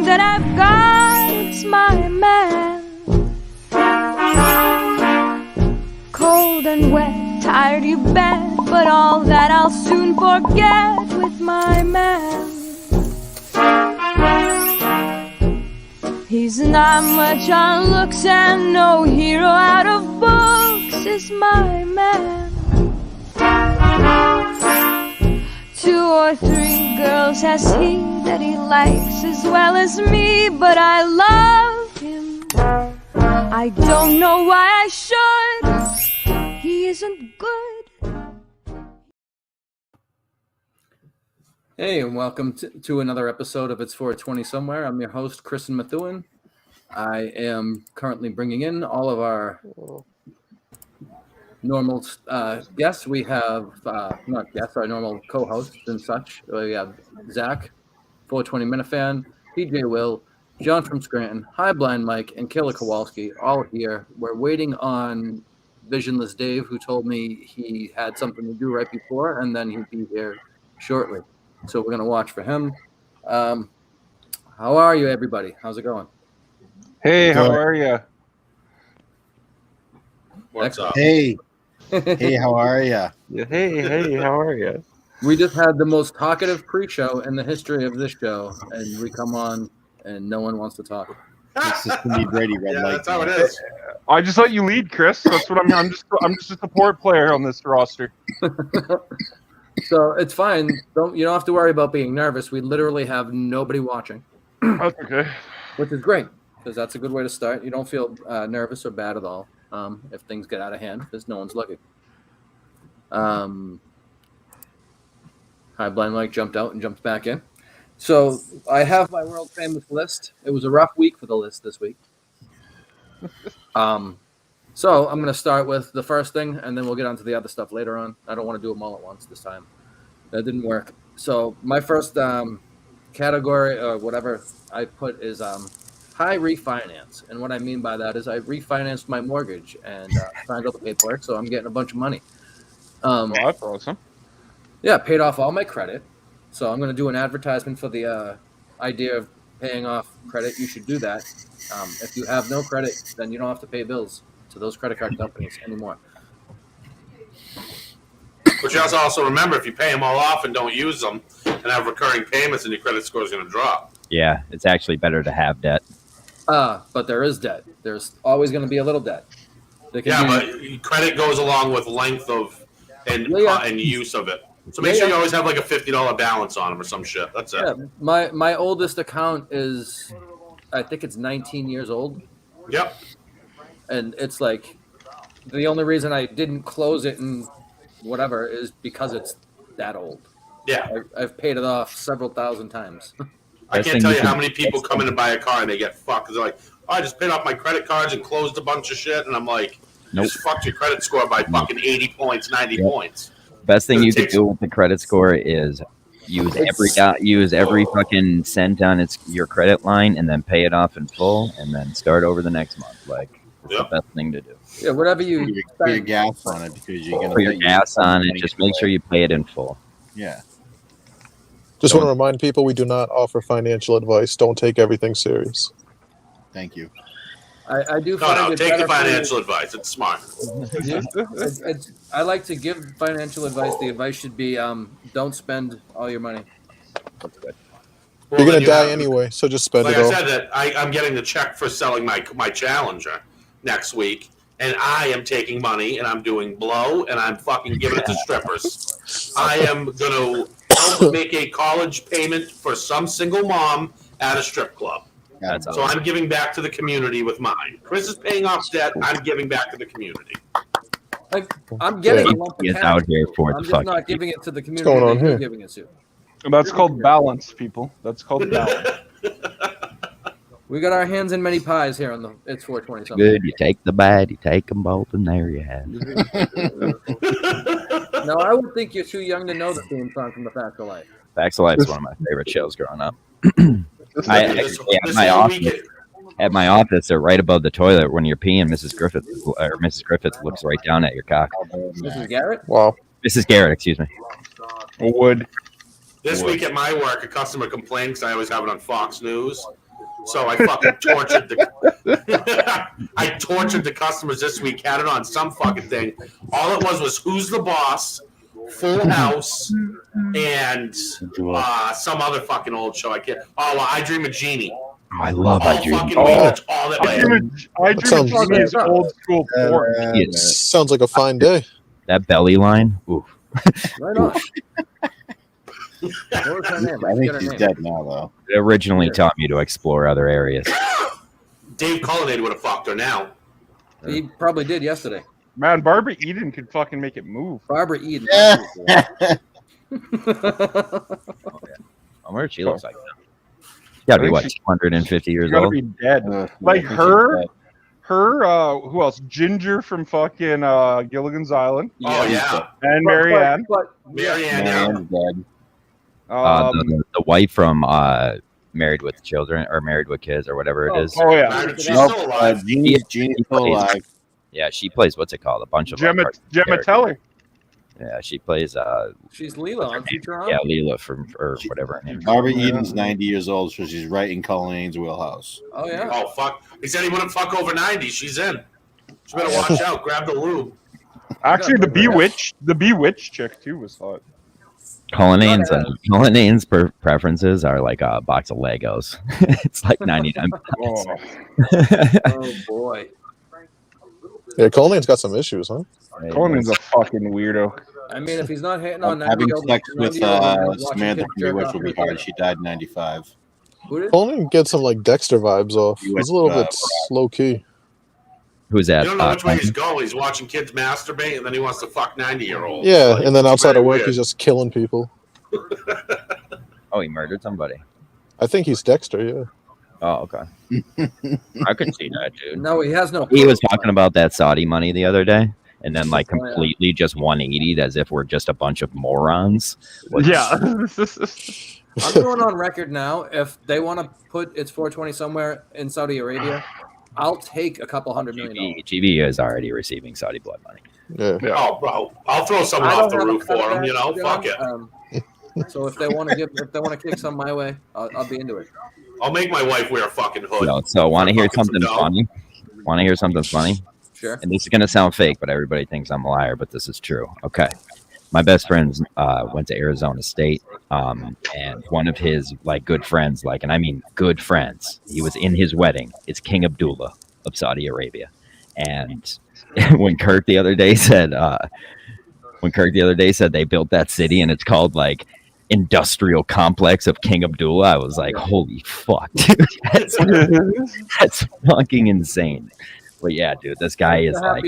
that I've got, it's my man. Cold and wet, tired you bet, but all that I'll soon forget with my man. He's not much on looks and no hero out of books, is my man. 2 or 3 girls has he that he likes as well as me, but I love him. I don't know why I should. He isn't good. Hey, and welcome to another episode of It's 420 Somewhere. I'm your host, Kristen Methuen. I am currently bringing in all of our normal guests. We have, not guests, our normal co-hosts and such. We have Zack, 420 Minifan, PJ Will, John from Scranton, High Blind Mike, and Killer Kowalski, all here. We're waiting on Visionless Dave, who told me he had something to do right before, and then he'd be here shortly. So we're going to watch for him. How are you, everybody? How's it going? Hey, how are you? What's up? Hey, how are you? Hey, how are you? We just had the most talkative pre-show in the history of this show, and we come on, and no one wants to talk. It's just gonna be Brady red light. That's how it is. I just let you lead, Chris. That's what I'm just a support player on this roster. So it's fine. You don't have to worry about being nervous. We literally have nobody watching. That's okay. Which is great, because that's a good way to start. You don't feel nervous or bad at all if things get out of hand, because no one's looking. High Blind Mike jumped out and jumped back in. So I have my world famous list. It was a rough week for the list this week. So I'm going to start with the first thing, and then we'll get on to the other stuff later on. I don't want to do them all at once this time. That didn't work. So my first category, or whatever I put, is high refinance. And what I mean by that is I refinanced my mortgage and signed all the paperwork, so I'm getting a bunch of money. Well, that's awesome. Yeah, paid off all my credit. So I'm going to do an advertisement for the idea of paying off credit. You should do that. If you have no credit, then you don't have to pay bills to those credit card companies anymore. But you also remember, if you pay them all off and don't use them and have recurring payments, then your credit score is going to drop. Yeah, it's actually better to have debt. But there is debt. There's always going to be a little debt. But credit goes along with length of and use of it. So make sure you always have like a $50 balance on them or some shit. That's it. Yeah, my oldest account is, I think it's 19 years old. Yep. And it's like, the only reason I didn't close it and whatever is because it's that old. Yeah. I've paid it off several thousand times. I can't tell you how many people come in and buy a car and they get fucked because they're like, oh, I just paid off my credit cards and closed a bunch of shit. And I'm like, you just fucked your credit score by fucking 80 points, 90 points. Best thing you could do with the credit score is use every fucking cent on your credit line and then pay it off in full and then start over the next month. Like, it's the best thing to do. Yeah, whatever you put your gas on it because you're gonna put your gas on it. Just make sure you pay it in full. Yeah. Just want to remind people we do not offer financial advice. Don't take everything serious. Thank you. I do No, take the financial advice. It's smart. I like to give financial advice. The advice should be don't spend all your money. That's good. You're going to die anyway, so just spend it all. Like I said, that I'm getting the check for selling my Challenger next week, and I am taking money, and I'm doing blow, and I'm fucking giving it to strippers. I am going to help make a college payment for some single mom at a strip club. That's so I'm giving back to the community with mine. Chris is paying off debt. I'm giving back to the community. I'm getting a lump of Get cash. out here for I'm the just not fucking giving it to the community. What's going on that you're here? giving it to. That's called balance, people. That's called balance. We got our hands in many pies here on the It's 420 something. good. You take the bad, you take them both, and there you have it. No, I would think you're too young to know the theme song from The Facts of Life. Facts of Life is one of my favorite shows growing up. At my office, they're right above the toilet. When you're peeing, Mrs. Griffith looks right down at your cock. Mrs. Garrett? Wow. Mrs. Garrett, excuse me. Wood. This week at my work, a customer complained because I always have it on Fox News. So I fucking tortured I tortured the customers this week. Had it on some fucking thing. All it was Who's the Boss, Full House, and some other fucking old show. I can't. Oh, I Dream of Jeannie. I love I Dream. Fucking week. That's all that I Dream of Jeannie is old school porn. Sounds like a fine day. That belly line. Ooh. Right on. What was her name? I think she's dead now, though. It originally taught me to explore other areas. Dave Cullinane would have fucked her now. He probably did yesterday. Man, Barbara Eden could fucking make it move. Barbara Eden. I wonder what she looks like. Gotta be what, 250 years Gotta old? be dead. Like her, who else? Ginger from fucking Gilligan's Island. Oh yeah, and Marianne. Marianne dead. The wife from Married with Children or Married with Kids or whatever it is. Oh yeah, she's still alive. Jeannie's still alive. Yeah, she plays what's it called? A bunch of Gemma Teller. Yeah, she plays. She's Leela on Futurama. Yeah, Leela from or whatever her name is. Barbara Eden's 90 years old, so she's right in Cullinane's wheelhouse. Oh yeah. Oh fuck! He said he wouldn't fuck over 90. She's in. She better watch out. Grab the lube. Actually, the Bewitched chick too was hot. Cullinane's preferences are like a box of Legos. It's like 99 Oh. Oh boy. Yeah, Cullinane's got some issues, huh? Culliнаne's a fucking weirdo. I mean, if he's not hitting on Having 90-year-old sex with 90-year-old women watching Samantha kids from jerk Bewitched off will be with hard. her- She died in 95. Who did? Cullinane gets some like Dexter vibes off. He's a little bit low key. Who's that? You don't know which way he's going. He's watching kids masturbate, and then he wants to fuck 90-year-olds. Yeah, Like, and then it's outside very of work, weird. he's just killing people. Oh, he murdered somebody. I think he's Dexter. Yeah. Oh, okay. I could see that, dude. No, he has no. He was talking about that Saudi money the other day, and then like completely just 180'd as if we're just a bunch of morons. Yeah. I'm going on record now. If they want to put it's 420 somewhere in Saudi Arabia, I'll take a couple $100 million. GB is already receiving Saudi blood money. Yeah. Oh, bro, I'll throw someone I off don't the have a roof for cut of him. You know, that, fuck it. So if they want to kick some my way, I'll be into it. I'll make my wife wear a fucking hood. No, so want to hear Fucking something dough. funny? Want to hear something funny? Sure. And this is gonna sound fake, but everybody thinks I'm a liar, but this is true. Okay. My best friends went to Arizona State, and one of his like good friends, like, and I mean good friends, he was in his wedding. It's King Abdullah of Saudi Arabia, and when Kirk the other day said they built that city and it's called like industrial complex of King Abdullah, I was like, holy fuck, dude. That's fucking insane. But yeah, dude, this guy is like,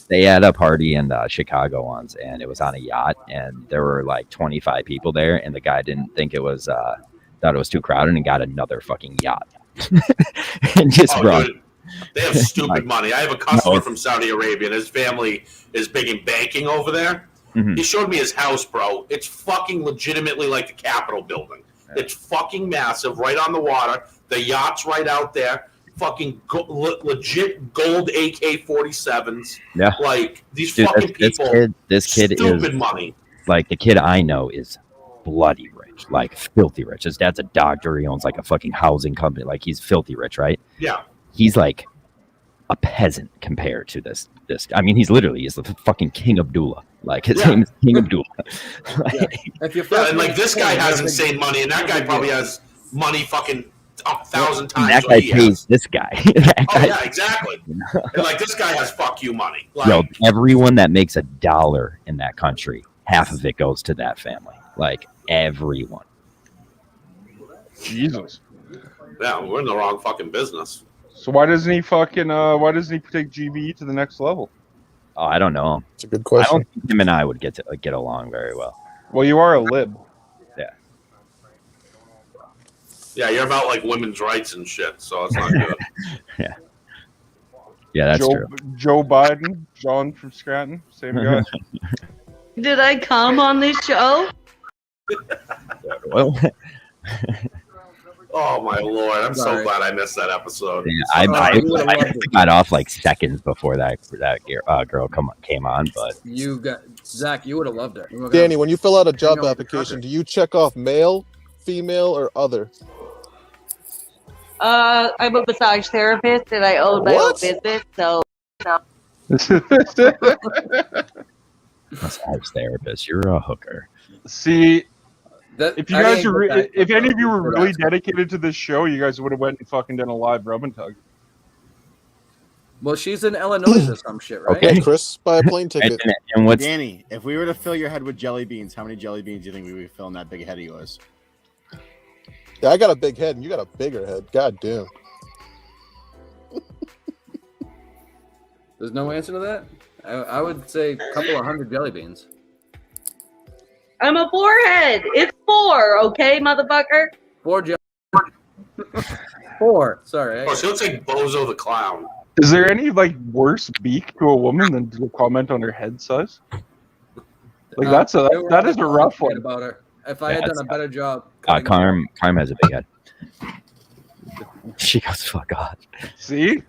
they had a party in Chicago once, and it was on a yacht, and there were like 25 people there, and the guy didn't think it was, thought it was too crowded, and got another fucking yacht, and just brought. Dude, they have stupid money. I have a customer from Saudi Arabia, and his family is big in banking over there. Mhm. He showed me his house, bro. It's fucking legitimately like the Capitol building. Yeah. It's fucking massive, right on the water. The yacht's right out there. Fucking legit gold AK-47s. Yeah, like these dude, fucking people. This kid stupid is money. like the kid I know is bloody rich, like filthy rich. His dad's a doctor. He owns like a fucking housing company. Like he's filthy rich, right? Yeah. He's like a peasant compared to this. I mean, he's the fucking King Abdullah. Like his name is King Abdullah. And like this guy has insane money, and that guy probably has money fucking 1,000 times. That guy pays this guy. Yeah, exactly. And like this guy has fuck you money. Like, Yo, everyone that makes $1 in that country, half of it goes to that family. Like everyone. Jesus. Yeah, we're in the wrong fucking business. So why doesn't he take GBE to the next level? Oh, I don't know. It's a good I question. don't think him and I would get along very well. Well, you are a lib. Yeah. Yeah, you're about like women's rights and shit, so it's not good. Yeah, that's true. Joe Biden, John from Scranton, same guy. Did I come on this show? Well, Oh my lord, I'm so Sorry. glad I missed that episode. yeah, I you would've loved it. got off like seconds before that girl came on, but Zach, you would have loved it. Danny, when you fill out a job know, application, do you check off male, female, or other? I'm a massage therapist and I own my own What? business, so Massage therapist. You're a hooker. See, That, if you I guys didn't are, get that if any of you were for really that. dedicated to this show, you guys would have went and fucking done a live rub and tug. Well, she's in Illinois or some shit, right? Okay. Hey, Chris, buy a plane And, ticket. and what's Danny, if we were to fill your head with jelly beans, how many jelly beans do you think we would fill in that big head of yours? Yeah, I got a big head, and you got a bigger head. God damn. There's no answer to that? I would say a couple of hundred jelly beans. I'm a forehead. It's 4, okay, motherfucker? 4 jelly 4. Sorry. Oh, she looks like Bozo the Clown. Is there any like worse beak to a woman than to comment on her head size? Like that is a rough one. About her. If I had done a better job. Carm has a big head. She goes, fuck off. See.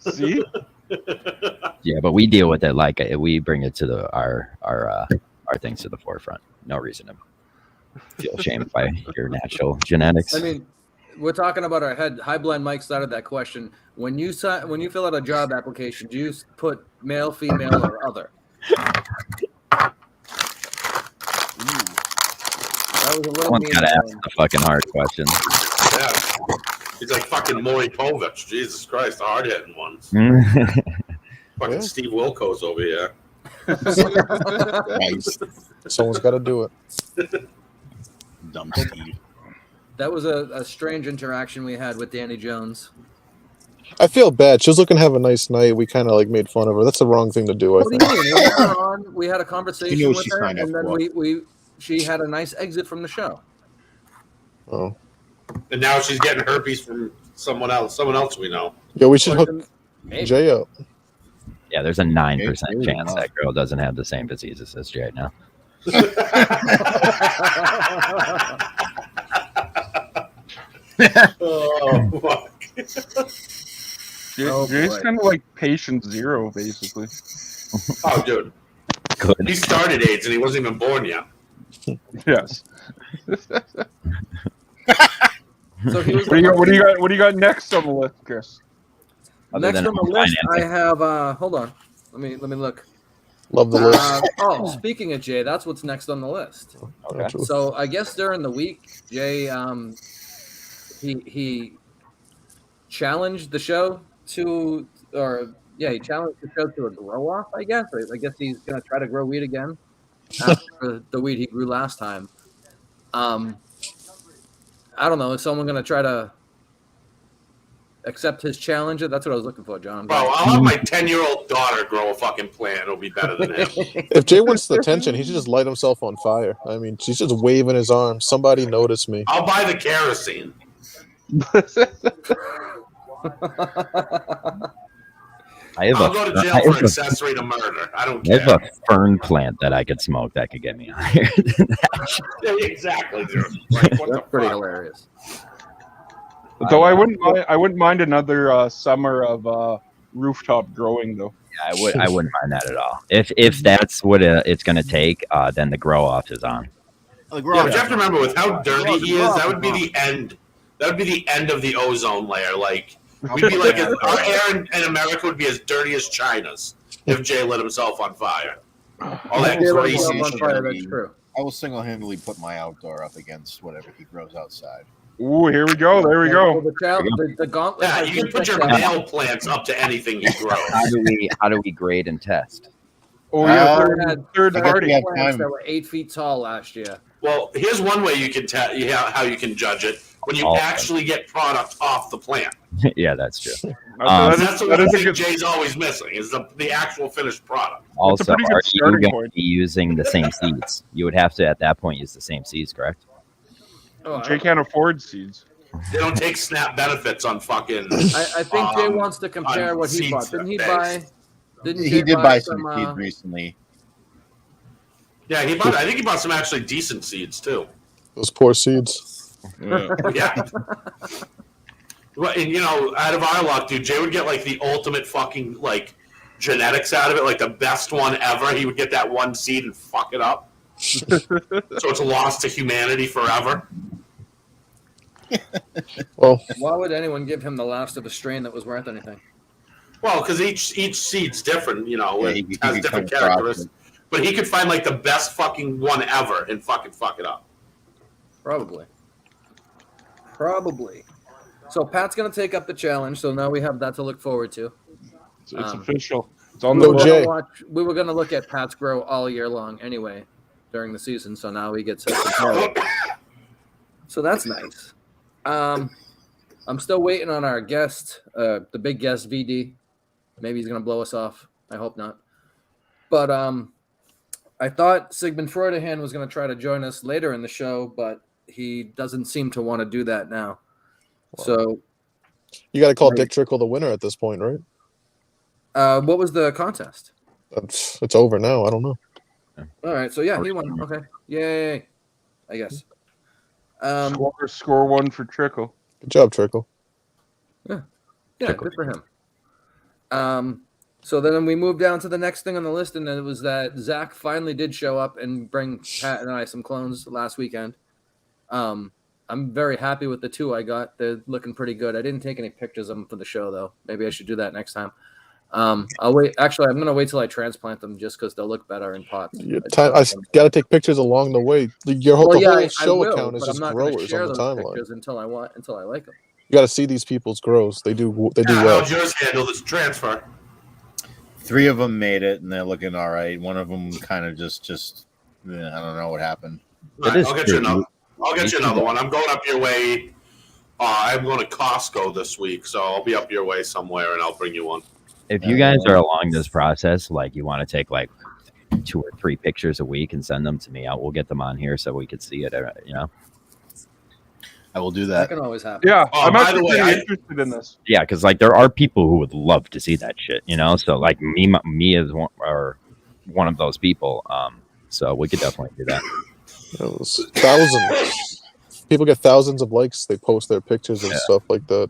Yeah, but we deal with it like we bring it to our things to the forefront. No reason to feel shamed by your natural genetics. I mean, we're talking about our head. High Blind Mike started that question. When you fill out a job application, do you put male, female, or other? That was a little Someone's mean. got to ask the fucking hard questions. Yeah. He's like fucking Maury Povich. Jesus Christ, the hard-hitting ones. Fucking Yeah. Steve Wilkos over here. Nice. Someone's got to do it. Dumb Steve. That was a strange interaction we had with Danny Jones. I feel bad. She was looking to have a nice night. We kind of like made fun of her. That's the wrong thing to do, I What do think. you mean? We had her on. We had a She conversation knew with she her, signed up and then for. she had a nice exit from the show. Oh. And now she's getting herpes from someone else we know. Yeah, we should hook Maybe. Jay up. Yeah, there's a 9% Maybe chance not. that girl doesn't have the same diseases as Jay now. Oh, fuck. Oh, Jay's boy. kind of like patient zero, basically. Oh, dude. Good. He started AIDS and he wasn't even born yet. Yes. So he was What do you got next on the list, Chris? Other next than on the list. I financing. have. Hold on. Let me look. Love the list. Speaking of Jay, that's what's next on the list. Okay. So I guess during the week, Jay, he challenged the show to, he challenged the show to a grow off. I guess he's gonna try to grow weed again after the weed he grew last time. I don't know. Is someone gonna try to accept his challenge? That's what I was looking for, John. Bro, I'll have my 10-year-old daughter grow a fucking plant. It'll be better than him. If Jay wants the attention, he should just light himself on fire. I mean, she's just waving his arms. Somebody notice me. I'll buy the kerosene. I'll go to jail for accessory to murder. I don't I have care. a fern plant that I could smoke that could get me higher than that. Yeah, exactly, dude. Like, what the That's pretty fuck? hilarious. Though I wouldn't mind another summer of rooftop growing though. Yeah, I wouldn't mind that at all. If that's what it's going to take, then the grow off is on. Like, Yeah, but you have to remember, with how dirty he is, that would be the end. That would be the end of the ozone layer. Like, we'd be like, our air in America would be as dirty as China's if Jay lit himself on fire. All that Jay lit grease. himself on fire, that's true. I will single-handedly put my outdoor up against whatever he grows outside. Ooh, here we go. There we Well, go. the gauntlet. Yeah, has you can been put your picked out. nail plants up to anything he grows. How do we grade and test? Oh yeah, We third, had third I guess party. we have plants time. that were 8 feet tall last year. Well, here's one way you can tell how you can judge it when you Oh. actually get product off the plant. Yeah, that's true. That's the that one is a thing good. Jay's always missing is the actual finished product. Also, pretty good are you starting going point. to be using the same seeds? You would have to, at that point, use the same seeds, correct? Oh, Jay can't afford seeds. They don't take SNAP benefits on fucking. I think Jay Um, wants to compare on what he seeds bought. Didn't he based. buy? Didn't He Jay did buy some? some seeds recently. Yeah, I think he bought some actually decent seeds too. Those poor seeds. Yeah. Well, and out of our luck, dude, Jay would get like the ultimate fucking like genetics out of it, like the best one ever. He would get that one seed and fuck it up. So it's lost to humanity forever. Well, Why would anyone give him the last of a strain that was worth anything? Well, because each seed's different, you know, Yeah, it he has could different come across characteristics. But he could find like the best fucking one ever and fucking fuck it up. Probably. So Pat's gonna take up the challenge. So now we have that to look forward to. It's official. It's on We the were book. Jay. we were gonna look at Pat's grow all year long anyway during the season. So now we get to compare it. So that's nice. I'm still waiting on our guest, the big guest VD. Maybe he's gonna blow us off. I hope not. But I thought Sigmund Freudahan was gonna try to join us later in the show, but he doesn't seem to want to do that now. So you got to call Dick Trickle the winner at this point, right? what was the contest? It's over now. I don't know. All right, so yeah, he won. Okay, yay! I guess. Score one for Trickle. Good job, Trickle. Yeah, good for him. So then we moved down to the next thing on the list, and it was that Zack finally did show up and bring Pat and I some clones last weekend. I'm very happy with the two I got. They're looking pretty good. I didn't take any pictures of them for the show, though. Maybe I should do that next time. I'll wait. Actually, I'm going to wait till I transplant them just because they'll look better in pots. I got to take pictures along the way. Your whole, the whole show will, account is but just I'm not gonna growers share on the those timeline. pictures until I like them. You got to see these people's grows. They do well. How'd yours handle this transfer? 3 of them made it, and they're looking all right. One of them kind of just I don't know what happened. All right, I'll get you another one. I'm going up your way. I'm going to Costco this week, so I'll be up your way somewhere, and I'll bring you one. If you guys are along this process, like you want to take like 2 or 3 pictures a week and send them to me, we'll get them on here so we could see it. You know, I will do That that. can always happen. Yeah, Oh, I'm by actually the way, pretty interested in this. yeah, because like there are people who would love to see that shit. You know, so like me as one of those people. So we could definitely do that. It was thousands. People get thousands of likes. They post their pictures and stuff like that.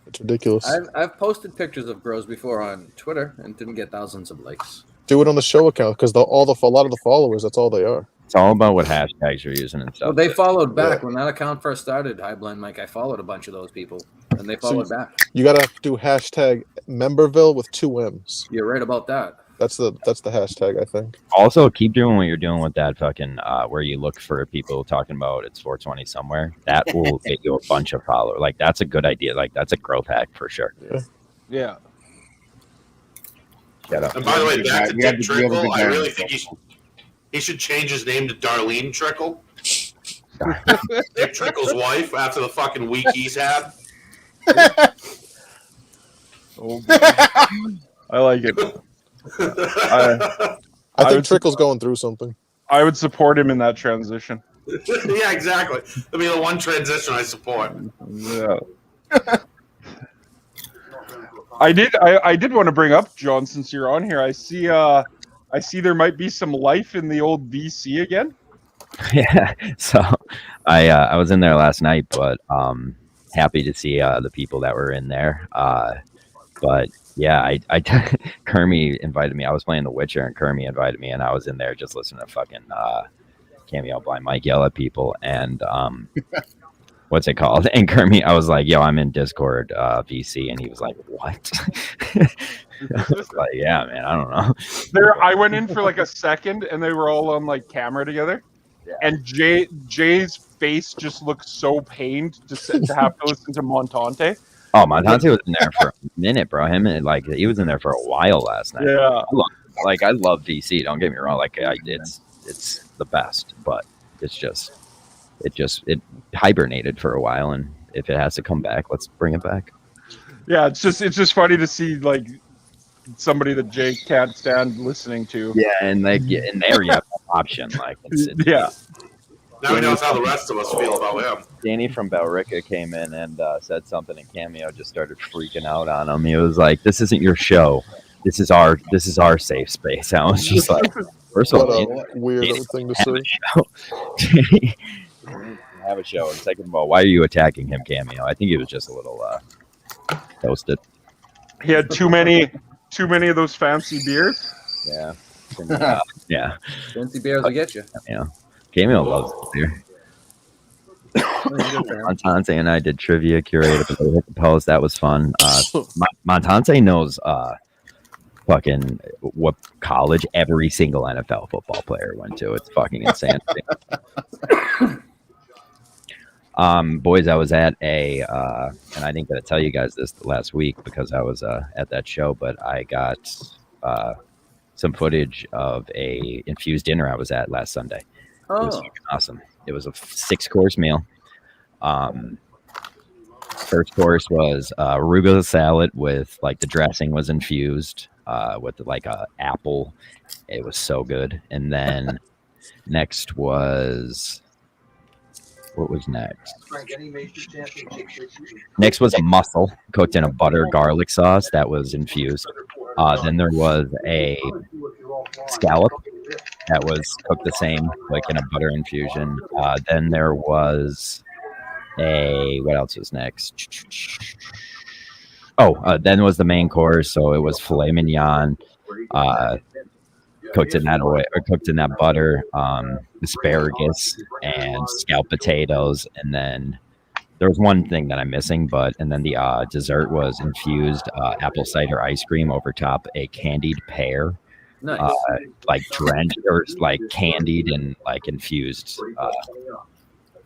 It's ridiculous. I've posted pictures of grows before on Twitter and didn't get thousands of likes. Do it on the show account because a lot of the followers, that's all they are. It's all about what hashtags you're using and stuff. Well, they followed back when that account first started. High Blind Mike, I followed a bunch of those people, and they followed back. You got to do hashtag Memberville with 2 M's. You're right about that. That's the hashtag, I think. Also, keep doing what you're doing with that fucking where you look for people talking about it's 420 somewhere. That will get you a bunch of followers. Like that's a good idea. Like that's a growth hack for sure. Yeah. Shut up. And by the way, back to We have Dick to- we have a Trickle, good I guy. really think he should change his name to Darlene Trickle. Dick Trickle's wife after the fucking week he's had. Oh, I like it. I I think would- Trickle's going through something. I would support him in that transition. Yeah, exactly. That'll be the one transition I support. Yeah. I did want to bring up, John, since you're on here. I see there might be some life in the old VC again. Yeah. So I was in there last night, but happy to see the people that were in there. But yeah, I Kermie invited me. I was playing The Witcher, and Kermie invited me, and I was in there just listening to fucking Cameo Blind Mike yell at people, and what's it called? And Kermie, I was like, "Yo, I'm in Discord VC," and he was like, "What?" I was like, "Yeah, man, I don't know." I went in for like a second, and they were all on like camera together, and Jay's face just looked so pained to have to listen to Montante. Oh, Montante was in there for a minute, bro. He was in there for a while last night. Yeah. I love VC. Don't get me wrong. Like it's the best, but it hibernated for a while, and if it has to come back, let's bring it back. Yeah, it's just funny to see like somebody that Jay can't stand listening to. Yeah, and like and there you have an option. Like Yeah. Now he knows how the rest of us feel about him. Danny from Bellrica came in and said something, and Cameo just started freaking out on him. He was like, "This isn't your show. This is our safe space." I was just like, first of What all, a weird thing to say. have a show. And second of all, why are you attacking him, Cameo? I think he was just a little toasted. He had too many of those fancy beers. Yeah. Yeah. Fancy bears will get you. Yeah. Cameo loves beer. Montante and I did trivia, curated the post. That was fun. Montante knows fucking what college every single NFL football player went to. It's fucking insane. Boys, I was at a and I didn't get to tell you guys this last week because I was at that show, but I got some footage of a infused dinner I was at last Sunday. It was fucking awesome. It was a 6-course meal. First course was arugula salad with like the dressing was infused with like a apple. It was so good. And then next was what was next? Next was a mussel cooked in a butter garlic sauce that was infused. Then there was a scallop that was cooked the same, like in a butter infusion. Then there was what else was next? Then was the main course. So it was filet mignon, cooked in that oil or cooked in that butter, asparagus and scalloped potatoes. And then there was one thing that I'm missing, and then the dessert was infused apple cider ice cream over top a candied pear. Nice. Like drenched or like candied and like infused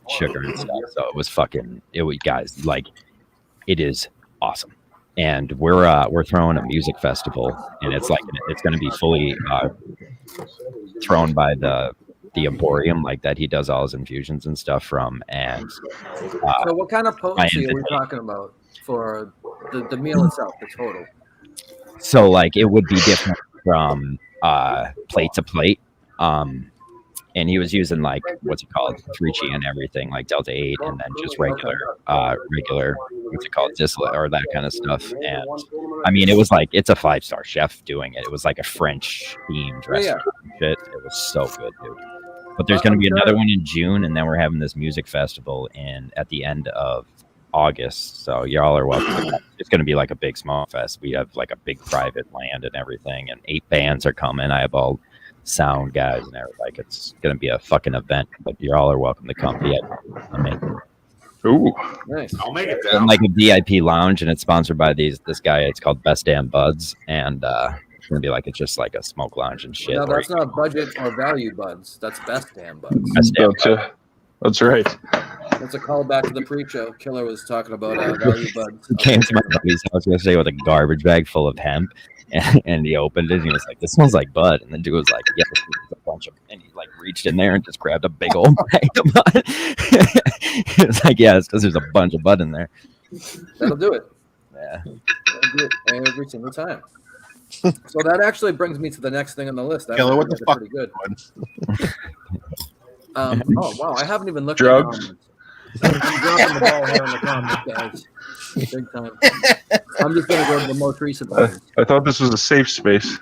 sugar and stuff. So it was guys, like, it is awesome. And we're throwing a music festival, and it's going to be fully thrown by the Emporium, like that he does all his infusions and stuff from. And so what kind of potency are we talking about for the meal itself, the total? So like it would be different from plate to plate. And he was using like what's it called, 3G and everything, like Delta 8, and then just regular what's it called, distillate or that kind of stuff. And I mean, it was like it's a 5-star chef doing it. It was like a French themed restaurant. Shit, it was so good, dude. But there's going to be another one in June, and then we're having this music festival at the end of August. So y'all are welcome. It's going to be like a big small fest. We have like a big private land and everything, and 8 bands are coming. I have all sound guys and everything. Like, it's going to be a fucking event, but you all are welcome to come. Ooh, nice. I'll make it And down. like a VIP lounge, and it's sponsored by this guy. It's called Best Damn Buds, and it's gonna be like it's just like a smoke lounge and shit. No, that's not budget or value buds. That's Best Damn Buds. That's right. That's a callback to the pre-show. Killer was talking about value buds. He came to my buddy's house yesterday with a garbage bag full of hemp, and he opened it and he was like, "This smells like bud." And the dude was like, "Yeah, this is a bunch of," and he like reached in there and just grabbed a big old bag of bud. It's like, yeah, it's because there's a bunch of bud in there. That'll do it. Yeah, that'll do it every single time. So that actually brings me to the next thing on the list. Killer, what the fuck? Pretty good. Oh wow, I haven't even looked Drugs. at I'm dropping the ball here on the comments, guys. Big time. I'm just gonna go to the most recent one. I thought this was a safe space.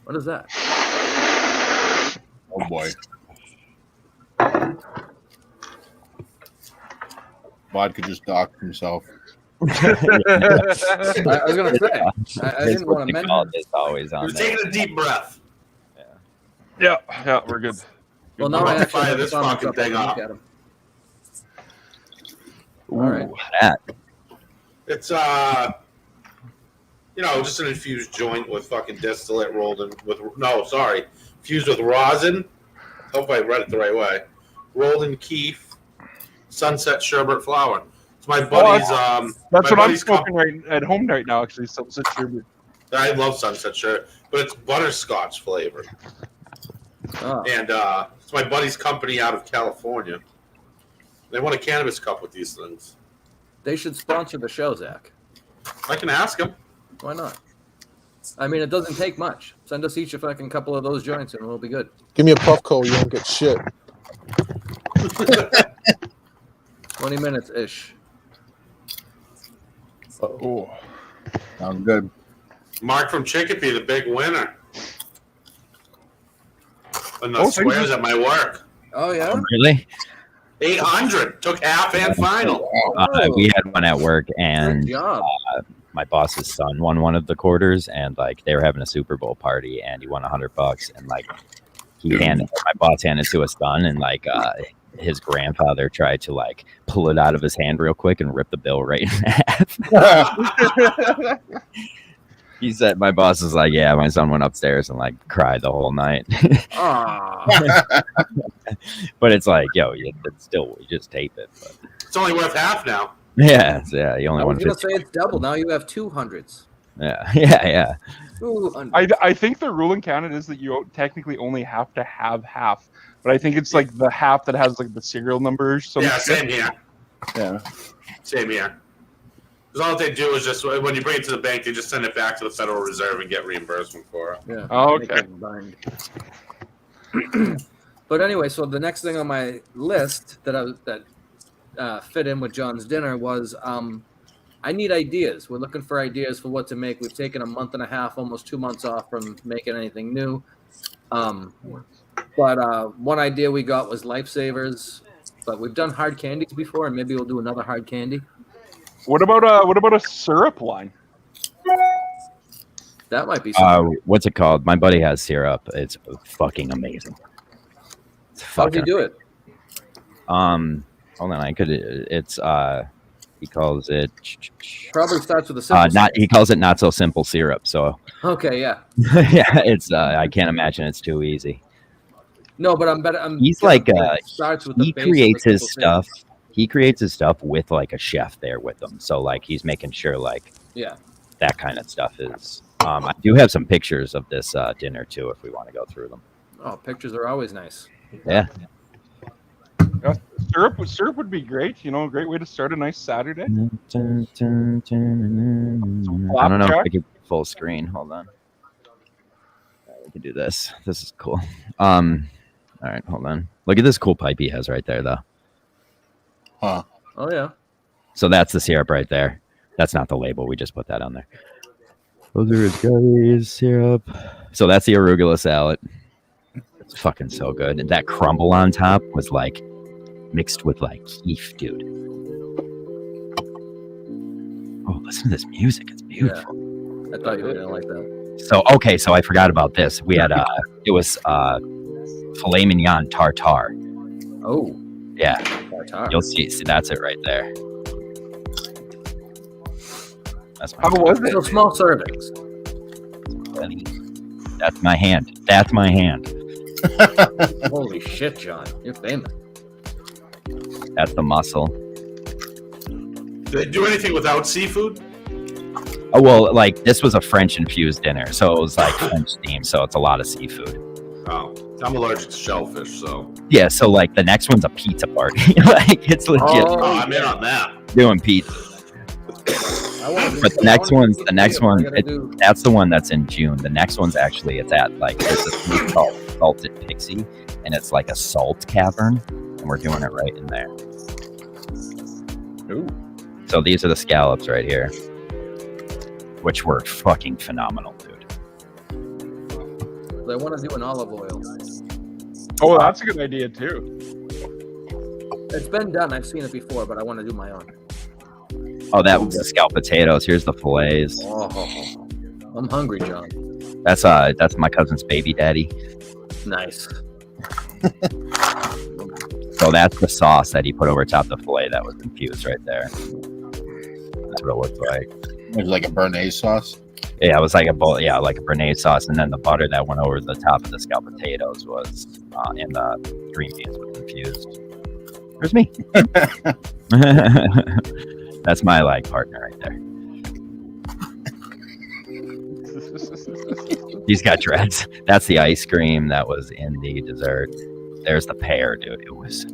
What is that? Oh boy. Vodka just docked himself. I was gonna say I didn't want to mention. It's always on You're there. taking a deep breath. Yeah, we're good. Well, now I'm I about to actually fire have this the comments fucking up and thing look up. at 'em. Ooh. All right. That. It's just an infused joint with fucking distillate rolled in with infused with rosin. Hope I read it the right way. Rolled in keef, sunset sherbet flour. It's my buddy's. That's my what I'm buddy's smoking right at home right now. Actually, sunset sherbet. I love sunset sherbet, but it's butterscotch flavor. Oh. And it's my buddy's company out of California. They want a cannabis cup with these things. They should sponsor the show, Zach. I can ask them. Why not? I mean, it doesn't take much. Send us each a fucking couple of those joints, and we'll be good. Give me a Puffco, you won't get shit. 20 minutes ish. Oh, Sounds good. Mark from Chicopee, the big winner. And the Oh, squares at my work. Oh yeah. Really? 800. Took half and final. We had one at work, and Good job. my boss's son won one of the quarters, and like they were having a Super Bowl party, and he won $100, and like my boss handed it to his son, and like his grandfather tried to like pull it out of his hand real quick and rip the bill right in half. He said, my boss was like, yeah, my son went upstairs and like cried the whole night. But it's like, yo, it's still, you just tape it. But. It's only worth half now. Yeah, you only I was want going to say it's double. Now you have 200s. Yeah. 200. I think the rule in Canada is that you technically only have to have half, but I think it's like the half that has like the serial number or something. Yeah, same here. Yeah. Same here. Because all they do is just, when you bring it to the bank, they just send it back to the Federal Reserve and get reimbursement for it. Yeah. Oh, okay. But anyway, so the next thing on my list that fit in with John's dinner was I need ideas. We're looking for ideas for what to make. We've taken a month and a half, almost 2 months off from making anything new. But one idea we got was lifesavers. But we've done hard candies before, and maybe we'll do another hard candy. What about a syrup line? That might be something. What's it called? My buddy has syrup. It's fucking amazing. How does he do it? Hold on, I could. It's he calls it. Probably starts with a simple. He calls it not so simple syrup. So. Okay, yeah. Yeah, it's. I can't imagine it's too easy. No, but He's like starts with he creates his stuff. He creates his stuff with like a chef there with him. So like he's making sure like that kind of stuff is. I do have some pictures of this dinner too if we want to go through them. Oh, pictures are always nice. Yeah. Syrup would be great. You know, a great way to start a nice Saturday. I don't know if I can full screen. Hold on. We can do this. This is cool. All right, hold on. Look at this cool pipe he has right there, though. Huh. Oh yeah. So that's the syrup right there. That's not the label. We just put that on there. Those are his gummies, syrup. So that's the arugula salad. It's fucking so good. And that crumble on top was like mixed with like keef, dude. Oh, listen to this music. It's beautiful. Yeah. I thought you were gonna like that. So okay, so I forgot about this. We had it was filet mignon tartare. Oh. Yeah. Tartare. You'll see that's it right there. That's my How was it? So small servings. That's my hand. That's my hand. Holy shit, John. You're famous. That's the muscle. Do they do anything without seafood? Oh, well, like this was a French infused dinner. So it was like French themed. So it's a lot of seafood. Oh, I'm allergic to shellfish, so. Yeah. So like the next one's a pizza party. Like it's legit. Oh, I'm in on that. Doing pizza. But the next one, that's the one that's in June. The next one's actually, it's at like, there's this place called Salted Pixie, and it's like a salt cavern, and we're doing it right in there. Ooh. So these are the scallops right here, which were fucking phenomenal, dude. I want to do an olive oil. Oh, that's a good idea too. It's been done. I've seen it before, but I want to do my own. Oh, that was the scalloped potatoes. Here's the fillets. Oh, I'm hungry, John. That's my cousin's baby daddy. Nice. So that's the sauce that he put over top of the fillet that was infused right there. That's what it looked like. It was like a béarnaise sauce. Yeah, it was like a bowl. Yeah, like a béarnaise sauce, and then the butter that went over the top of the scalloped potatoes was, and the green beans was infused. There's me. That's my like partner right there. He's got dreads. That's the ice cream that was in the dessert. There's the pear, dude. It was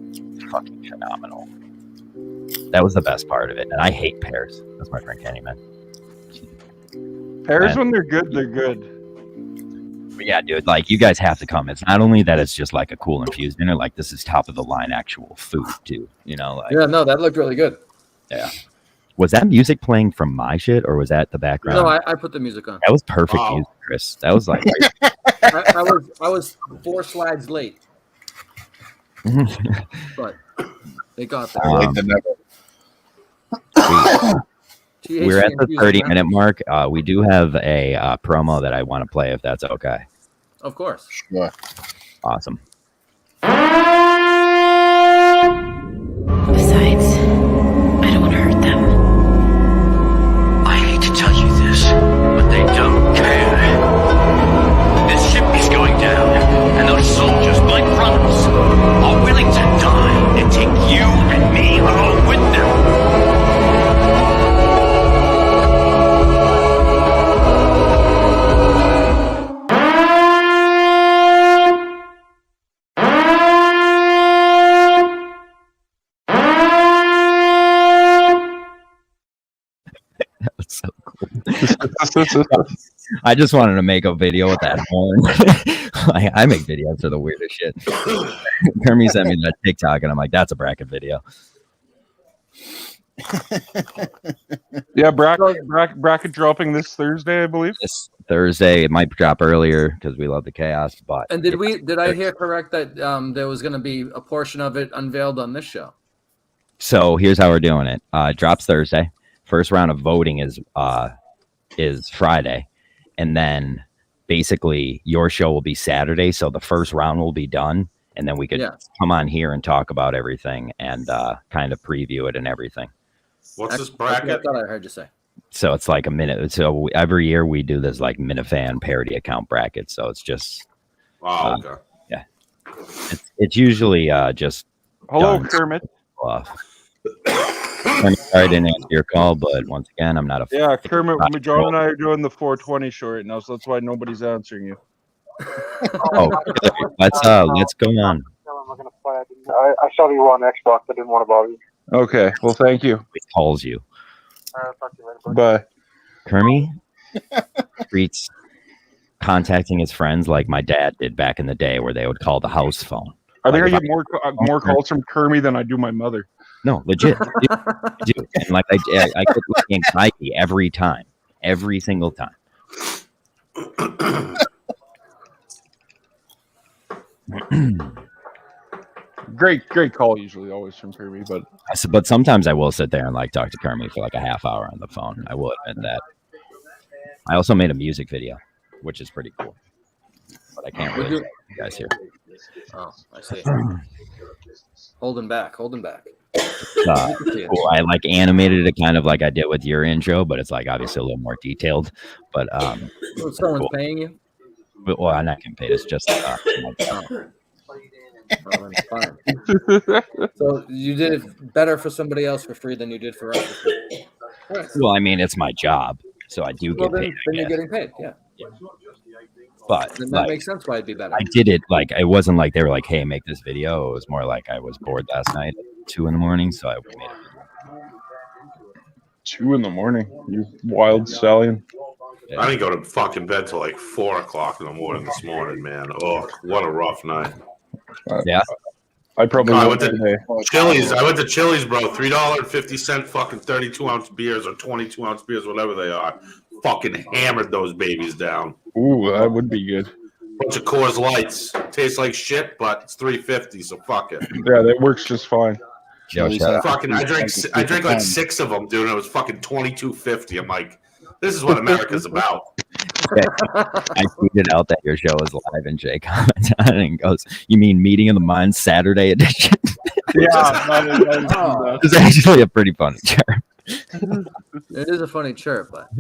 fucking phenomenal. That was the best part of it. And I hate pears. That's my friend Candyman. Pears, when they're good, they're good. But yeah, dude, like you guys have to come. It's not only that it's just like a cool infused dinner, like this is top of the line actual food too. You know, like Yeah, no, that looked really good. yeah. Was that music playing from my shit or was that the background? No, I put the music on. That was perfect Wow. music, Chris. That was like I was 4 slides late, but they got there. I like the never. We're at the 30-minute mark. We do have a promo that I want to play if that's okay. Of course. Sure. Awesome. Besides, I don't want to hurt them. I hate to tell you this, but they don't care. This ship is going down, and those soldiers, by promise, are willing to die and take you and me along with them. That was so cool. I just wanted to make a video with that horn. I make videos for the weirdest shit. Kermit sent me that TikTok, and I'm like, that's a bracket video. Yeah, bracket dropping this Thursday, I believe. This Thursday, it might drop earlier because we love the chaos. But And did I hear correct that there was going to be a portion of it unveiled on this show? So here's how we're doing it. It drops Thursday. First round of voting is Friday, and then basically your show will be Saturday. So the first round will be done, and then we could come on here and talk about everything and kind of preview it and everything. What's this bracket? I thought I heard you say. So it's like a minute. So every year we do this like Minifan parody account bracket. So it's just okay. Yeah, it's usually just hello done. Kermit. I'm sorry I didn't answer your call, but once again, I'm not a Yeah, Kermit, John and I are doing the 420 show right now, so that's why nobody's answering you. Oh, let's go on. I saw you on Xbox. I didn't want to bother you. Okay, well, thank you. He calls you. Talk to you later. Bye. Kermit treats contacting his friends like my dad did back in the day, where they would call the house phone. I think I get more calls from Kermit than I do my mother. No, legit. Dude. And like I get like anxiety every time, every single time. Great call usually, always from Kermit, But sometimes I will sit there and like talk to Kermit for like a half hour on the phone. I will admit that. I also made a music video, which is pretty cool, but I can't really tell you guys here. Oh, I see. Holding back. Cool. I like animated it kind of like I did with your intro, but it's like obviously a little more detailed. But someone's cool. paying you? Well, I'm not getting paid. It's just fine. So you did it better for somebody else for free than you did for us for free. Right. Well, I mean, it's my job, so I do get paid. Then you're getting paid, yeah. But then that makes sense why it'd be better. I did it like it wasn't like they were like, "Hey, make this video." It was more like I was bored last night at 2 a.m, so I made it. 2 a.m, you wild stallion. Yeah. I didn't go to fucking bed till like 4 o'clock in the morning this morning, man. Oh, what a rough night. Yeah. I probably went to Chili's. I went to Chili's, bro. $3.50 fucking 32-ounce beers or 22-ounce beers, whatever they are. Fucking hammered those babies down. Ooh, that would be good. Bunch of Coors Lights. Tastes like shit, but it's $3.50, so fuck it. Yeah, that works just fine. I drank like 6 of them, dude, and it was fucking $22.50. I'm like, this is what America's about. I tweeted out that your show is live, and Jay comments on it and goes, "You mean Meeting of the Minds Saturday edition?" Yeah, it's actually a pretty funny chirp. It is a funny chirp, but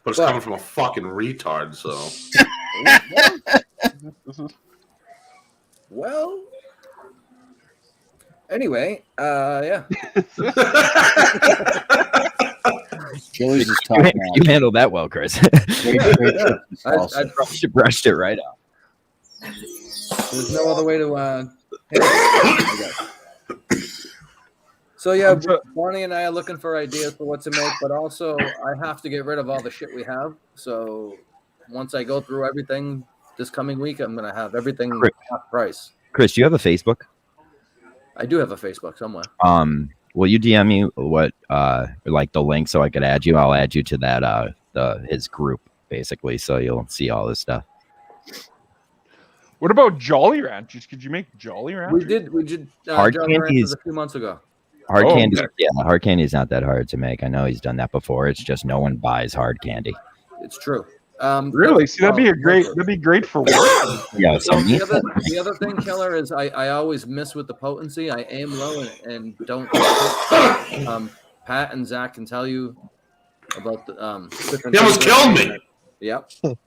it's coming from a fucking retard, so. Well. Anyway, yeah. Chili's is top you handled that well, Chris. I brushed it right out. There's no other way to handle it, I guess. So yeah, Barney and I are looking for ideas for what to make, but also I have to get rid of all the shit we have. So once I go through everything this coming week, I'm gonna have everything half price. Chris, do you have a Facebook? I do have a Facebook somewhere. Will you DM me what like the link so I could add you? I'll add you to that his group basically, so you'll see all this stuff. What about Jolly Ranchers? Could you make Jolly Ranchers? We did Hard Jolly candies Ranchers a few months ago. Hard Oh, candy, okay. yeah, hard candy is not that hard to make. I know he's done that before. It's just no one buys hard candy. It's true. Really? See, that'd be a well, great. That'd be great for work. Yeah, so Well, me, the other thing, Killer, is I always miss with the potency. I aim low and don't. Pat and Zach can tell you about the He almost killed me. Yep. Oh,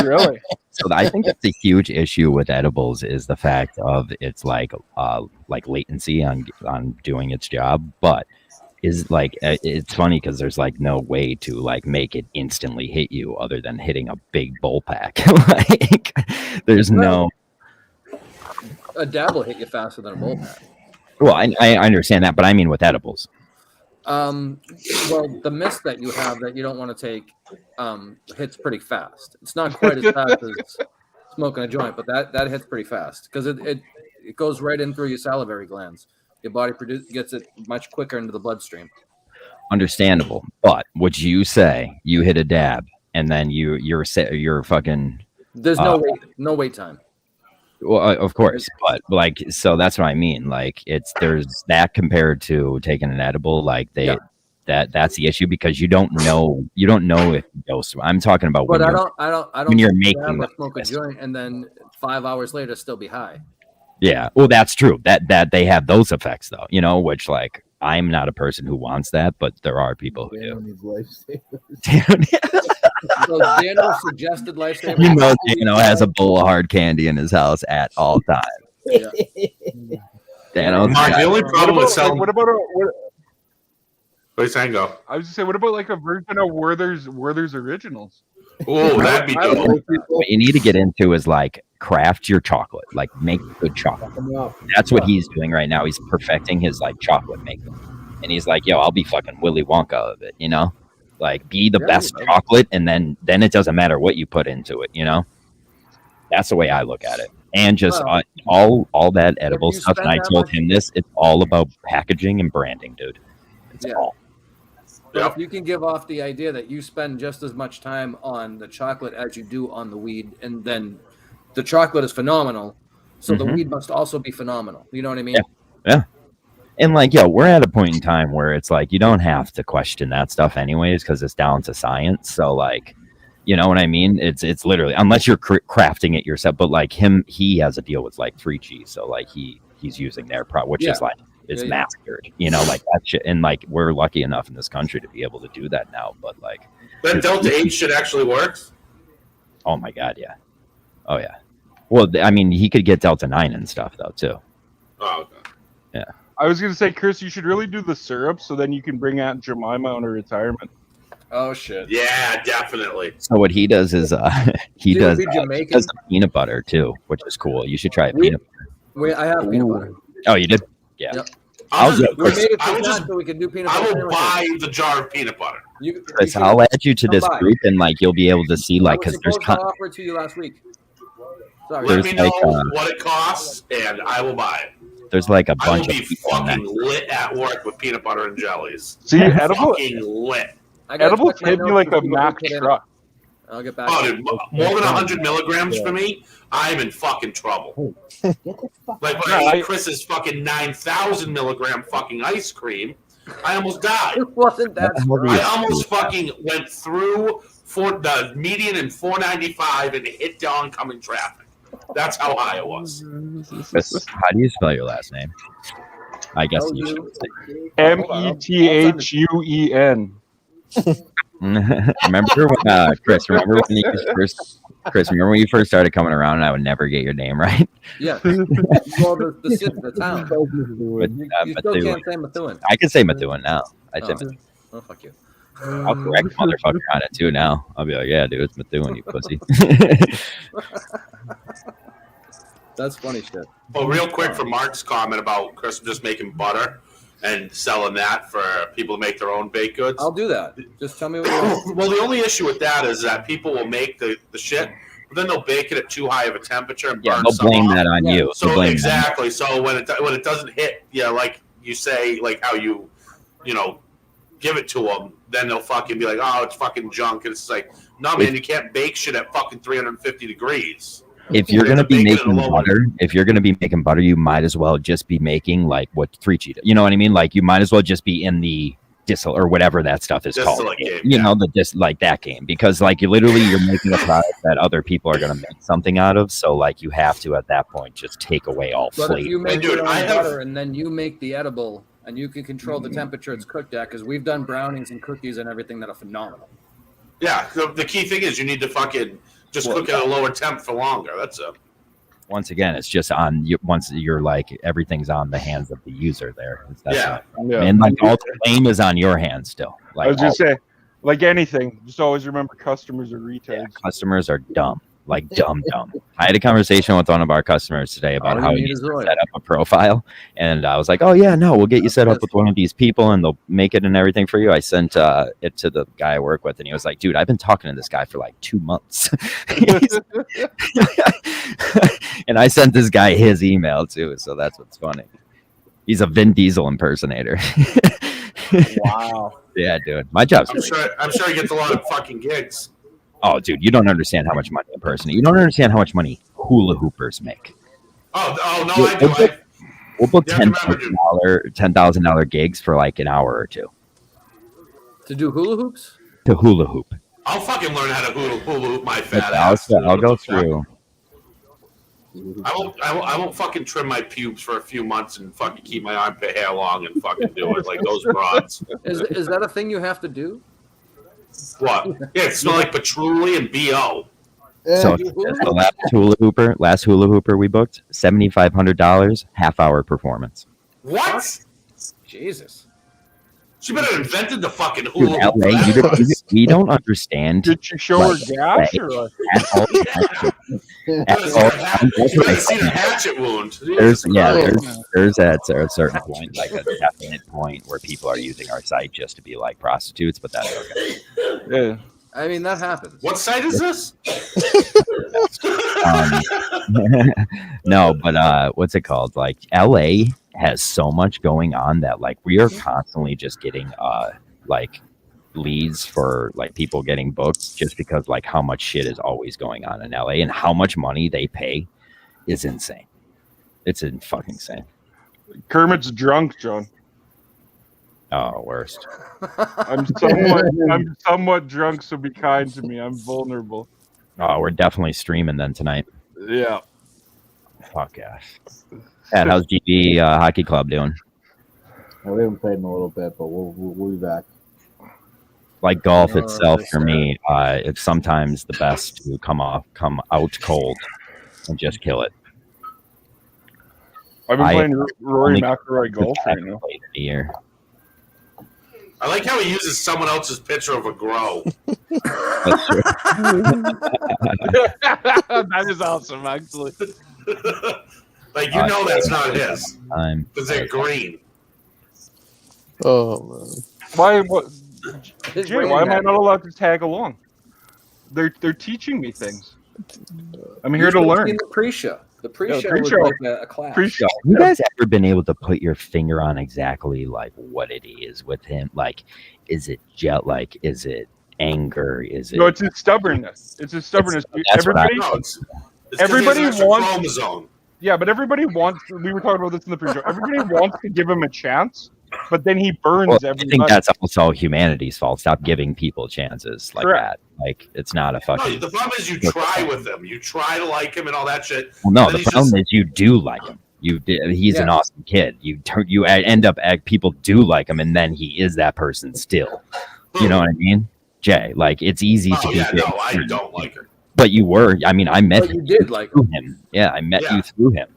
really? so I think that's a huge issue with edibles is the fact of it's like latency on doing its job, but is like it's funny because there's like no way to like make it instantly hit you other than hitting a big bull pack. Like there's no. A dab will hit you faster than a bull pack. Well, I understand that, but I mean with edibles. Well, the Myst that you have that you don't want to take hits pretty fast. It's not quite as fast as smoking a joint, but that hits pretty fast because it goes right in through your salivary glands. Your body gets it much quicker into the bloodstream. Understandable, but would you say you hit a dab and then you're fucking? There's no wait time. Well, of course, but like, so that's what I mean. Like, there's that compared to taking an edible. Like that's the issue because you don't know if you dose. I'm talking about But when I don't when you're making smoke a joint and then 5 hours later still be high. Yeah, well, that's true. That they have those effects though, which like I'm not a person who wants that, but there are people who do. So Dano suggested lifesaver. Dano has a bowl of hard candy in his house at all times. Yeah. Dano. The only problem with selling. What about What are you saying? Go. I was just saying, what about like a version of Werther's Originals? Oh, that'd be dope. What you need to get into is like craft your chocolate, like make good chocolate. That's what he's doing right now. He's perfecting his like chocolate making, and he's like, "Yo, I'll be fucking Willy Wonka of it," Like be the best chocolate, and then it doesn't matter what you put into it. That's the way I look at it. And just all that edible stuff. And I told him this. It's all about packaging and branding, dude. It's all. So if you can give off the idea that you spend just as much time on the chocolate as you do on the weed, and then the chocolate is phenomenal, so the weed must also be phenomenal. You know what I mean? Yeah. And like, we're at a point in time where it's like you don't have to question that stuff anyways because it's down to science. So like, you know what I mean? It's literally unless you're crafting it yourself. But like he has a deal with like 3G, so like he's using their product, which is like. It's mastered, like that shit. And like, we're lucky enough in this country to be able to do that now. But like, that Delta 8 shit actually works. Oh my God. Yeah. Oh yeah. Well, I mean, he could get Delta 9 and stuff though, too. Oh, okay. Yeah. I was going to say, Chris, you should really do the syrup so then you can bring Aunt Jemima on her retirement. Oh shit. Yeah, definitely. So what he does is he does the peanut butter too, which is cool. You should try peanut butter. I have peanut butter. Oh, you did? Yeah. Yep. I we can do peanut butter. I will buy the jar of peanut butter. Chris, I'll add you to this group, and like you'll be able to see like because there's. I offered to you last week. Sorry. Let me know what it costs, and I will buy it. There's like a bunch of people fucking lit at work with peanut butter and jellies. See, edible fucking lit. Edibles hit me like a Mack truck. I'll get back. Oh, dude, more than 100 milligrams for me, I'm in fucking trouble. Like when I ate Chris's fucking 9,000 milligram fucking ice cream, I almost died. It wasn't that strong. I almost fucking went through the median in 495 and hit the oncoming traffic. That's how high it was. Chris, how do you spell your last name? I guess you should Methuen. Remember when Chris? Remember when you first? Chris, remember when you first started coming around and I would never get your name right? Yeah. Well, the town. You still can't say Methuen. I can say Methuen now. I say Methuen. Oh, fuck you. I'll correct motherfucker on it too now. I'll be like, yeah, dude, it's Methuen, you pussy. That's funny shit. Well, real quick for Mark's comment about Chris just making butter and selling that for people to make their own baked goods. I'll do that. Just tell me what you want. Well, the only issue with that is that people will make the shit, but then they'll bake it at too high of a temperature and burn they'll blame that on you. So exactly. So when it doesn't hit, like you say, like how you give it to them, then they'll fucking be like, oh, it's fucking junk. And it's like, no, man, you can't bake shit at fucking 350 degrees. If you're Yeah, gonna the be bacon making and aluminum. butter, you might as well just be making like what Free Cheetah. You know what I mean? Like you might as well just be in the Distillate or whatever that stuff is called. Distillate game, You know, like that game, because like you're making a product that other people are gonna make something out of. So like you have to at that point just take away all But flavor. if you make Dude, your own I have- butter and then you make the edible and you can control the temperature it's cooked at, because we've done brownies and cookies and everything that are phenomenal. Yeah, the key thing is you need to fucking just cook at a lower temp for longer. That's it. Once again, it's just on you. Once you're like everything's on the hands of the user there. Yeah. And like all the blame is on your hands still. Like I was just say, like anything, just always remember customers are retards. customers are dumb. Like dumb. I had a conversation with one of our customers today about All how you he need needs is to oil. set up a profile, and I was like, "Oh yeah, no, we'll get you set up with one of these people, and they'll make it and everything for you." I sent it to the guy I work with, and he was like, "Dude, I've been talking to this guy for like 2 months," and I sent this guy his email too, so that's what's funny. He's a Vin Diesel impersonator. Wow. Yeah, dude, my job's. I'm sure he gets a lot of fucking gigs. Oh, dude, you don't understand how much money a person. You don't understand how much money hula hoopers make. Oh no, I do. We'll book You have to remember, $10,000 gigs for like an hour or two To do hula hoops? to hula hoop. I'll fucking learn how to hula hoop my fat I'll ass. go through. I won't fucking trim my pubes for a few months and fucking keep my armpit hair long and fucking do it like those broads. Is that a thing you have to do? What? Yeah, it smells like patchouli and BO. So the last hula hooper we booked, $7,500, half-hour performance. What? Jesus. She better have invented the fucking Dude, hula hoop. LA, we don't understand. Did you show her gas or what? At all. You better seen a hatchet wound. There's at a certain point, like a definite point where people are using our site just to be like prostitutes, but that's okay. Yeah. I mean, that happens. What site is this? No, but what's it called? Like LA has so much going on that like we are constantly just getting like leads for like people getting booked just because like how much shit is always going on in LA and how much money they pay is insane. It's fucking insane. Kermit's drunk, John. Oh, worst. I'm somewhat drunk, so be kind to me. I'm vulnerable. Oh, we're definitely streaming then tonight. Yeah. Fuck yeah. Pat, how's GB Hockey Club doing? Well, we haven't played in a little bit, but we'll be back. Like golf itself for me, it's sometimes the best to come out cold and just kill it. I've been playing Rory McIlroy golf right now. A year. I like how he uses someone else's picture of a grow. That's true. That is awesome, actually. Like, you know that's not his. I'm Because they're green. Oh man. Why am I not allowed to tag along? They're teaching me things. I'm here to learn. The pre-show. The pre-show was pre-show. like a class. Have you guys ever been able to put your finger on exactly like what it is with him? Like, is it like, is it anger? Is it? No, it's his stubbornness. It's his stubbornness. That's what Everybody it's 'cause he has an extra wants. chromosome. Yeah, but everybody wants. We were talking about this in the pre-show. Everybody wants to give him a chance, but then he burns Well, I everybody. think that's also humanity's fault. Stop giving people chances like Correct. that. Like, it's not a No, fucking. the problem is you try with him. You try to like him and all that shit. Well, no, And the he's problem just- is you do like him. He's an Yeah. awesome kid. You end up people do like him, and then he is that person still. You know what I mean, Jay? Like it's easy to Oh, be. yeah, good no, I friends. don't like her. But you were. I mean, I met But him. you did like through him. Yeah, I met Yeah. you through him.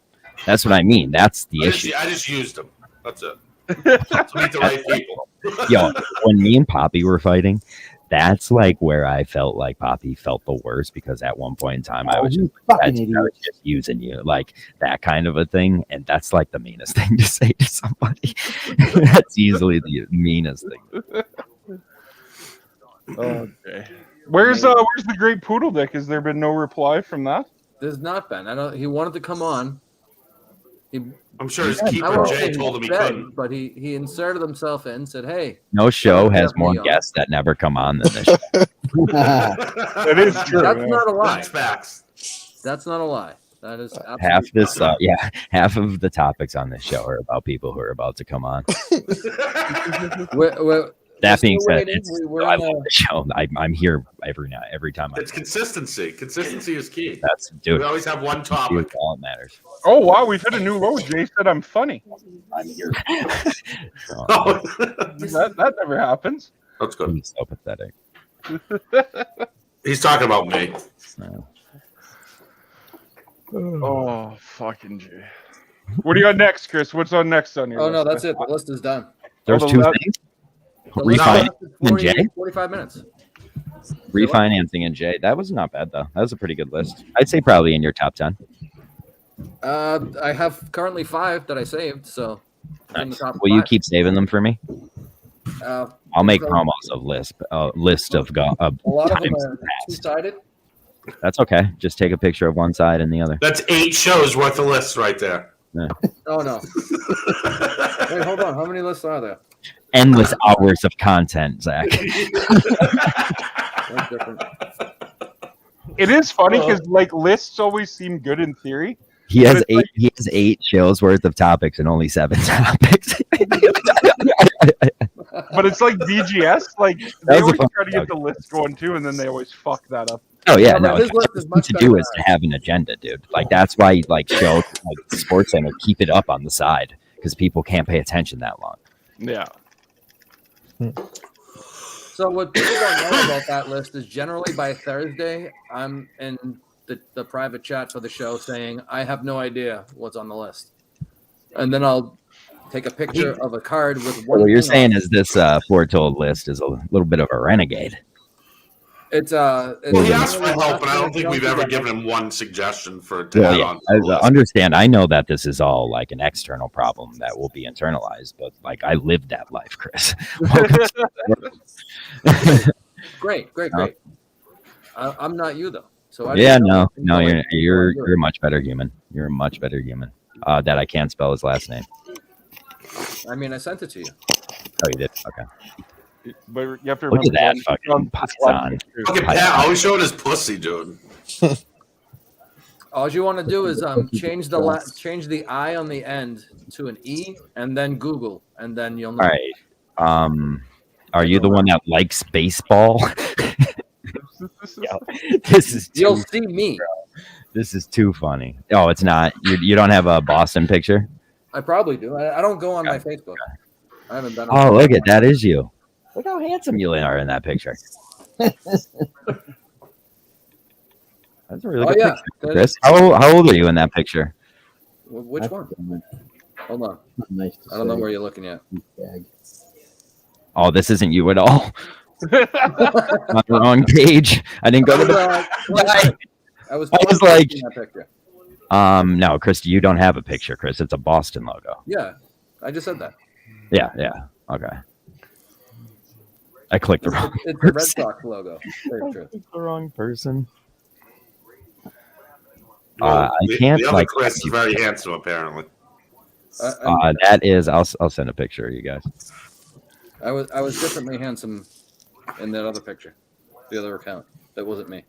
That's what I mean. That's the issue. I just used him. That's it. To meet the right people. Yo, when me and Poppy were fighting, that's like where I felt like Poppy felt the worst because at one point in time I was just using you, like that kind of a thing, and that's like the meanest thing to say to somebody. That's easily the meanest thing. Okay. Where's the great poodle dick? Has there been no reply from that? There's not been. He wanted to come on. I'm sure his I keeper won't Jay say told him he begged, couldn't. but he inserted himself in and said, "Hey, No show Yeah, has more me on. guests that never come on than this show. That is true. that's man. not a lie." That's facts. That's not a lie. That is Half absolutely this, half of the topics on this show are about people who are about to come on. That being said, I love the show. I'm here every time. It's consistency. Consistency is key. That's dude. We always have one topic. All that matters. Oh wow, we've hit a new low. Jay said I'm funny. I'm here. That never happens. That's good. He's so pathetic. He's talking about me. No. Oh fucking Jay. What do you got next, Chris? What's on next on your list? no, that's it. The list is done. There's two things. Refinancing and Jay. 45 minutes. Refinancing and Jay. That was not bad though. That was a pretty good list. I'd say probably in your top 10. I have currently 5 that I saved. So, in the top Will you 5. keep saving them for me? I'll make promos of list of a lot of them are two-sided. That's okay. Just take a picture of one side and the other. That's 8 shows worth of lists right there. Yeah. Oh no! Wait, hold on. How many lists are there? Endless hours of content, Zach. That's different. It is funny because like lists always seem good in theory. He has 8. He has 8 shows worth of topics and only 7 topics. But it's like BGS. Like they always try to get the list going too, and then they always fuck that up. Oh yeah, no. What to do is to have an agenda, dude. Like that's why like shows like Sports Center keep it up on the side because people can't pay attention that long. Yeah. So what people don't know about that list is generally by Thursday, I'm in the private chat for the show saying I have no idea what's on the list, and then I'll take a picture of a card with one. What you're saying is this foretold list is a little bit of a renegade. It's he asked for help, but I don't think we've ever given him one suggestion for to add on. I understand. I know that this is all like an external problem that will be internalized, but like I lived that life, Chris. Great. I'm not you though. So you're a much better human. You're a much better human. That I can't spell his last name. I mean, I sent it to you. Oh, you did? Okay. But you have to Look remember at that fucking python. Look at Pat. Always showing his pussy, dude. All you want to do is change the I on the end to an E, and then Google, and then you'll know. All right. Are you the one that likes baseball? You'll see me. This is too funny. Oh, it's not. You don't have a Boston picture? I probably do. I don't go on my Facebook. I haven't done. Oh, look at that! Is you? Look how handsome you are in that picture. That's a really good picture, Chris. How old are you in that picture? Which one? Hold on. Nice I don't know where you're looking at. Oh, this isn't you at all. On the wrong page. I didn't go to the. I was like, that picture. No, Chris, you don't have a picture, Chris. It's a Boston logo. Yeah, I just said that. Yeah. Okay. I clicked the wrong. It's the Red Sox logo. The wrong person. Well, I can't. The other like, Chris is very handsome, apparently. That is. I'll send a picture of you guys. I was differently handsome in that other picture, the other account. That wasn't me.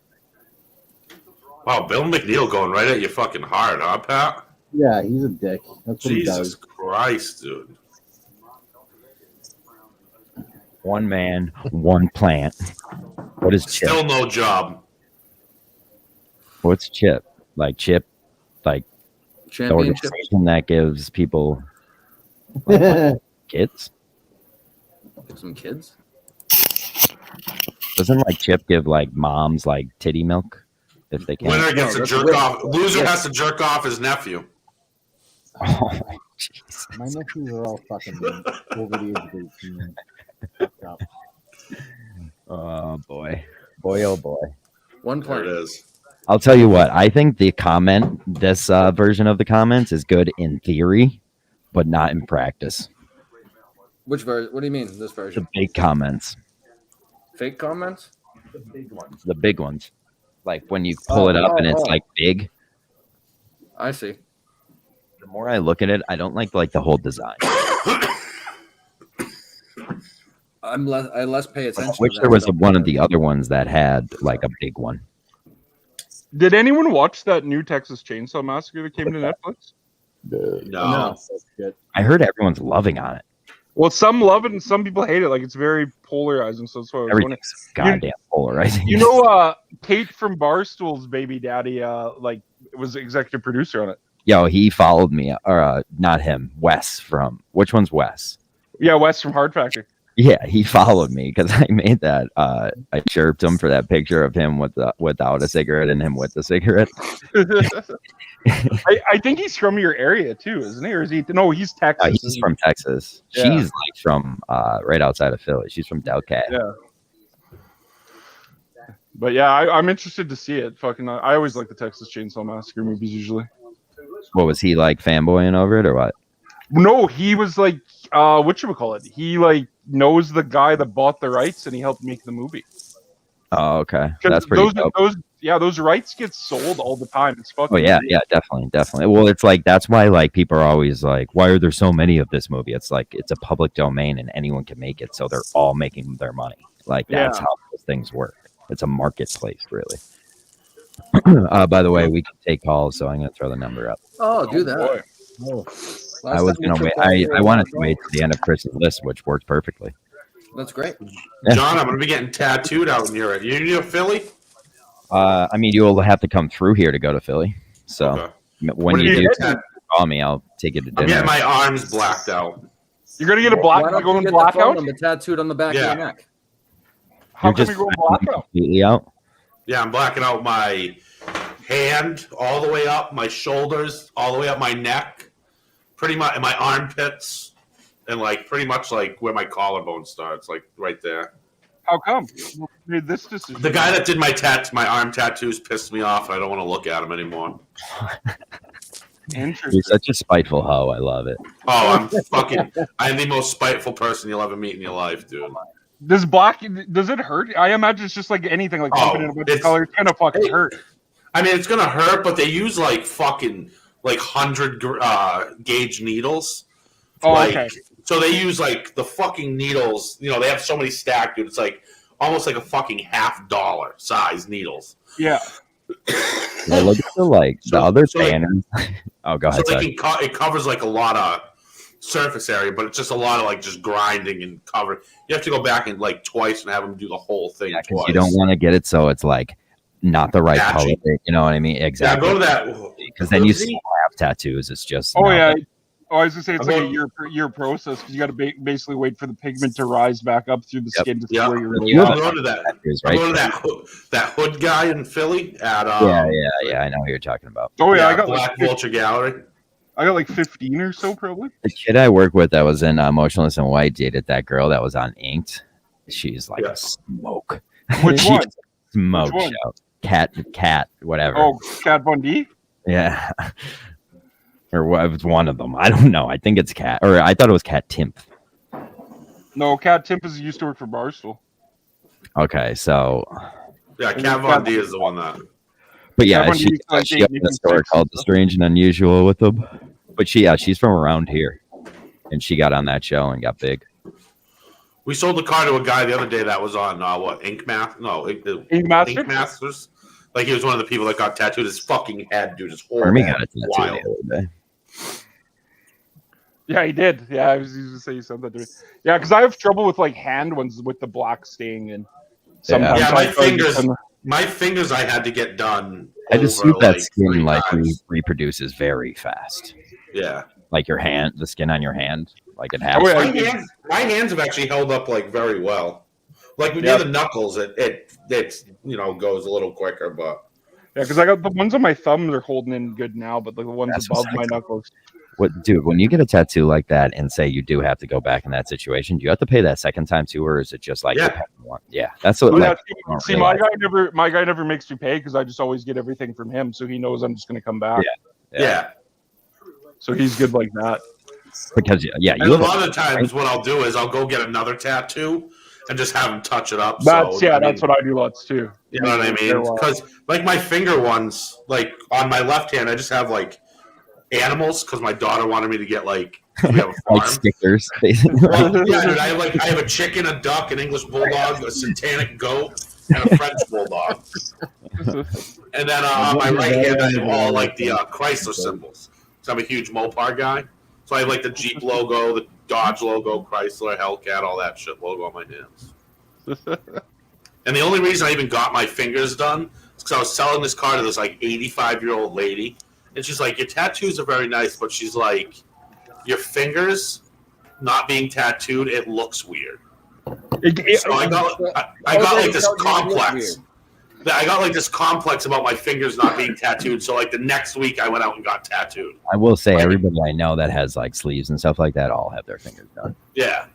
Wow, Bill McNeil going right at your fucking heart, huh, Pat? Yeah, he's a dick. That's what Jesus he does. Christ, dude. One man, one plant. What is Chip? Still no job. What's Chip? Like Chip, like the organization that gives people kids. Give some kids. Doesn't like Chip give like moms like titty milk if they can? Winner gets to jerk off. Loser has to jerk off his nephew. Oh, jeez. My nephews are all fucking over the age of 18. Oh boy, oh boy. One point. There it is. I'll tell you what. I think this version of the comments is good in theory, but not in practice. Which version? What do you mean? This version? The big comments. Fake comments? The big ones. Like when you pull it up and it's like big. I see. The more I look at it, I don't like the whole design. I less pay attention. Which there was one of the other ones that had like a big one. Did anyone watch that new Texas Chainsaw Massacre that came to Netflix? No. I heard everyone's loving on it. Well, some love it and some people hate it. Like it's very polarizing. So that's why I was wondering. Everything's goddamn polarizing. You know, Kate from Barstool's baby daddy, was executive producer on it. Yo, he followed me, or not him, Wes from, which one's Wes? Yeah, Wes from Hard Factor. Yeah, he followed me because I made that. I chirped him for that picture of him without a cigarette and him with the cigarette. I think he's from your area too, isn't he? Or is he? No, he's Texas. He's from Texas. Yeah. She's like from right outside of Philly. She's from Delcat. Yeah. But yeah, I'm interested to see it. Fucking, I always like the Texas Chainsaw Massacre movies usually. What was he like, fanboying over it or what? No, he was like, whatchamacallit? He like knows the guy that bought the rights and he helped make the movie. Oh, okay. That's pretty dope. Those rights get sold all the time. It's fucking. Oh yeah, definitely. Well, it's like that's why like people are always like, why are there so many of this movie? It's like it's a public domain and anyone can make it, so they're all making their money. Like that's how those things work. It's a marketplace, really. By the way, we can take calls, so I'm gonna throw the number up. Oh, do that. I was gonna wait. I wanted to wait to the end of Chris's list, which worked perfectly. That's great. John, I'm gonna be getting tattooed out in Europe. You near Philly? I mean, you'll have to come through here to go to Philly. So when you do call me, I'll take you to dinner. I'm getting my arms blacked out. You're gonna get a black. Why don't Going you get blackout? the phone number tattooed on the back of your neck? How You're come just you're going blackout? completely out. Yeah, I'm blacking out my hand all the way up, my shoulders all the way up my neck, pretty much my armpits, and like pretty much like where my collarbone starts, like right there. How come? Who made this decision? The guy that did my arm tattoos pissed me off. I don't want to look at him anymore. Interesting. You're such a spiteful hoe. I love it. Oh, I'm the most spiteful person you'll ever meet in your life, dude. Does it hurt? I imagine it's just like anything, like pumping in a bunch of color. It's gonna fucking hurt. I mean, it's gonna hurt, but they use like fucking like 100 gauge needles. Oh, like, okay. So they use like the fucking needles. You know, they have so many stacked, dude. It's like almost like a fucking $50 size needles. Yeah. Yeah, look at the other banners. Oh, go ahead. So it covers like a lot of surface area, but it's just a lot of like just grinding and cover. You have to go back and like twice and have them do the whole thing. Yeah, because you don't want to get it so it's like not the right Patchy. color. You know what I mean? Exactly. Yeah, go to that. Because then you still have tattoos. It's just. Oh yeah. Oh, I was gonna say it's like a year process because you got to basically wait for the pigment to rise back up through the skin to see where you're really I'm at. going to that. I'm going to that hood guy in Philly at. Yeah. I know who you're talking about. Oh yeah, I got Black Vulture Gallery. I got like 15 or so probably. The kid I work with that was in Motionless and White dated that girl that was on Inked. She's like a smoke. Which one? Smoke Which one? show. Cat, whatever. Oh, Cat Von D? Yeah. Or what? It was one of them. I don't know. I think it's Cat. Or I thought it was Cat Timp. No, Cat Timp used to work for Barstool. Okay, so. Yeah, Cat Von D is the one that. But yeah, she opened a store called The Strange and Unusual with them. But she's from around here. And she got on that show and got big. We sold the car to a guy the other day that was on Ink Math? No, Ink Masters. Like he was one of the people that got tattooed his fucking head, dude. His whole Hermie head. got a tattoo Wild. the other day. Yeah, he did. Yeah, I was used to say something to me. Yeah, because I have trouble with like hand ones with the black stain and sometimes my fingers I had to get done. I just see that skin like reproduces very fast. Yeah. Like your hand, the skin on your hand, like it has. My hands have actually held up like very well. Like when you do the knuckles, it goes a little quicker, but yeah, because I got the ones on my thumbs are holding in good now, but like the ones above my knuckles. What, dude? When you get a tattoo like that and say you do have to go back in that situation, do you have to pay that second time too, or is it just like one? Yeah, that's what. See, my guy never makes me pay because I just always get everything from him, so he knows I'm just going to come back. Yeah. So he's good like that. Because and a lot of the times, what I'll do is I'll go get another tattoo and just have him touch it up. That's what I do lots too. You know what I mean? Because like my finger ones, like on my left hand, I just have like animals because my daughter wanted me to get like we have a farm. Like stickers. Basically. Well, yeah, dude, I have a chicken, a duck, an English bulldog, a satanic goat, and a French bulldog. And then on my right hand, I have all like the Chrysler symbols. So I'm a huge Mopar guy. So I have like the Jeep logo, the Dodge logo, Chrysler, Hellcat, all that shit logo on my hands. And the only reason I even got my fingers done is because I was selling this car to this like 85-year-old lady. And she's like, your tattoos are very nice, but she's like, your fingers not being tattooed, it looks weird. So I got like this complex. I got like this complex about my fingers not being tattooed. So like the next week I went out and got tattooed. I will say everybody I know that has like sleeves and stuff like that all have their fingers done. Yeah.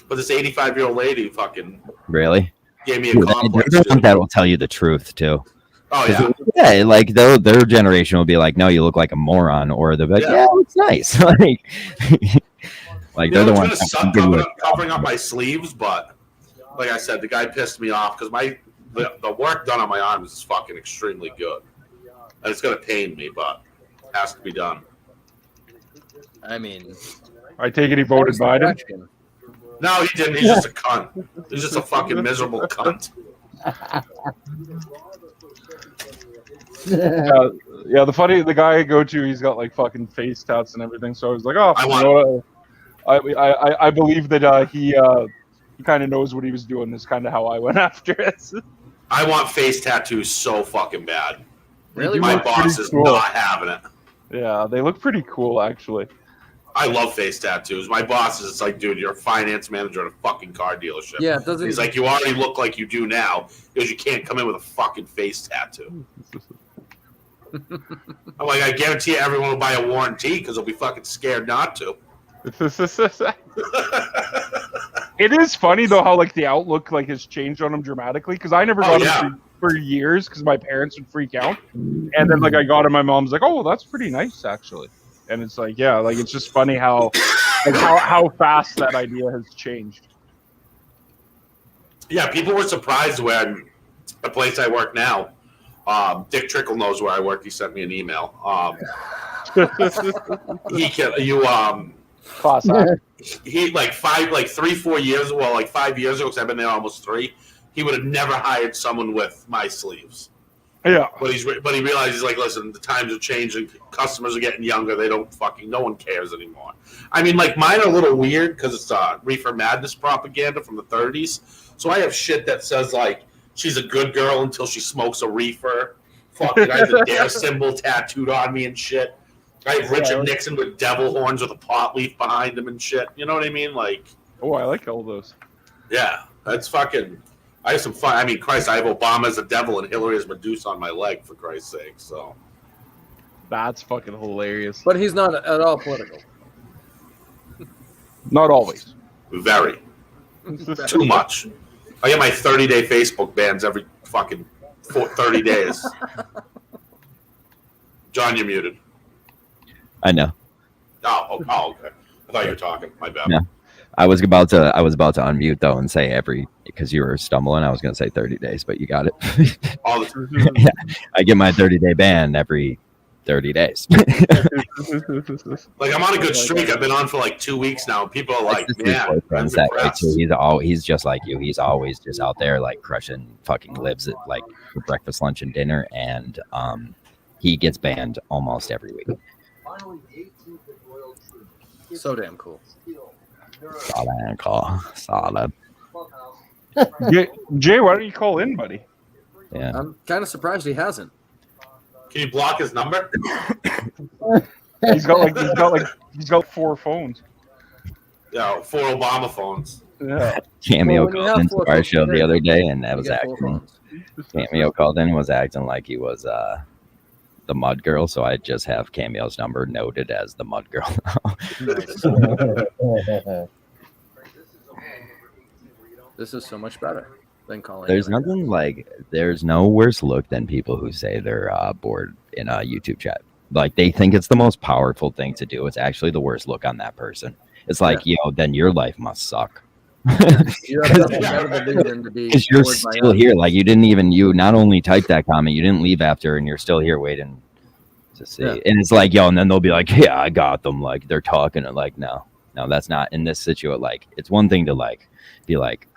But this 85-year-old lady fucking Really? gave me a complex. That will tell you the truth too. Oh yeah. Yeah, like their generation will be like, no, you look like a moron, or they'll be like, yeah, it's nice. Like they're the ones covering up my sleeves, but like I said, the guy pissed me off because the work done on my arms is fucking extremely good. And it's gonna pain me, but it has to be done. I mean, I take it he voted Biden. No, he didn't. He's just a cunt. He's just a fucking miserable cunt. Yeah, the guy I go to, he's got like fucking face tats and everything. So I was like, I believe that he kind of knows what he was doing. Is kind of how I went after it. I want face tattoos so fucking bad. Really? My boss is not having it. Yeah, they look pretty cool actually. I love face tattoos. My boss is like, dude, you're a finance manager at a fucking car dealership. Yeah, doesn't he's like, you already look like you do now because you can't come in with a fucking face tattoo. I'm like, I guarantee you everyone will buy a warranty because they'll be fucking scared not to. It is funny though how like the outlook like has changed on them dramatically because I never got them for years because my parents would freak out, and then like I got it, my mom's like, oh, well, that's pretty nice actually, and it's like like it's just funny how like how fast that idea has changed. Yeah, people were surprised when the place I work now. Dick Trickle knows where I work. He sent me an email. He like 3-4 years, well, like 5 years ago, because I've been there almost 3. He would have never hired someone with my sleeves. Yeah, but he realized, he's like, listen, the times are changing. Customers are getting younger. They don't no one cares anymore. I mean, like mine are a little weird because it's Reefer Madness propaganda from the 30s. So I have shit that says like, she's a good girl until she smokes a reefer. Fucking, I have the dare symbol tattooed on me and shit. I have Richard Nixon with devil horns with a pot leaf behind him and shit. You know what I mean? Like, oh, I like all those. Yeah, that's fucking. I have some fun. I mean, Christ, I have Obama as a devil and Hillary as Medusa on my leg, for Christ's sake. So that's fucking hilarious. But he's not at all political. Not always. Very. Too much. I get my 30-day Facebook bans every fucking 30 days. John, you're muted. I know. Oh, okay. I thought you were talking. My bad. No. I was about to unmute though and say because you were stumbling. I was going to say 30 days, but you got it. Yeah, I get my 30-day ban every 30 days. Like I'm on a good streak. I've been on for like 2 weeks now. People are like, man, friends that way too. He's just like you. He's always just out there like crushing fucking libs at like for breakfast, lunch, and dinner, and he gets banned almost every week. So damn cool. Solid. Jay, why don't you call in, buddy? Yeah. I'm kind of surprised he hasn't. Can you block his number? He's got 4 phones. Yeah, 4 Obama phones. Yeah. Cameo called into our show the other day, and that was acting. Cameo called in and was acting like he was the Mud Girl, so I just have Cameo's number noted as the Mud Girl now. This is so much better than calling. There's nothing like, there's no worse look than people who say they're bored in a YouTube chat. Like they think it's the most powerful thing to do. It's actually the worst look on that person. It's like, then your life must suck. Because you're still here. Like you not only typed that comment, you didn't leave after, and you're still here waiting to see. And it's like, and then they'll be like, yeah, I got them. Like they're talking and like, no, that's not in this situation. Like it's one thing to like be like,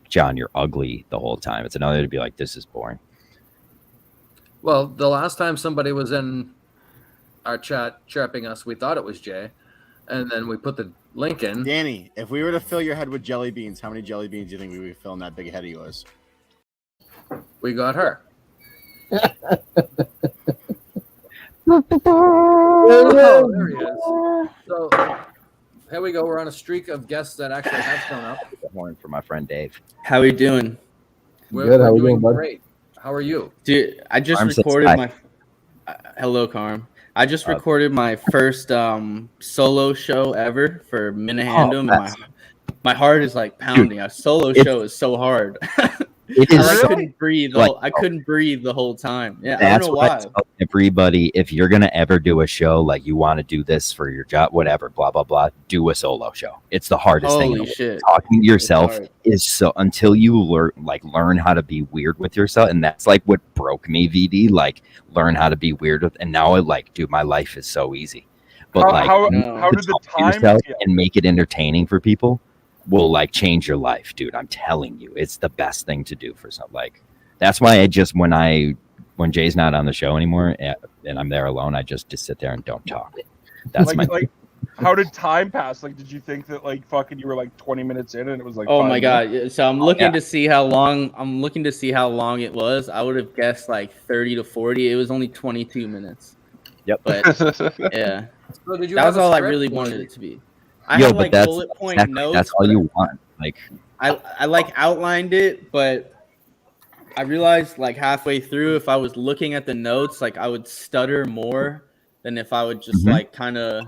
John, you're ugly the whole time. It's another to be like, this is boring. Well, the last time somebody was in our chat chirping us, we thought it was Jay, and then we put the link in. Danny, if we were to fill your head with jelly beans, how many jelly beans do you think we would fill in that big head of yours? We got her. Oh, there he is. So here we go. We're on a streak of guests that actually have shown up. The horn for my friend Dave. How we doing? Good, how we doing doing, bud? great. How are you? Dude, I just Carm says recorded hi. my hello, Carm. I just recorded my first solo show ever for Minnehandle. that's- My heart is like pounding. A solo show is so hard. It is I so- couldn't breathe. like- I couldn't breathe the whole time. Yeah, I That's don't know what I why. tell everybody. If you're gonna ever do a show, like you want to do this for your job, whatever, blah blah blah, do a solo show. It's the hardest thing. in Holy the world. shit. Talking to yourself hard. is so until you learn how to be weird with yourself, and that's like what broke me. VD, like learn how to be weird with, and now I like, dude, my life is so easy. But How to did the talk to time? yourself Yeah. and make it entertaining for people will like change your life, dude. I'm telling you, it's the best thing to do for some. Like that's why I just when Jay's not on the show anymore and I'm there alone, I just sit there and don't talk. That's like how did time pass? Like, did you think that like fucking you were like 20 minutes in and it was like? Oh 5 my minutes? god! So I'm looking to see how long. I'm looking to see how long it was. I would have guessed like 30 to 40. It was only 22 minutes. Yep. But yeah, So did you that have was a all I script? really wanted it to be. I Yo, have but like that's bullet point exactly, notes. that's all but you want. Like I like outlined it, but I realized like halfway through, if I was looking at the notes, like I would stutter more than if I would just Mhm. like kind of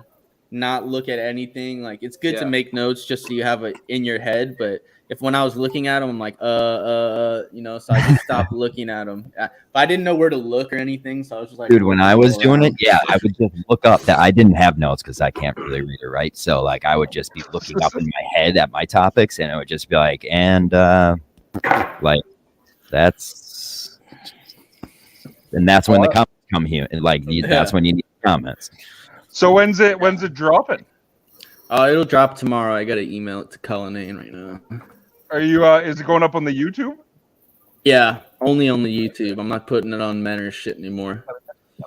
not look at anything. Like it's good to make notes just so you have it in your head, but if when I was looking at them, I'm like, so I just stopped looking at them. But I didn't know where to look or anything, so I was just like, dude, when I was go doing around. it, yeah, I would just look up that I didn't have notes because I can't really read or write. So like I would just be looking up in my head at my topics and it would just be like, and like that's when the comments come here. And like that's when you need comments. So when's it dropping? It'll drop tomorrow. I gotta email it to Cullinane right now. Are you? Is it going up on the YouTube? Yeah, only on the YouTube. I'm not putting it on Men or shit anymore.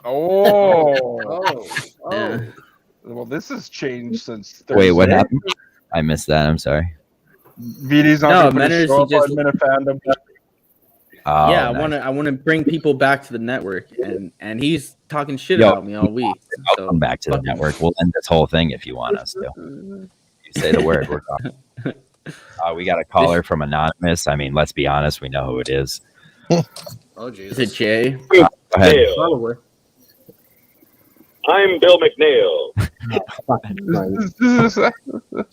Oh. Yeah. Well, this has changed since Thursday. Wait, what happened? I missed that. I'm sorry. VD's not No, going to Manners, show he up just- on Minifandom. Oh, Yeah, nice. I want to bring people back to the network, and he's talking shit Yo, about me all week. I'll So come back to the network. We'll end this whole thing if you want us to. You say the word. We're gone. We got a caller from Anonymous. I mean, let's be honest. We know who it is. Oh, Jesus. Is it Jay? Go ahead. Probably. I'm Bill McNeil.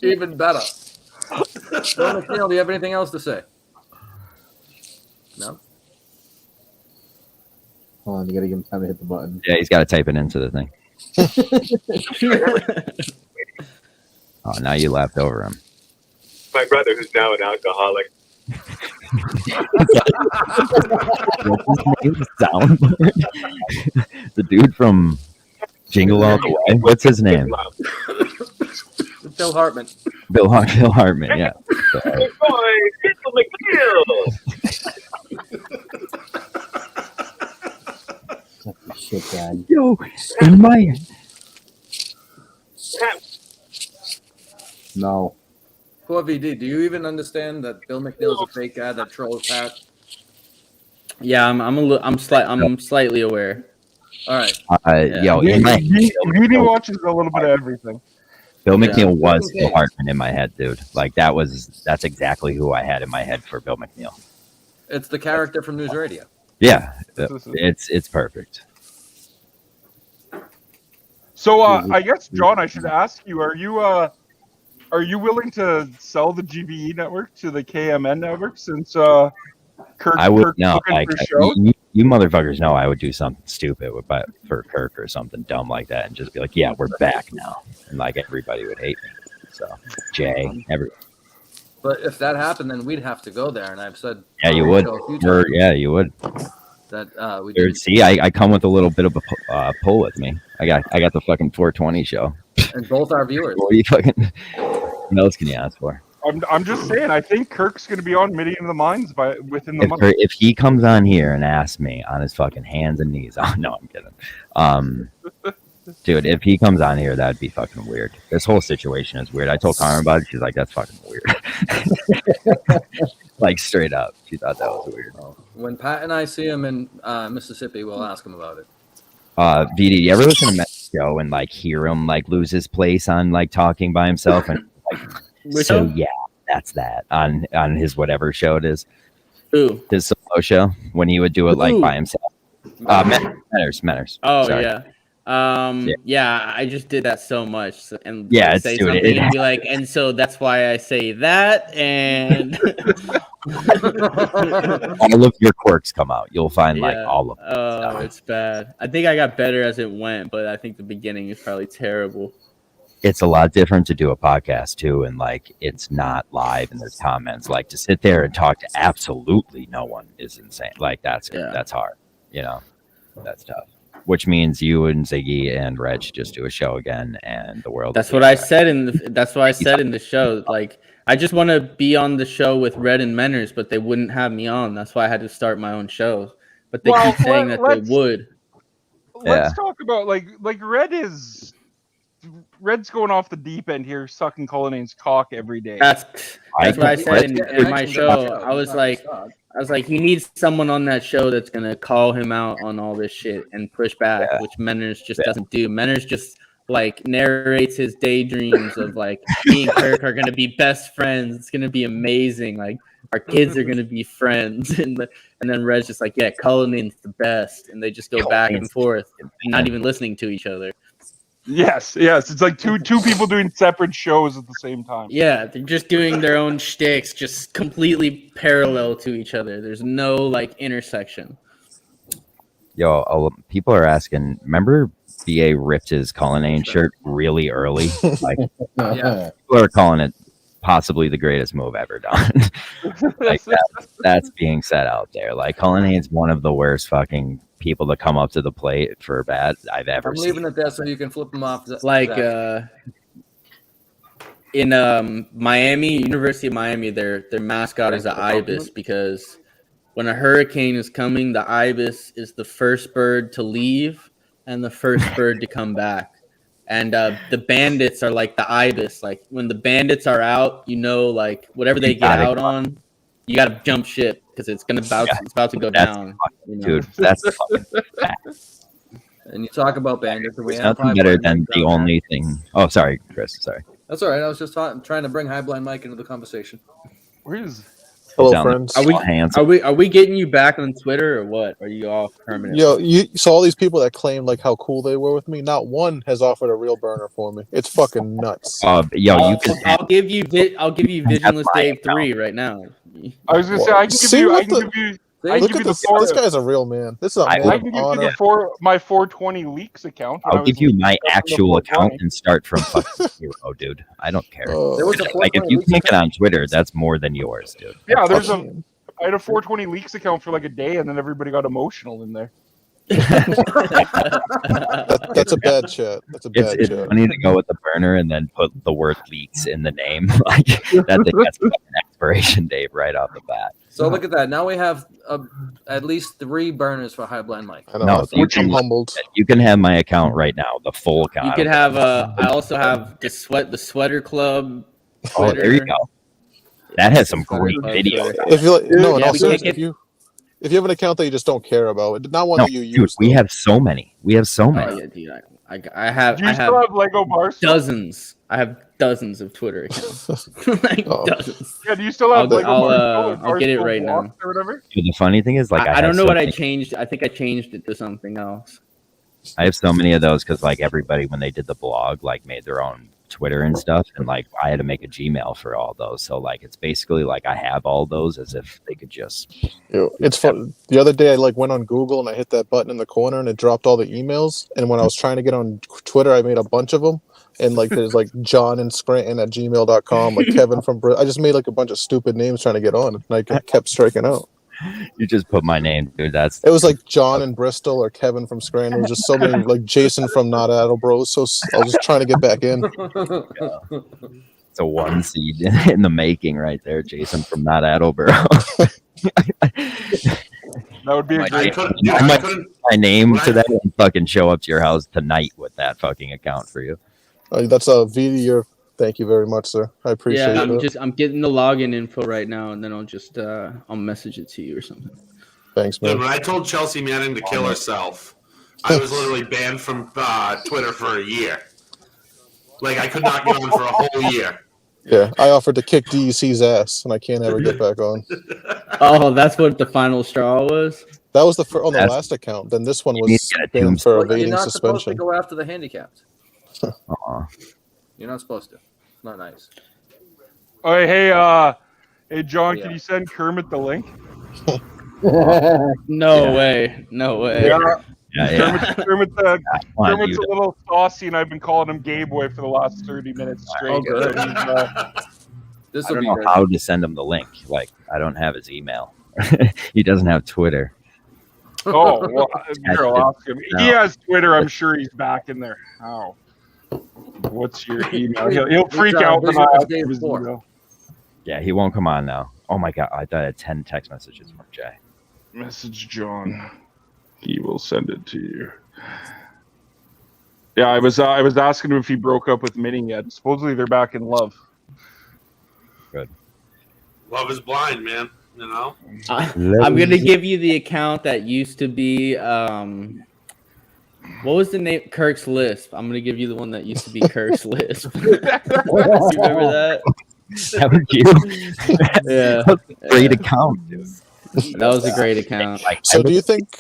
Even better. Bill McNeil, do you have anything else to say? No? Hold on, you gotta give him time to hit the button. Yeah, he's got to type it into the thing. Oh, now you laughed over him. My brother, who's now an alcoholic. The dude from Jingle All the Way. What's his name? Bill Hartman. Bill Hartman. Yeah. So, Good boy, Bill McNeil. Shit, Dad. yo, in my No. Poor VD, do you even understand that Bill McNeil's a fake guy that trolls Pat? Yeah, I'm slightly aware. All right. yo, in my VD watches a little bit of everything. Bill Yeah. McNeil was Bill Hartman in my head, dude. Like that's exactly who I had in my head for Bill McNeil. It's the character from News Radio. Yeah, it's perfect. So I guess, John, I should ask you: Are you willing to sell the GBE network to the KMN network since Kirk? I would Kirk's no, looking like for shows? you motherfuckers know I would do something stupid for Kirk or something dumb like that, and just be like, "Yeah, we're back now," and like everybody would hate me. So Jay, everyone. But if that happened, then we'd have to go there. And I've said, Yeah, you would. Yeah, you would. That we There, did. see, I come with a little bit of a pull with me. I got the fucking 420 show. And both our viewers. What you fucking what else can you ask for? I'm just saying. I think Kirk's going to be on Meeting of the Minds within the month. If he comes on here and asks me on his fucking hands and knees, oh no, I'm kidding. Dude, if he comes on here, that'd be fucking weird. This whole situation is weird. I told Karen about it. She's like, "That's fucking weird." Like straight up, she thought that was weird. When Pat and I see him in Mississippi, we'll ask him about it. VD, you ever listen to Matt's show and like hear him like lose his place on like talking by himself and like, so yeah, that's that on his whatever show it is. Ooh. His solo show when he would do it like by himself. Manners. Oh Sorry. yeah. I just did that so much, and yeah, say something and be like, and so that's why I say that, and all of your quirks come out. You'll find like all of them. Oh, it's bad. I think I got better as it went, but I think the beginning is probably terrible. It's a lot different to do a podcast too, and like it's not live and there's comments. Like to sit there and talk to absolutely no one is insane. Like that's hard. You know, that's tough. Which means you and Ziggy and Reg just do a show again, and the world. That's what I said in the show. Like, I just want to be on the show with Red and Menners, but they wouldn't have me on. That's why I had to start my own show. But they keep saying that they would. Let's talk about like Red's going off the deep end here, sucking Cullinane's cock every day. That's what I said in my show. I was like, he needs someone on that show that's gonna call him out on all this shit and push back, which Menners just doesn't do. Menners just like narrates his daydreams of like me and Kirk are gonna be best friends. It's gonna be amazing. Like our kids are gonna be friends, and then Red's just like, yeah, Cullinane's the best, and they just go back and forth, not even listening to each other. Yes. It's like two people doing separate shows at the same time. Yeah, they're just doing their own shticks, just completely parallel to each other. There's no like intersection. Yo, people are asking. Remember, BA ripped his Cullinane shirt really early. Like, people are calling it possibly the greatest move ever done. Like that's being said out there. Like Cullinane's one of the worst fucking people to come up to the plate for bat I've ever seen. I'm leaving it there so you can flip them off. Like in Miami, University of Miami, their mascot is the ibis, because when a hurricane is coming, the ibis is the first bird to leave and the first bird to come back. And the bandits are like the ibis. Like when the bandits are out, you know, like whatever they get out on, you got to jump ship because it's about to go down. Dude, that's fucking bad. And you talk about bandits. And It's nothing better than the only thing. Oh, sorry, Chris. Sorry. That's all right. I was just trying to bring High Blind Mike into the conversation. Where is? Hello, friends. Are we getting you back on Twitter or what? Are you off permanently? Yo, you saw all these people that claim like how cool they were with me. Not one has offered a real burner for me. It's fucking nuts. I'll give you Visionless Dave 3 right now. I was gonna say I can give you. Look at this. This guy's a real man. This is a man I of can give honor. you my 420 leaks account. I'll give you my actual account and start from fucking zero, dude. I don't care. Like if you make it on Twitter, that's more than yours, dude. Yeah, I had a 420 leaks account for like a day, and then everybody got emotional in there. That's a bad chat. That's a bad It's chat. funny to go with the burner and then put the word leaks in the name. Like that's an expiration date right off the bat. So look at that. Now we have at least 3 burners for High Blind Mike. No, you can have my account right now, the full account. You could have. I also have the Sweater Club. Oh, there you go. That has some great videos. If you if you have an account that you just don't care about, not one that you use. We have so many. Oh, yeah, dude, I have. Do you still have Lego Bar? Dozens. I have dozens of Twitter accounts. Dozens. Yeah, do you still have Lego I'll get it right now. Or whatever? Dude, the funny thing is, like, I don't know what I changed. I think I changed it to something else. I have so many of those because, like, everybody when they did the blog, like, made their own Twitter and stuff, and like I had to make a Gmail for all those. So like it's basically like I have all those as if they could just. It's fun. The other day I like went on Google and I hit that button in the corner and it dropped all the emails. And when I was trying to get on Twitter, I made a bunch of them. And like there's like John and Scranton at gmail.com, like Kevin from I just made like a bunch of stupid names trying to get on, and I kept striking out. You just put my name, dude. It was like John in Bristol or Kevin from Scranton. It was just so many, like Jason from Not Attleboro. So I was just trying to get back in. It's a one seed in the making right there, Jason from not Attleboro. That would be a great. I might put my name to that and fucking show up to your house tonight with that fucking account for you. That's Vita. Thank you very much, sir. I appreciate it. I'm getting the login info right now, and then I'll message it to you or something. Thanks, man. Dude, when I told Chelsea Manning to kill herself, I was literally banned from Twitter for a year. Like, I could not get on for a whole year. Yeah, I offered to kick DEC's ass, and I can't ever get back on. Oh, that's what the final straw was? That was on the last account. Then this one was banned for evading You're not supposed to suspension. go after the handicapped. You're not supposed to. It's not nice. Oh, hey, John, can you send Kermit the link? No way. Kermit's a little saucy, and I've been calling him Gay Boy for the last 30 minutes straight. Oh, good. So I don't know how to send him the link. Like, I don't have his email. He doesn't have Twitter. oh, well, here, I'll ask him. He has Twitter. I'm sure he's back in there. How? What's your email? He'll freak out when I ask him his email. Yeah, he won't come on now. Oh my god, I had 10 text messages from Jay. Message John. He will send it to you. Yeah, I was asking him if he broke up with Minnie yet. Supposedly they're back in love. Good. Love is blind, man. You know. I'm gonna give you the account that used to be. What was the name? Kirk's Lisp. I'm gonna give you the one that used to be Kirk's Lisp. You remember that? That was you. Yeah. That was a great account, dude. That was a great account. Like, So do you think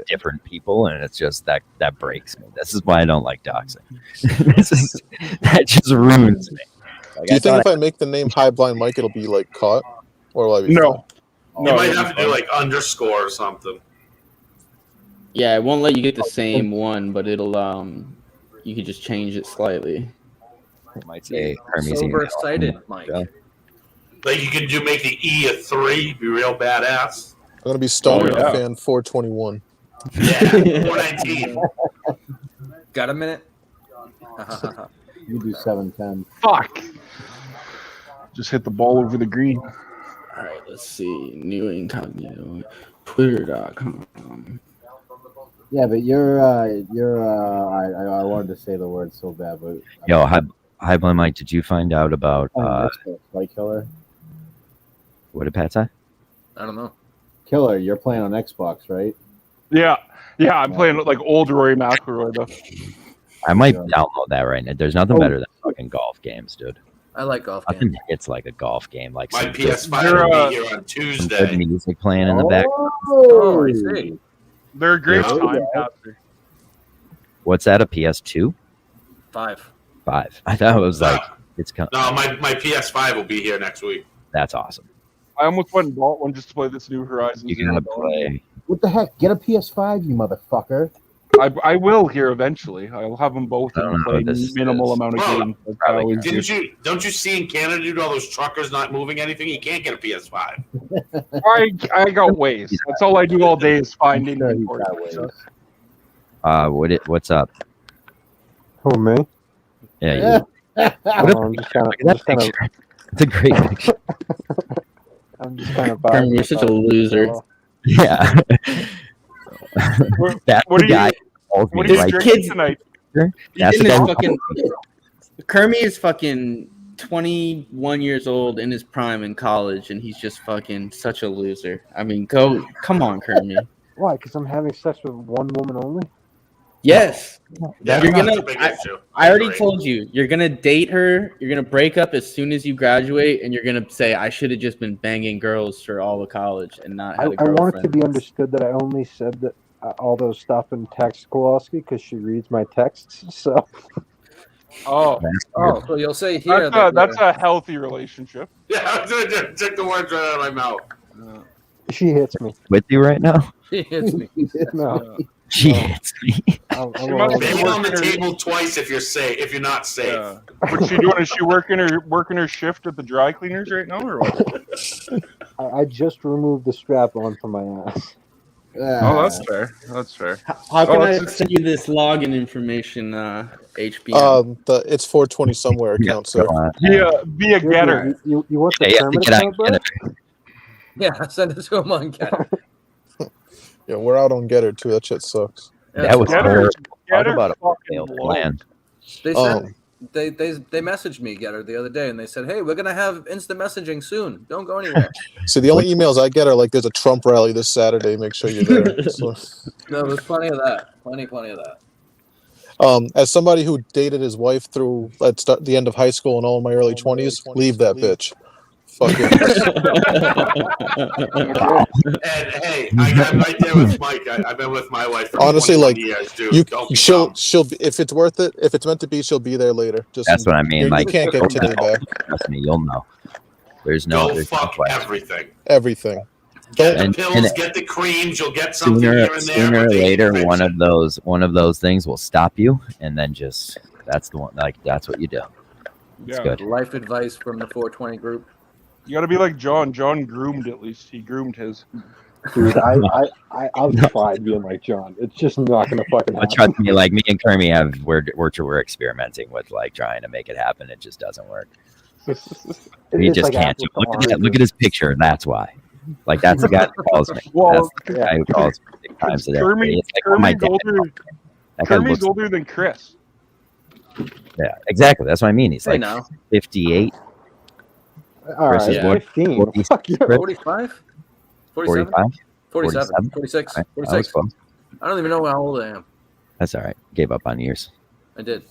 different people, and it's just that breaks me. This is why I don't like doxing. That just ruins me. Like, do you think if I make the name High Blind Mike, it'll be like caught, or will I be No. fine? You might have to do like underscore or something. Yeah, it won't let you get the same one, but it'll you could just change it slightly. It might say Hermes. Sober excited, Mike. Like you could make the E a 3, be real badass. I'm gonna be Stoner fan 421. Yeah, 419. Got a minute? You do 710. Fuck. Just hit the ball over the green. All right, let's see. New incognito. Twitter.com. Yeah, but you're I wanted to say the word so bad, but Yo, hi, Blind Mike. Did you find out about White Killer? What did Pat say? I don't know. Killer, you're playing on Xbox, right? Yeah, I'm playing like old Rory McIlroy though. I might download that right now. There's nothing better than fucking golf games, dude. I like golf games. Nothing hits like a golf game. Like My some PS5 will be here on good Tuesday. music playing in the back. Oh, I see. They're a great time passer. What's that? A PS2? 5. I thought it was like it's coming. No, my PS5 will be here next week. That's awesome. I almost went and bought one just to play this new Horizon. You gotta play. What the heck? Get a PS5, you motherfucker. I will here eventually. I'll have them both and play minimal amount of games. That's how I always do. Don't you see in Canada, dude, all those truckers not moving anything? You can't get a PS5. I got ways. That's all I do all day is find inventory. What's up? Who, me? Yeah. I'm just kind of. It's a great picture. I'm just kind of. You're such a loser. Yeah. That's what the guy. What are you drinking tonight? That's the guy. Fucking, Kermie is fucking 21 years old in his prime in college, and he's just fucking such a loser. I mean, come on, Kermie. Why? Because I'm having sex with one woman only? Yes. Yeah, You're gonna. that's a big issue. I already told you. You're gonna date her. You're gonna break up as soon as you graduate, and you're gonna say, "I should have just been banging girls for all of college and not had a I girlfriend." want it to be understood that I only said that all those stuff in text, Kowalski, because she reads my texts. So. So you'll say here that's a healthy relationship. Yeah, I was gonna take the words right out of my mouth. She hits me. With you right now? She hits me. No. She hits me. Bang on the table twice if you're safe. If you're not safe. Yeah. What's she doing? Is she working her shift at the dry cleaners right now, or what? I just removed the strap on from my ass. Oh, that's fair. That's fair. How can I that's- send you this login information, HBM? It's 420 somewhere account, sir. Via Getter. You want the Yeah, Kermit get out, account, bro? get Yeah, send it to him on Getter. Yeah, we're out on Getter too. That shit sucks. That was Getter- horrible. Talk Getter about a fucking failed blows. plan. They said they messaged me Getter the other day and they said, "Hey, we're gonna have instant messaging soon. Don't go anywhere." So the only emails I get are like, "There's a Trump rally this Saturday. Make sure you're there." So, No, there's plenty of that. Plenty of that. as somebody who dated his wife through the end of high school and all in my early 20s, leave that bitch. Fucking. And hey, I'm right there with Mike. I've been with my wife for Honestly, 21 like years, dude. Don't be she'll dumb. be, if it's worth it, if it's meant to be, she'll be there later. Just That's what I mean. You Like, can't get today back. Trust me, you'll know. There's Go no fuck question. everything. Everything. Get the And- pills, and- get the creams. You'll get something Sooner here and there. or but they later, fix one it. of those things will stop you, and then just that's the one. Like that's what you do. It's Yeah. good. Life advice from the 420 group. You got to be like John. John groomed at least. He groomed his. Dude, I've tried being like John. It's just not gonna fucking But happen. trust me, like me and Kermie we're experimenting with like trying to make it happen. It just doesn't work. We It's just like can't. apples to Look at that. oranges. Look at his picture. That's why. Like that's the guy that calls me. Well, That's the guy who calls me 6 times a day. Kermit, It's like, oh, my Kermit's dad. older. That guy Kermit's looks. older than Chris. Yeah, exactly. That's what I mean. He's Hey, like now. 58. All Chris right, is what? 15. 40, Fuck you. 45? 47? 45. 47? 46? All right, that was 46. close. I don't even know how old I am. That's all right. Gave up on years. I did.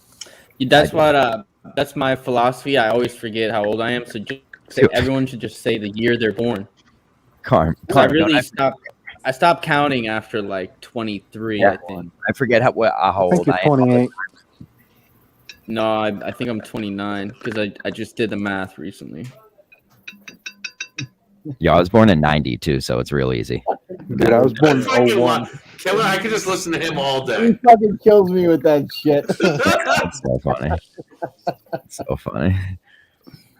That's what. That's my philosophy. I always forget how old I am. So just say, everyone should just say the year they're born. Carm. I really stopped. I stopped counting after like 23. Yeah. I think. I forget how I old think you're I am. 28. No, I think I'm 29 because I just did the math recently. Yeah, I was born in 92, so it's real easy. Dude, I was born in Fucking 01. Killer, I could just listen to him all He day. fucking kills me with that shit. That's so funny. So funny.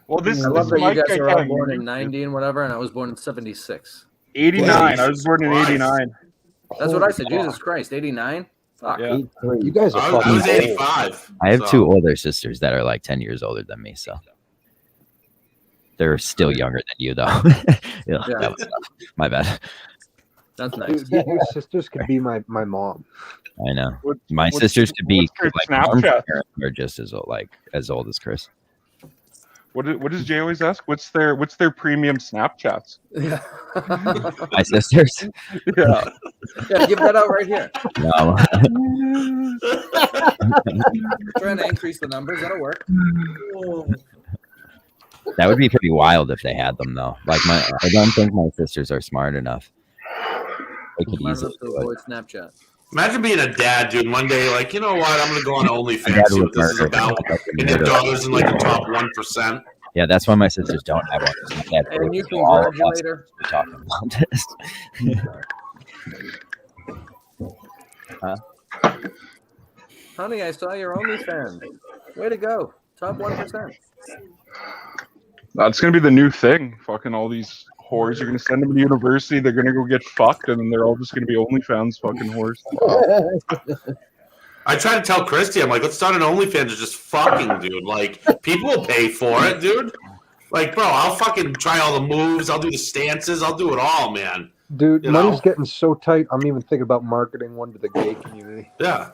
Well, this I love that you Mike, guys I are all can't- born in 90 and whatever, and I was born in 76. 89. I was born in Christ. 89. That's what I said. Jesus Christ, 89? Fuck. Yeah. You guys are I fucking was old. 85. I have so. 2 older sisters that are like 10 years older than me, so they're still younger than you, though. Yeah, Yeah. that was tough. My bad. That's nice. Dude, your sisters could be my mom. I know. What- My what's- sisters could be what's their like Snapchat? or just as old, as old as Chris. What does Jay always ask? What's their premium Snapchats? Yeah. My sisters? Yeah. Yeah, give that out right here. No. Trying to increase the numbers. That'll work. That would be pretty wild if they had them, though. I don't think my sisters are smart enough. They could Smart easily enough to do it. avoid Snapchat. Imagine being a dad, dude. One day, like, you know what? I'm gonna go on My OnlyFans, dad see would what this is murder about, them. and their daughter's in like the top 1%. Yeah, that's why my sisters don't have one. My dad And would you kill all of us congratulate her. for talking about this. Huh? Honey, I saw your OnlyFans. Way to go. Top 1%. That's gonna be the new thing. Fucking all these whores. You're gonna send them to university. They're gonna go get fucked, and then they're all just gonna be OnlyFans fucking whores. I try to tell Christy, I'm like, let's start an OnlyFans. It's just fucking, dude. Like, people will pay for it, dude. Like, bro, I'll fucking try all the moves. I'll do the stances. I'll do it all, man. Dude, You money's know? getting so tight. I'm even thinking about marketing one to the gay community. Yeah.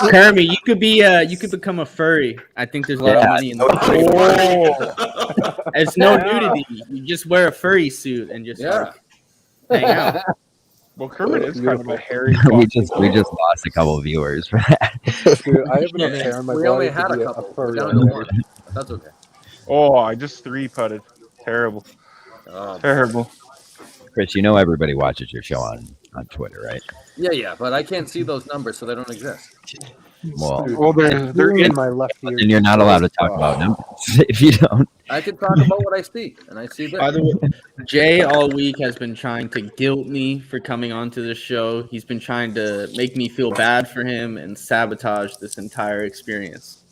Kermit, you could become a furry. I think there's a lot of money in that. It's no nudity. You just wear a furry suit and just like, hang out. Well, Kermit is kind of a hairy. we just lost a couple of viewers for that. Dude, I have enough hair on my We body only to had be a a couple. furry We're down to already. one. That's okay. Oh, I just 3-putted. Terrible. Terrible. Chris, you know everybody watches your show on Twitter, right? Yeah, but I can't see those numbers, so they don't exist. Well, they're in my left ear. and you're not allowed to talk about numbers if you don't. I can talk about what I see, and I see this. By the way, Jay all week has been trying to guilt me for coming onto this show. He's been trying to make me feel bad for him and sabotage this entire experience.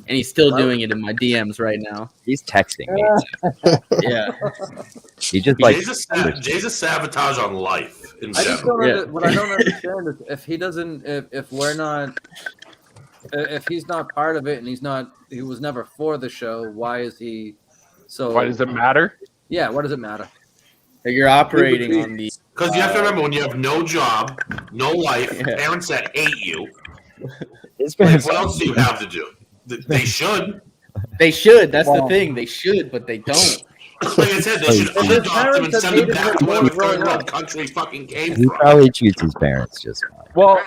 And he's still doing it in my DMs right now. He's texting me. Yeah. He just like Jay's a sabotage on life. In I just general. don't what I don't understand is if he doesn't, if we're not, if he's not part of it and he was never for the show, why is he so? Why does it matter? Yeah, what does it matter? You're operating on the. Because you have to remember, when you have no job, no life, parents that hate you, like, what else do you have to do? They should. They should. That's the thing. They should, but they don't. Like I said, they should unadopt him and send him back to whatever third world country he fucking came he from. probably treats his parents just fine. Well,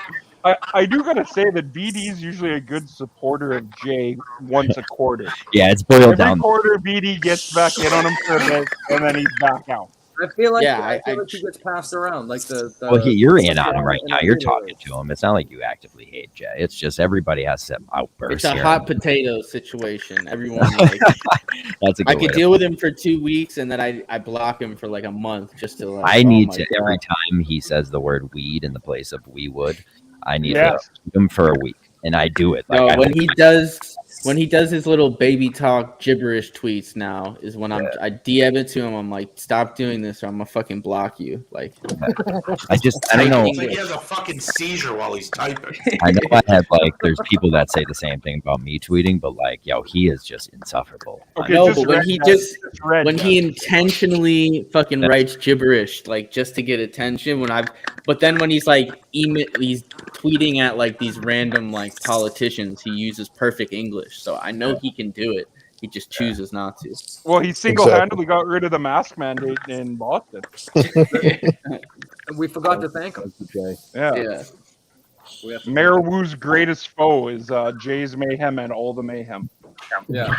I do gotta say that BD is usually a good supporter of Jay once a quarter. Yeah, it's boiled down. Every quarter, BD gets back in on him for a bit, and then he's back out. I feel like Yeah, I feel like he gets passed around like the Well, you're in on him right now. You're talking to him. It's not like you actively hate Jay. It's just everybody has some outbursts. It's a here. hot potato situation. Everyone, like, That's a good I way could to deal with him for 2 weeks, and then I block him for like a month just to like. I need oh my to God. every time he says the word weed in the place of we would, I need Yes. to keep him for a week, and I do it. Like, No, I when hope- he does his little baby talk gibberish tweets now is when I DM it to him. I'm like, stop doing this, or I'm gonna fucking block you. Like, I don't know. It's like he has a fucking seizure while he's typing. I know I have like there's people that say the same thing about me tweeting, but like, yo, he is just insufferable. Okay, no, just but when read he that. just Just read when that. he intentionally fucking writes gibberish like just to get attention. But then when he's like he's tweeting at like these random like politicians, he uses perfect English. So I know he can do it. He just chooses not to. Well, he single-handedly got rid of the mask mandate in Boston. we forgot to thank him. Yeah. Mayor Wu's greatest foe is Jay's mayhem and all the mayhem. Yeah.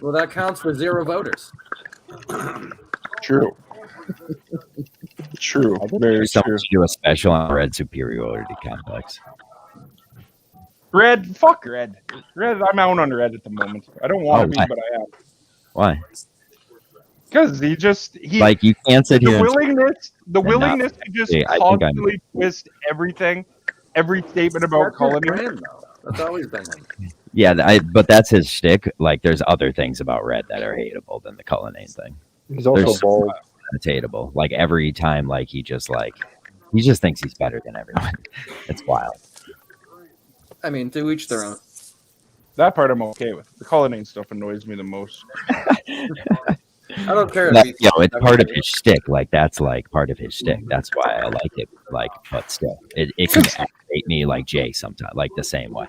Well, that counts for 0 voters. True. True. Very Someone true. should do a special on Red superiority complex. Red, fuck Red. Red, I'm out on Red at the moment. I don't want to be, why? but I am. Why? Because he Like you can't sit here. The willingness to just Yeah, I think I'm- constantly twist everything, every statement about That's his colony. brand, though. That's always been him. Yeah, but that's his shtick. Like, there's other things about Red that are hateable than the Cullinane thing. He's also There's bald. It's hateable. Like every time, like he just thinks he's better than everyone. It's wild. I mean, to each their own. That part I'm okay with. The colony stuff annoys me the most. I don't care. That, it's part of his shtick. Like that's like part of his shtick. That's why I like it. Like, but still, it can aggravate me like Jay sometimes, like the same way.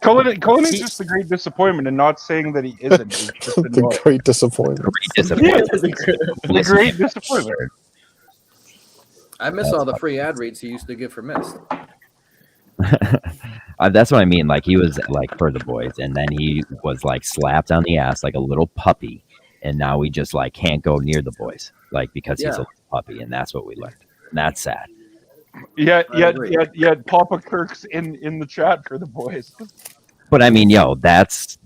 Cullinan just a great disappointment, and not saying that he isn't. He's just The annoying. great disappointment. The great disappointment. I miss all the free ad reads he used to give for Myst. That's what I mean. Like he was like for the boys, and then he was like slapped on the ass like a little puppy, and now he just like can't go near the boys, like because he's a little puppy, and that's what we learned. And that's sad. Yet Papa Kirk's in the chat for the boys. But I mean, that's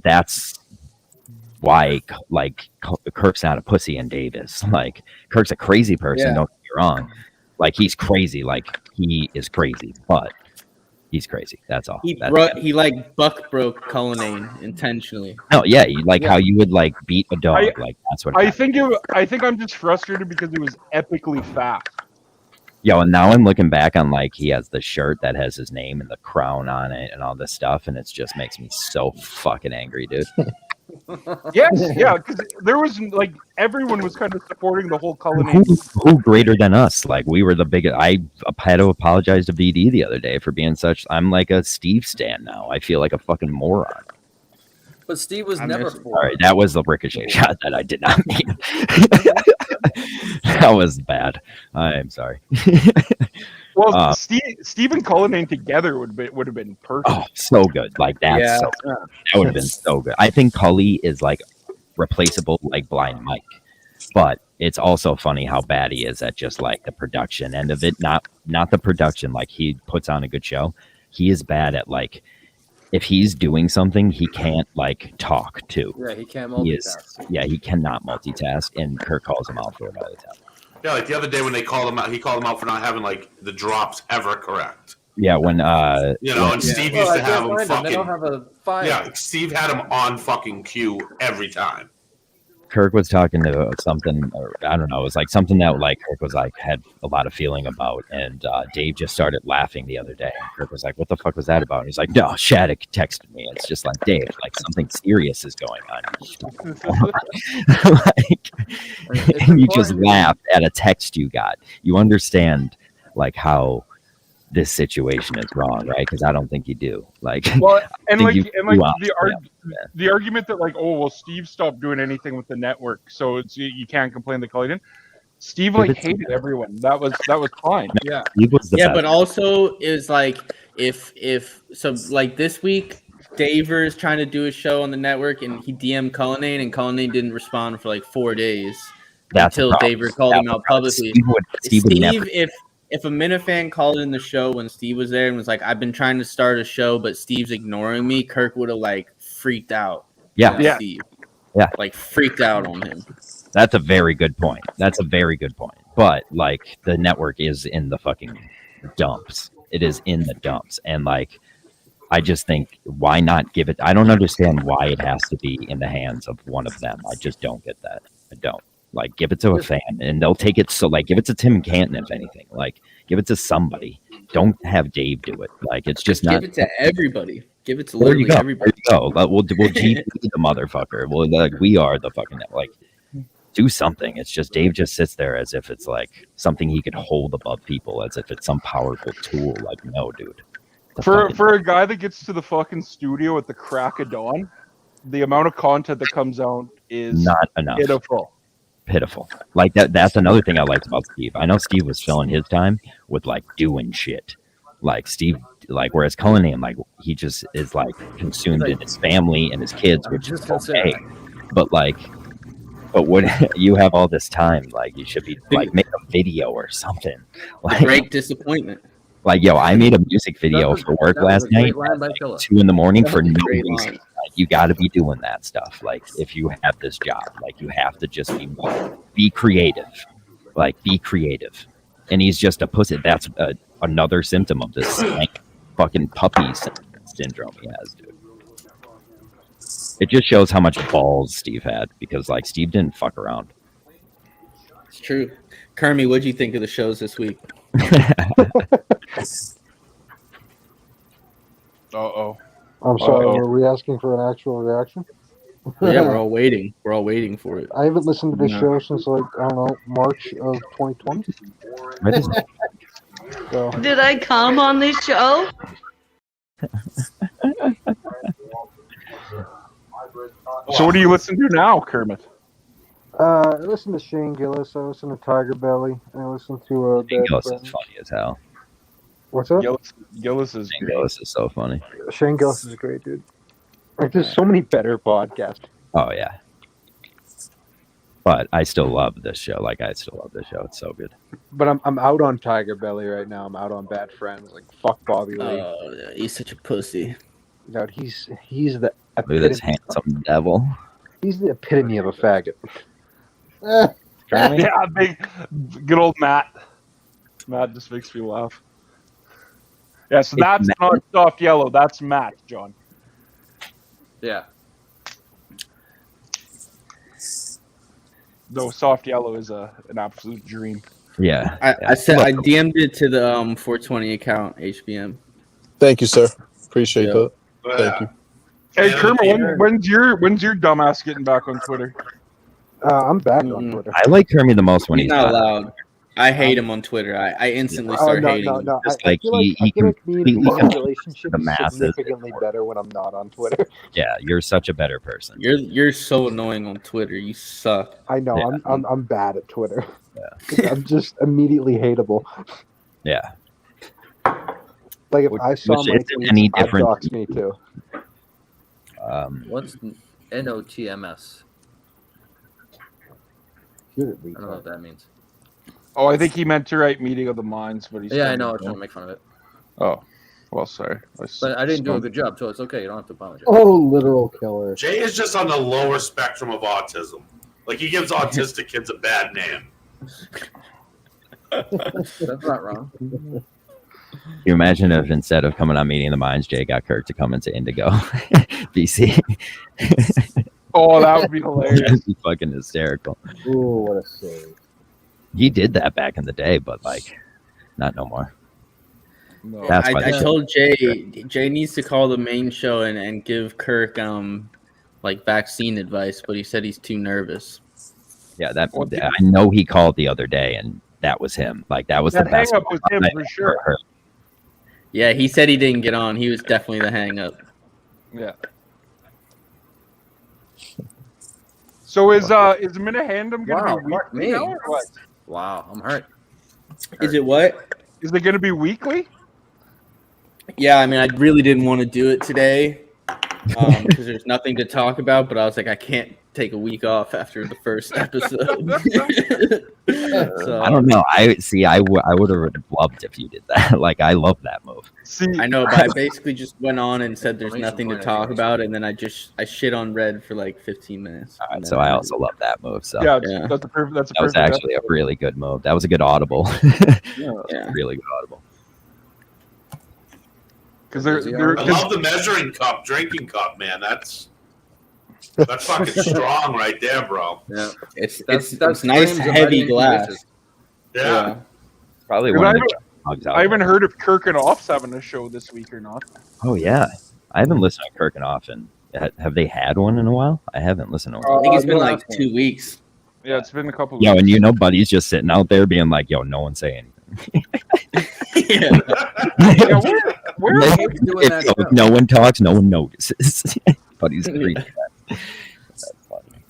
why like Kirk's not a pussy and Dave is. Like Kirk's a crazy person. Yeah. Don't get me wrong. Like he's crazy. Like he is crazy, but he's crazy. That's all. He That's like buck broke Cullinane intentionally. no, yeah, how you would like beat a dog. Like that's what. I happened. think I'm just frustrated because it was epically fast. Yo, and now I'm looking back on like he has the shirt that has his name and the crown on it and all this stuff, and it just makes me so fucking angry, dude. Yes, yeah, because there was like everyone was kind of supporting the whole Cullinane. Who greater than us? Like we were the biggest. I had to apologize to BD the other day for being such. I'm like a Steve stan now. I feel like a fucking moron. But Steve was never for. All right, that was the ricochet shot that I did not mean. That was bad. I am sorry. Well, Steve and Cullinane together would have been perfect. Oh, so good. Like that's Yeah. so good. That would have been so good. I think Cully is like replaceable like Blind Mike. But it's also funny how bad he is at just like the production end of it. Not the production, like he puts on a good show. He is bad at like if he's doing something, he can't like talk too. Yeah, he can't He multitask. he cannot multitask, and Kirk calls him out for it all the time. Yeah, like the other day when he called him out for not having like the drops ever correct. Yeah, when You know, and Steve used to have him They fucking. don't have a file. Yeah, Steve had him on fucking cue every time. Kirk was talking to something, or I don't know, it was like something that like Kirk was like had a lot of feeling about, and Dave just started laughing the other day. And Kirk was like, "What the fuck was that about?" And he's like, "No, Shattuck texted me. It's just like Dave, like something serious is going on." Like, and you just laughed at a text you got. You understand like how this situation is wrong, right? Because I don't think you do. Like, well, and think like, you- and like you the argument that like, oh well, Steve stopped doing anything with the network, so it's you can't complain that Cully didn't. Steve like hated everyone. That was fine. Yeah. He was the Yeah, best. but also is like if so like this week Daver is trying to do a show on the network and he DM'd Cullinane and Cullinane didn't respond for like 4 days That's until the problem. Daver called him That's the out problem. publicly. Steve would never. If a Minifan called in the show when Steve was there and was like, I've been trying to start a show, but Steve's ignoring me, Kirk would have like freaked out. Yeah. on Yeah. Steve. Yeah. Like freaked out on him. That's a very good point. That's a very good point. But like the network is in the fucking dumps. It is in the dumps. And like I just think why not give it I don't understand why it has to be in the hands of one of them. I just don't get that. I don't. Like give it to a fan and they'll take it so like give it to Tim Canton if anything. Like give it to somebody. Don't have Dave do it. Like it's just not Give it to everybody. Give it to There you literally go. everybody. There you go. Like, we'll GP the motherfucker. Well, like we are the fucking like. Do something. It's just Dave just sits there as if it's like something he could hold above people, as if it's some powerful tool. Like no, dude. For a guy that gets to the fucking studio at the crack of dawn, the amount of content that comes out is Not enough. Pitiful. Like that's another thing I liked about Steve. I know Steve was filling his time with like doing shit. Like Steve, like whereas Cullinane, like he just is like consumed in his family and his kids, which is okay. But like, but what you have all this time, like you should be like make a video or something. Like Great disappointment. Like yo, I made a music video for work last night at like 2 a.m. for no reason. Like, you got to be doing that stuff. Like if you have this job, like you have to just be creative. Like be creative. And he's just a pussy. That's another symptom of this like, fucking puppy syndrome he has, dude. It just shows how much balls Steve had because like Steve didn't fuck around. It's true. Kermie, what'd you think of the shows this week? Uh-oh. I'm sorry, are we asking for an actual reaction? Yeah, we're all waiting. We're all waiting for it. I haven't listened to this No. show since like, I don't know, March of 2020. So, Did I come on this show? So what do you listen to now, Kermit? I listen to Shane Gillis, I listen to Tiger Belly, I listen to Shane Gillis is funny as hell. What's up? Gillis is Shane Gillis is so funny. Shane Gillis is a great dude. Like, there's so many better podcasts. Oh yeah. But I still love this show. Like I still love this show. It's so good. But I'm out on Tiger Belly right now. I'm out on Bad Friends. Like fuck Bobby Lee. Oh, yeah, he's such a pussy. No, he's the Look at this handsome devil. He's the epitome of a faggot. Yeah, big, good old Matt. Matt just makes me laugh. Yeah, so that's not soft yellow. That's Matt, John. Yeah. Though soft yellow is an absolute dream. Yeah. I said I DM'd it to the 420 account HBM. Thank you, sir. Appreciate that. Thank you. Hey, Kermit, when's your dumbass getting back on Twitter? I'm back on Twitter. I like Kermit the most when He's he's not not. allowed. I hate him on Twitter. I instantly start hating him. Just I like feel like, he I feel like me and completely Lee's controls relationship the is masses. significantly better when I'm not on Twitter. Yeah, you're such a better person. You're so annoying on Twitter. You suck. I know. Yeah. I'm bad at Twitter. Yeah. I'm just immediately hateable. Yeah. Like if I saw Which my isn't tweets, any I'd different. dox me too. What's NOTMS? I don't know what that means. Oh, I think he meant to write Meeting of the Minds, but he's Yeah, I know. I was trying to make fun of it. Oh, well, sorry. But I didn't do a good job, so it's okay. You don't have to apologize. Oh, literal killer. Jay is just on the lower spectrum of autism. Like he gives autistic kids a bad name. That's not wrong. Can you imagine if instead of coming on Meeting the Minds, Jay got Kirk to come into Indigo, BC? Oh, that would be hilarious. That'd be fucking hysterical. Ooh, what a save. He did that back in the day, but like, not no more. No. That's why I told Jay needs to call the main show and give Kirk like vaccine advice, but he said he's too nervous. Yeah, I know he called the other day, and that was him. Like that was the best. Hang up with him for sure. Yeah, he said he didn't get on. He was definitely the hang up. Yeah. So is Minnehandum gonna be weekly now or what? Wow, I'm hurt. Is it what? Is it gonna be weekly? Yeah, I mean, I really didn't want to do it today because there's nothing to talk about. But I was like, I can't take a week off after the first episode. So, I don't know. I would have loved if you did that. Like, I love that move. I know, but I basically just went on and said there's nothing to talk about, and then I shit on Red for like 15 minutes. All right, so I also love that move. So yeah. That's a perfect. That was actually a really good move. That was a good audible. Yeah, really good audible. Because I love the measuring cup, drinking cup, man. That's fucking strong right there, bro. Yeah, it's nice heavy glass. Yeah. Probably one of the I haven't heard if Kirk and Off's having a show this week or not. Oh yeah, I haven't listened to Kirk and Off, and have they had one in a while? I haven't listened to one. I think it's been like 2 weeks. Yeah, it's been a couple. Yo, weeks. and Buddy's just sitting out there being like, "Yo, no one say anything." Where are you doing that? If no one talks, no one notices. Buddy's great. That's funny.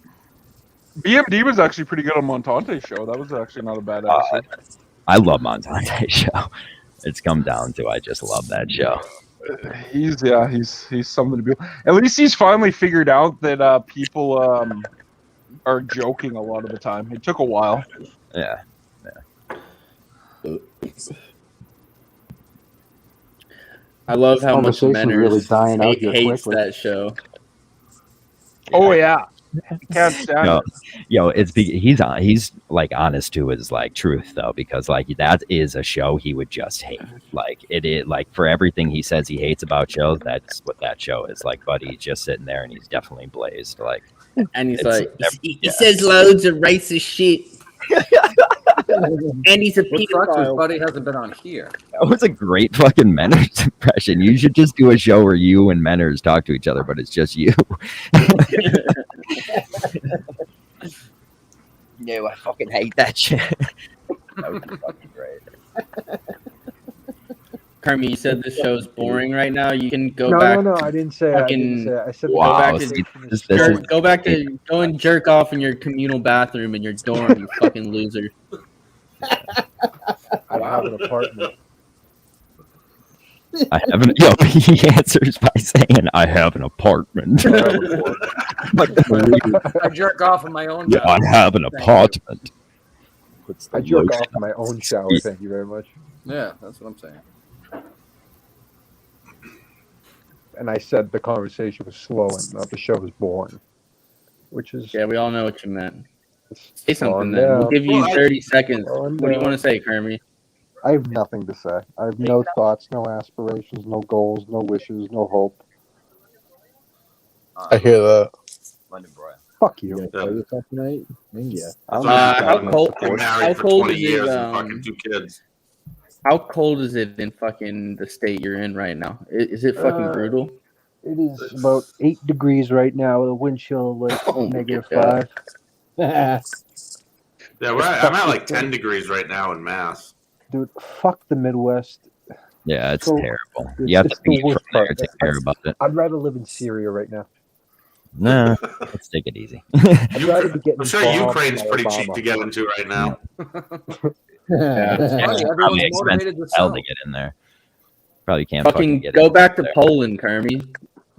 BMD was actually pretty good on Montante's show. That was actually not a bad episode. I love Montante's show. It's come down to I just love that show. He's something to be. At least he's finally figured out that people are joking a lot of the time. It took a while. Yeah. I love how much Conversation's Menners really dying out here hates quickly. that show. Oh yeah, can't stand it. He's like honest to his like truth though, because like that is a show he would just hate. Like it is like for everything he says he hates about shows, that's what that show is. Like Buddy's just sitting there and he's definitely blazed. Like, and he's like, he says loads of racist shit. And he's a pedophile. Buddy hasn't been on here. That was a great fucking Menners impression. You should just do a show where you and Menners talk to each other, but it's just you. No, I fucking hate that shit. That would be fucking great. Kermit, you said this show's boring right now. You can go No, back. no, I didn't say. I didn't say. I said Wow, go and jerk off in your communal bathroom in your dorm, you fucking loser. I have an apartment. I have an. Yo, he answers by saying, "I have an apartment." I jerk off in my own. Yeah, I have an apartment. I jerk off in my own shower. Thank you very much. Yeah, that's what I'm saying. And I said the conversation was slow and not the show was boring, which is we all know what you meant. Say calm something then. down. We'll give you Well, 30 seconds. calm What do you down. want to say, Kermit? I have nothing to say. I have no thoughts, no aspirations, no goals, no wishes, no hope. I hear that. Fuck you. Tonight? Yeah. How cold? Been How married for cold 20 is years it? and fucking 2 kids. How cold is it in fucking the state you're in right now? Is it fucking brutal? It is about 8 degrees right now with a wind chill like -5. Yeah, I'm at like 10 degrees right now in Mass. Dude, fuck the Midwest. Yeah, it's So- terrible. it's- You have to it's the be from worst there part. to care about it. I'd rather live in Syria right now. Nah, let's take it easy. I'd rather be getting I'm sure bombed Ukraine's by pretty Obama. cheap to get into right now. Yeah, it's Everyone's probably motivated expensive to as hell sell. to get in there. Probably can't Fucking get go in back to there. Poland, Kermit.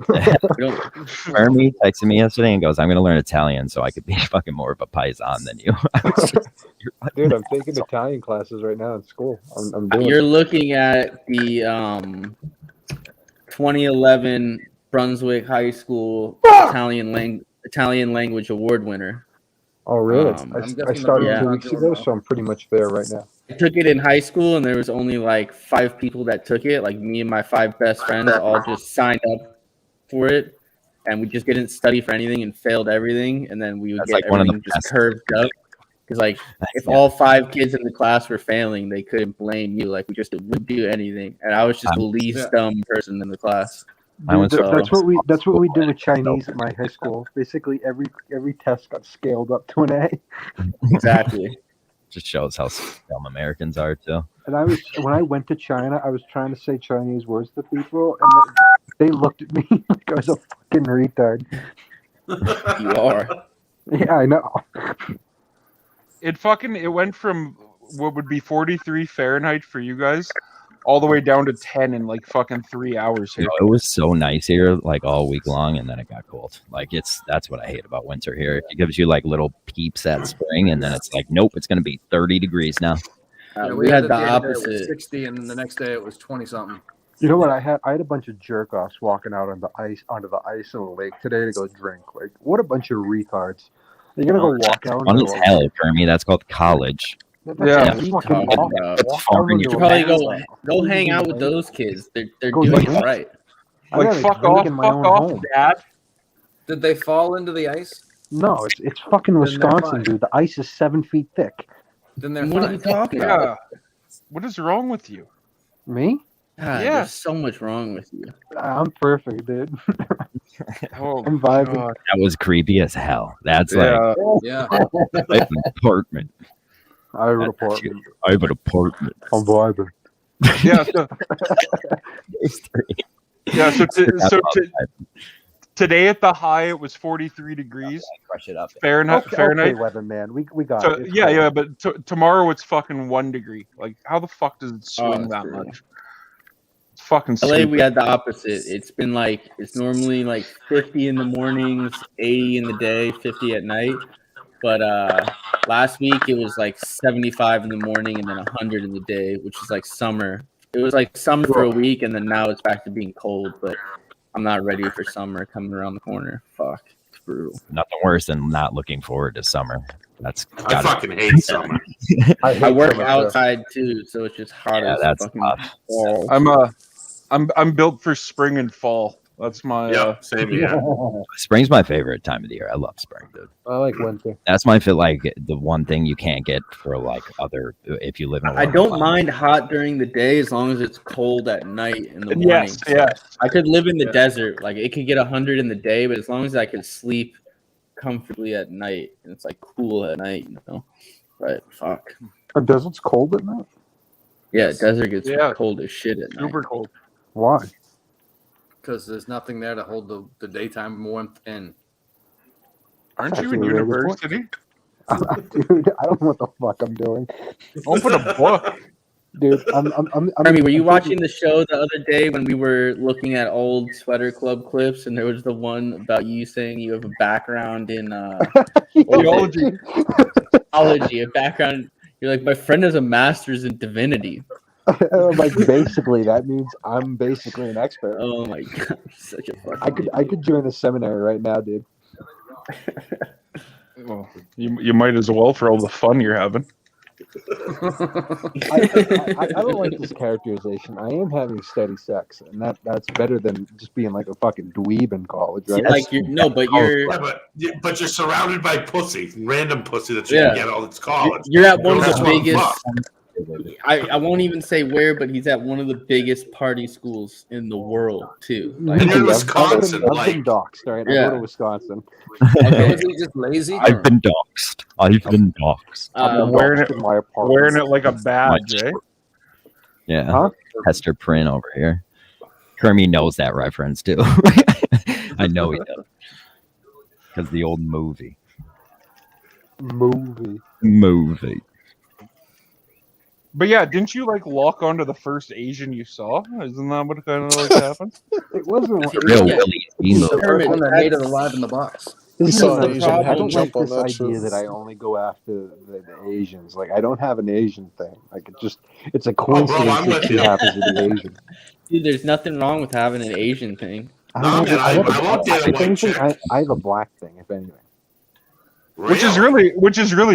Fermi texted me yesterday and goes, "I'm going to learn Italian so I could be fucking more of a paisan than you." I was just, Dude, I'm taking Italian classes right now in school. I'm doing You're looking at the 2011 Brunswick High School Italian language award winner. Oh, really? I'm I guessing started the 2 Bruins weeks ago, so I'm pretty much there right now. I took it in high school, and there was only like 5 people that took it. Like me and my 5 best friends all just signed up for it, and we just didn't study for anything and failed everything. And then we would That's get like one of the everything just best. curved up. Because like if all 5 kids in the class were failing, they couldn't blame you. Like we just wouldn't do anything, and I was just the least dumb person in the class. Dude, that's what we did with Chinese at my high school. Basically, every test got scaled up to an A. Exactly. Just shows how dumb Americans are too. And when I went to China, I was trying to say Chinese words to people, and they looked at me like I was a fucking retard. You are. Yeah, I know. It went from what would be 43 Fahrenheit for you guys all the way down to 10 in like fucking 3 hours here. It was so nice here, like all week long, and then it got cold. Like that's what I hate about winter here. It gives you like little peeps at spring, and then it's like, nope, it's gonna be 30 degrees now. We had the other day opposite. It was 60, and the next day it was 20 something. You know what? I had a bunch of jerk offs walking out on the ice onto the ice in the lake today to go drink. Like, what a bunch of retards! You're gonna go walk out. Fun as hell for me. That's called college. Yeah. You should probably go hang out with those kids. They're doing it right. Like fuck off, Dad. Did they fall into the ice? No, it's fucking Wisconsin, dude. The ice is 7 feet thick. Then they're What fine. are you talking about? What is wrong with you? Me? God, Yeah. there's so much wrong with you. I'm perfect, dude. Oh, I'm vibing. God. That was creepy as hell. That's Yeah. Yeah. like I have an apartment. I have an apartment. I have an apartment. I'm vibing. Yeah. So, today at the high it was 43 degrees. Crush it up. Fahrenheit. Okay, weatherman. We got So, it. It's yeah, cool. yeah, but tomorrow it's fucking 1 degree. Like, how the fuck does it swing it's that true. much? It's fucking LA, stupid. we had the opposite. It's been like it's normally like 50 in the mornings, 80 in the day, 50 at night. But last week it was like 75 in the morning and then 100 in the day, which is like summer. It was like summer for a week, and then now it's back to being cold. But I'm not ready for summer coming around the corner. Fuck, it's brutal. Nothing worse than not looking forward to summer. That's I fucking hate summer. I work outside too, so it's just hot Yeah, as that's fucking tough. balls. I'm built for spring and fall. That's my same here. Spring's my favorite time of the year. I love spring, dude. I like winter. That's my feel like the one thing you can't get for like other if you live in a I warm don't climate. mind hot during the day as long as it's cold at night in the morning. Yes, yes. I could live in the desert. Like it could get 100 in the day, but as long as I could sleep comfortably at night and it's like cool at night, you know. But fuck. Our desert's cold at night. Yeah, desert gets Yeah. cold as shit at night. super cold. Why? Because there's nothing there to hold the daytime warmth in. Aren't you Actually, in a really good university? Dude, I don't know what the fuck I'm doing. Open a book. Dude, I'm Jeremy, were you watching the show the other day when we were looking at old Sweater Club clips, and there was the one about you saying you have a background in Theology. theology, a background. You're like, my friend has a master's in divinity. like basically that means I'm basically an expert. Oh my god, you're such a fucking. I could join the seminary right now, dude. Well, you might as well for all the fun you're having. I don't like this characterization. I am having steady sex, and that's better than just being like a fucking dweeb in college, right? Like you're no, but you're But you're surrounded by pussy, random pussy that you Yeah. can get all this college. you're at one of That's the what I'm biggest. fucked. I won't even say where, but he's at one of the biggest party schools in the world too. Like, And you're in I've Wisconsin, been like doxxed, right? I Yeah. go to Wisconsin. okay, Was he just lazy? I've been doxxed. I've been doxxed. I've been wearing doxxed it- in my apartment. Wearing it like a badge, eh? Yeah. Huh? Hester Prynne over here. Kermie knows that reference too. I know he does. Because the old movie. Movie. But yeah, didn't you like lock onto the first Asian you saw? Isn't that what kind of like happened? It wasn't. Real Yeah. Willie Emo. The first one that made it alive in the box. This is saw the an Asian problem. had I to don't jump like on this that idea shit. that I only go after the Asians. Like I don't have an Asian thing. Like it's a coincidence I'm that with she you. happens to be Asian. dude, there's nothing wrong with having an Asian thing. I No, don't know, man, I have a- won't date a if white anything, chick. I have a black thing, if anything. Which is really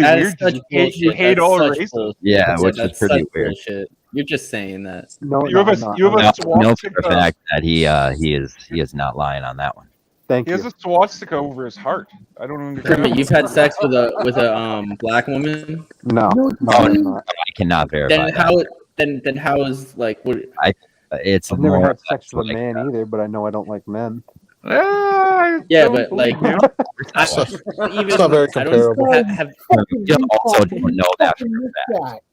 That is weird. such You bullshit. hate That's all such races. bullshit. Yeah, which is That's pretty such weird. bullshit. You're just saying that. No, You have a I know for a swastika. fact that he is not lying on that one. Thank He has you. a swastika over his heart. I don't understand. Kermit, you've had sex with a black woman? No, Oh, I'm no, not. I cannot verify Then that. how is like what? It's I've never more had sex with a like, man either, but I know I don't like men. Yeah, but like It's not very comparable. you also don't know that for a fact.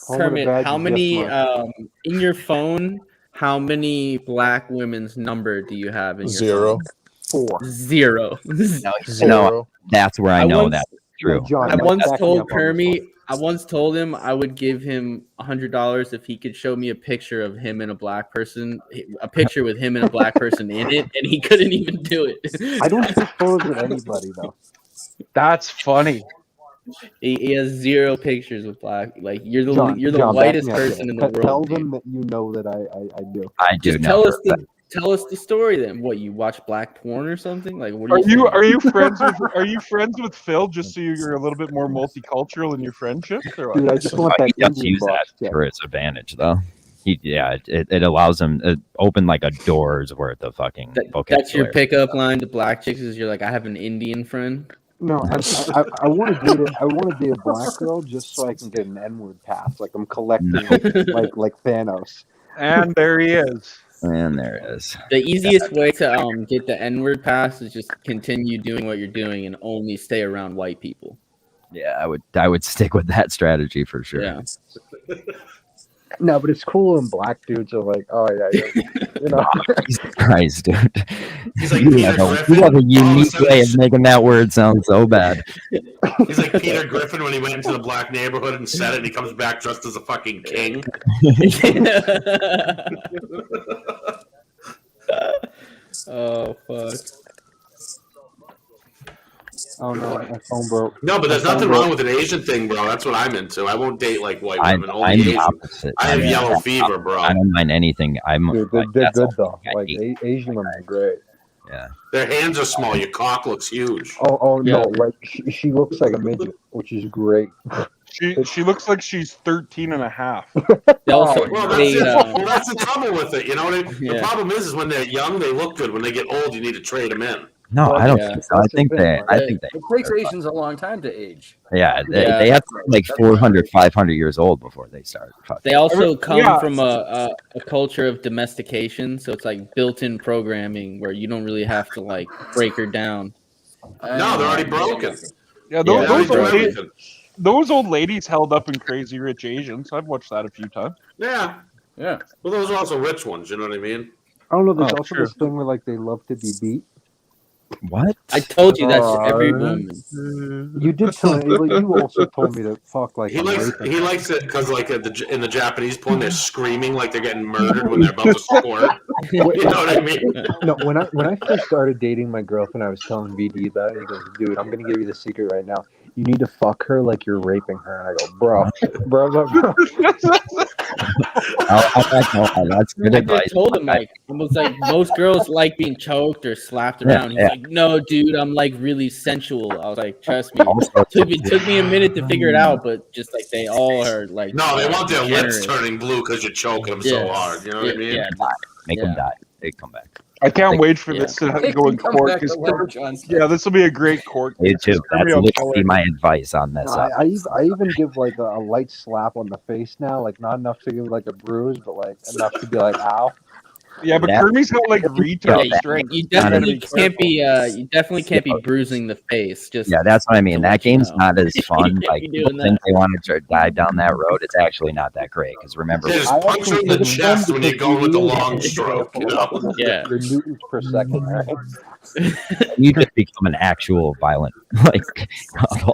Kermit, badges, how yes, many Mark. in your phone? How many black women's number do you have in your Zero. phone? 4. 0. No, that's where I know once- that's true. John, I once back me told up on this Kermit. I once told him I would give him $100 if he could show me a picture of him and a black person, a picture with him and a black person in it, and he couldn't even do it. I don't take photos with anybody though. That's funny. He has 0 pictures with black. Like you're the John, back whitest me up person here. in the world. Tell dude. them that you know that I do. I do Just know. tell us the story then. What, you watch black porn or something? Like what Are you friends with Phil just so you're a little bit more multicultural in your friendships? Or what? Dude, I just want that He does Indian use that box. for his advantage, though. It allows him to open like a door's worth of fucking vocabulary. That's your pickup line to black chicks is you're like, I have an Indian friend. No, I want to date I want to date a black girl just so I can get an N-word pass. Like I'm collecting like Thanos. And there he is. And there it is. The easiest way to get the N-word pass is just continue doing what you're doing and only stay around white people. Yeah, I would stick with that strategy for sure. Yeah. No, but it's cool when black dudes are like, oh yeah, you know. Jesus Christ, dude. He's like you Peter have a Griffin. unique way of making that word sound so bad. He's like Peter Griffin when he went into the black neighborhood and said it, and he comes back dressed as a fucking king. Oh fuck. Oh no, my phone broke. No, but there's My phone nothing broke. wrong with an Asian thing, bro. That's what I'm into. I won't date like white I'm women. Only the Asian. opposite. I have yellow fever, bro. I don't mind anything. Dude, like, they're that's good all though. I Like hate. Asian women are great. Yeah. Their hands are small. Your cock looks huge. Oh Yeah. no, like she looks like a midget, which is great. She looks like she's 13 and a half. They also Well, that's they, it. Well, that's the trouble with it. You know what I mean? The Yeah. problem is when they're young, they look good. When they get old, you need to trade them in. No, I don't Yeah. think so. I think they. It takes Asians a long time to age. Yeah, Yeah. they have to be like 400, 500 years old before they start. They also come Yeah. from a culture of domestication, so it's like built-in programming where you don't really have to like break her down. No, they're already broken. Yeah, They already those do old ladies, everything. those old ladies held up in Crazy Rich Asians. I've watched that a few times. Yeah. Yeah. Well, those are also rich ones. You know what I mean? I don't know. There's Oh, also sure. this thing where like they love to be beat. What? I told you that's every Uh, woman. You did tell me. Like, you also told me to fuck like. He I'm likes raping. he likes it because like in the Japanese porn, they're screaming like they're getting murdered when they're about to squirt. You know what I mean? No, when I first started dating my girlfriend, I was telling VD that. He goes, "Dude, I'm gonna give you the secret right now. You need to fuck her like you're raping her." And I go, "Bro." That's good I advice. just told him like it was like most girls like being choked or slapped around. He's yeah. like, no, dude, I'm like really sensual. I was like, trust me. Also- Took me a minute to figure it out, but just like they all are like No, they want their generous. lips turning blue because you're choking them so Yeah. hard. You know what I mean? Yeah. Make them die. They come back. I can't wait for Yeah. this to They go can in come court. back 'Cause- to work, John. yeah, this will be a great court. You case. too. It's gonna That's be literally my advice on this. I even give like a light slap on the face now, like not enough to give like a bruise, but like enough to be like, "Ow." Yeah, but Yeah. Kermit's got like retard Yeah, strength. you gotta definitely be can't be you definitely can't be bruising the face. Just Yeah, that's what I mean. to That let you game's know. not as fun. You Like can't be people doing think that. they want to dive down that road. It's actually not that great because remember, They just I punch actually you in the think it's chest fun when you're because going with the you long need to be stroke. You careful know? Yeah. Your newtons per second, right? you just become an actual violent like couple.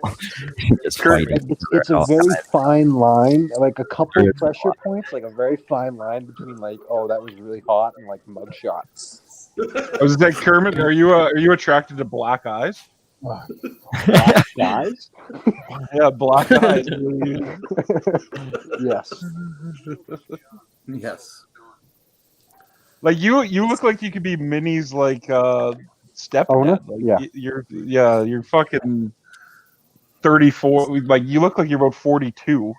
Just fighting. It's a very fine line, like a couple pressure points, like a very fine line between like, oh, that was really hot, and like mugshot. I was like, Kermit, are you attracted to black eyes? Guys? Yeah, black eyes. Yes. Yes. Like you look like you could be Minnie's like stepdad. Like, you're fucking 34. Like you look like you're about 42.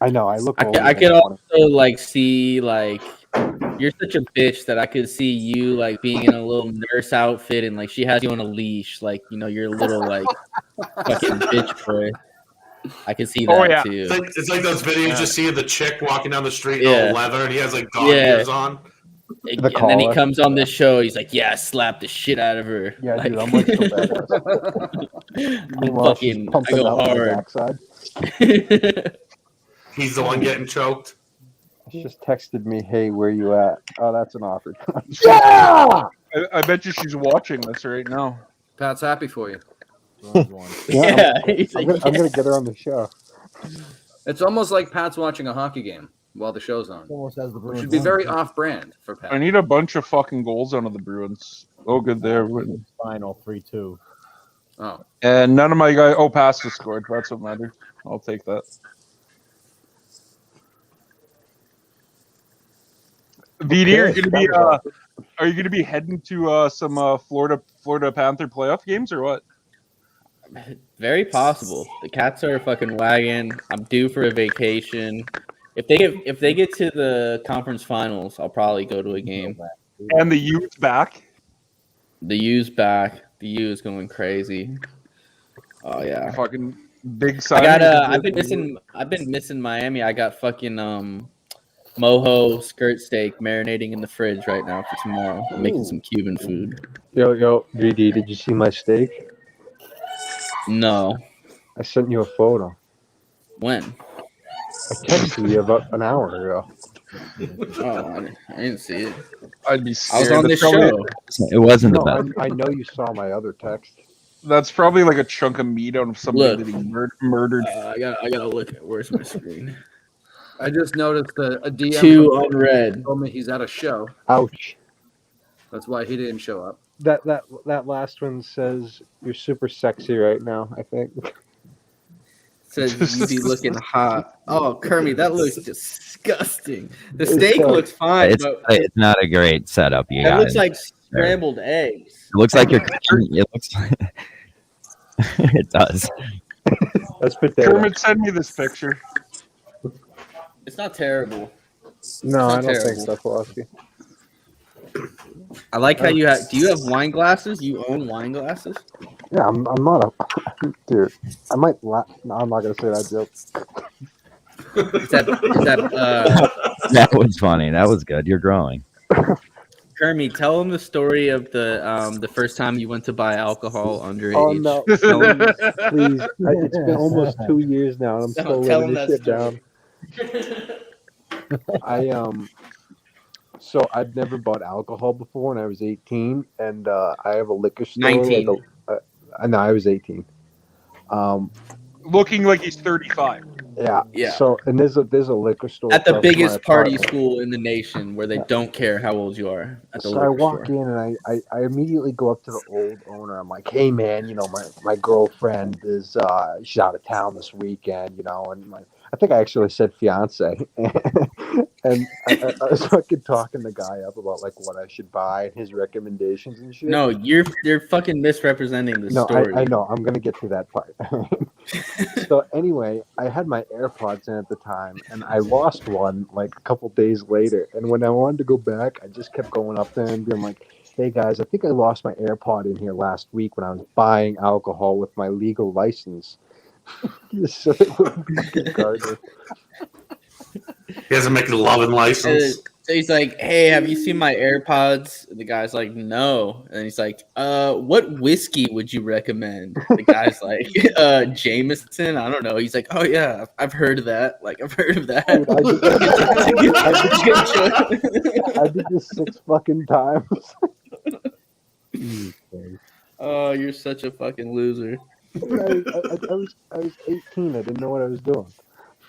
I know. I look. I could also like see like you're such a bitch that I could see you like being in a little nurse outfit and like she has you on a leash, like you're a little like fucking bitch boy. I can see that too. It's like those videos you see of the chick walking down the street in Yeah. all leather, and he has like dog ears on. And then he comes on this show. He's like, "Yeah, I slapped the shit out of her." Yeah, like, dude, I'm like so badass. I go hard. He's the one getting choked. She just texted me, "Hey, where you at?" Oh, that's an offer. Yeah! I bet you she's watching this right now. Pat's happy for you. Yeah, I'm gonna get her on the show. It's almost like Pat's watching a hockey game while the show's on. Almost as the Which should be very off-brand for Pat. I need a bunch of fucking goals out of the Bruins. Oh, good there. Final 3-2. Oh. And none of my guys. Oh, Pasta scored. That's what matters. I'll take that. VD, are you gonna be heading to some Florida Panther playoff games or what? Very possible. The Cats are a fucking wagon. I'm due for a vacation. If they get to the conference finals, I'll probably go to a game. And the U's back. The U's back. The U is going crazy. Oh yeah. Fucking big I got I've been missing Miami. I got fucking mojo skirt steak marinating in the fridge right now for tomorrow. I'm making some Cuban food. Yo, VD, did you see my steak? No. I sent you a photo. When? I texted you about an hour ago. Oh, I didn't see it. I'd be scared. I was on this show. It wasn't the No, best. I know you saw my other text. That's probably like a chunk of meat out of somebody that he murdered. I gotta look at where's my screen. I just noticed a DM Two unread. told me he's at a show. Ouch. That's why he didn't show up. That last one says you're super sexy right now, I think. Says you be looking hot. Oh, Kermit, that looks disgusting. The steak looks fine, but It's not a great setup. You it got looks like scrambled eggs. It looks like you're cooking. It looks like it does. That's potato. Kermit, send me this picture. It's not terrible. No, I It's not don't think terrible. so, Pulaski. I like how you have. Do you have wine glasses? You own wine glasses? Yeah, I'm not a dude. I might. No, I'm not gonna say that joke. Is that That was funny. That was good. You're growing. Kermit, tell them the story of the first time you went to buy alcohol underage. Oh no, Tell 'em- please! It's been almost 2 years now, and I'm still tell letting 'em this that shit down. So I'd never bought alcohol before, and I was 18, and I have a liquor store. 19. No, I was 18. Looking like he's 35. Yeah. So and there's a liquor store At the across from my biggest party apartment. school in the nation, where they don't care how old you are. At the So I liquor walk store. in and I immediately go up to the old owner. I'm like, hey man, my girlfriend is she's out of town this weekend, and I think I actually said fiance. And I was fucking talking the guy up about like what I should buy and his recommendations and shit. No, you're fucking misrepresenting the story. I know. I'm gonna get to that part. So anyway, I had my AirPods in at the time, and I lost one like a couple days later. And when I wanted to go back, I just kept going up there and being like, "Hey guys, I think I lost my AirPod in here last week when I was buying alcohol with my legal license." So it was fucking garbage. He hasn't made a loving license. So he's like, "Hey, have you seen my AirPods?" And the guy's like, "No." And he's like, what whiskey would you recommend?" The guy's like, Jameson. I don't know. He's like, "Oh yeah, I've heard of that. Like, I've heard of that." I did this 6 fucking times. Oh, you're such a fucking loser. I was 18. I didn't know what I was doing.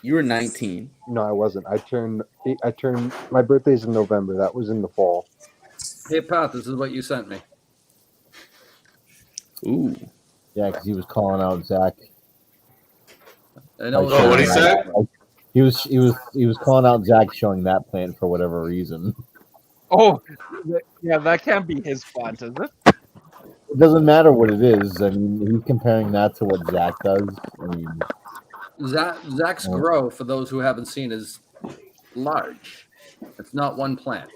You were 19. No, I wasn't. I turned. My birthday's in November. That was in the fall. Hey Pat, this is what you sent me. Ooh. Yeah, because he was calling out Zack. I know. Oh, what he said? He was calling out Zack showing that plant for whatever reason. Oh, yeah, that can't be his plant, is it? It doesn't matter what it is. I mean, he's comparing that to what Zach does. I mean, Zack's grow, for those who haven't seen, is large. It's not one plant.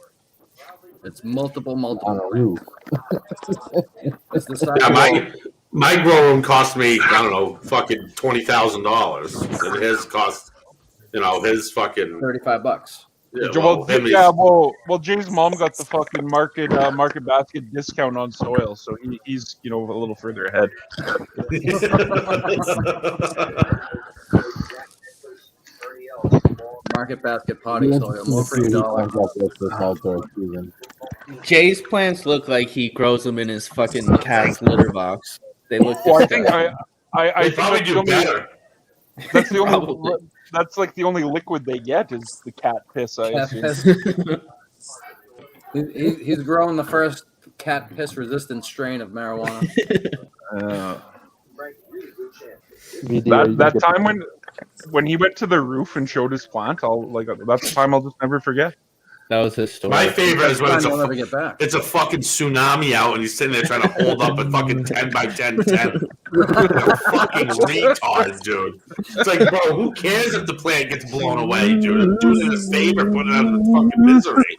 It's multiple on a roof. It's the size. Yeah, my grow room cost me, I don't know, fucking $20,000, and his cost, his fucking $35. Yeah, well, Jay's mom got the fucking market basket discount on soil, so he's a little further ahead. Market basket potting soil, more for $1. Jay's plants look like he grows them in his fucking cat's litter box. They look. Well, I think I probably do better. That's the only. That's like the only liquid they get is the cat piss. I assume. He's growing the first cat piss resistant strain of marijuana. That time when he went to the roof and showed his plant, that's the time I'll just never forget. That was his story. My favorite is when never get back. It's a fucking tsunami out, and he's sitting there trying to hold up a fucking 10 by 10 tent. Fucking retard, dude. It's like, bro, who cares if the plant gets blown away, dude? Do it a favor, put it out of the fucking misery.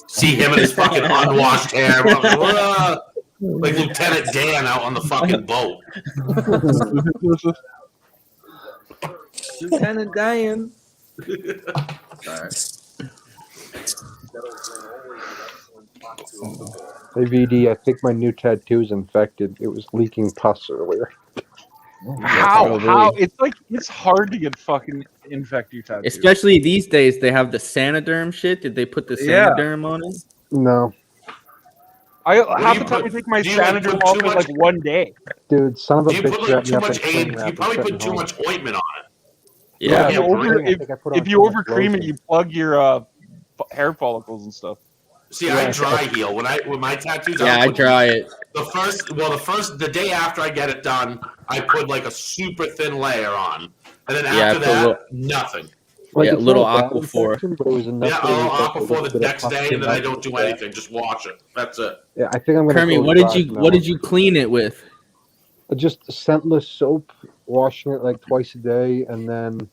See him and his fucking unwashed hair, like Lieutenant Dan out on the fucking boat. Lieutenant Dan. Sorry. Hey VD, I think my new tattoo's infected. It was leaking pus earlier. How? It's hard to get fucking infect your tattoo. Especially these days, they have the Sanoderm shit. Did they put the Sanoderm on it? No. Half the time I take my Sanoderm off in like one day. Dude, son of a You bitch put grabbed too me up much and cleaned you wrap probably and put sent too me much ointment on it. Yeah. If you overcream it, you plug your hair follicles and stuff. See, I dry heal when my tattoos. Yeah, I dry it. The day after I get it done, I put like a super thin layer on, and then Yeah, after that, nothing. Like, Yeah, it's little not a bad Aquaphor. infection, but it was enough Yeah, that it was I'll like a Aquaphor little the bit of next pus day, came and then I out. don't do anything. Just wash it. That's it. Yeah, I think I'm gonna. Kermit, go what did dry from now what on. did you clean it with? Just scentless soap, washing it like twice a day, and then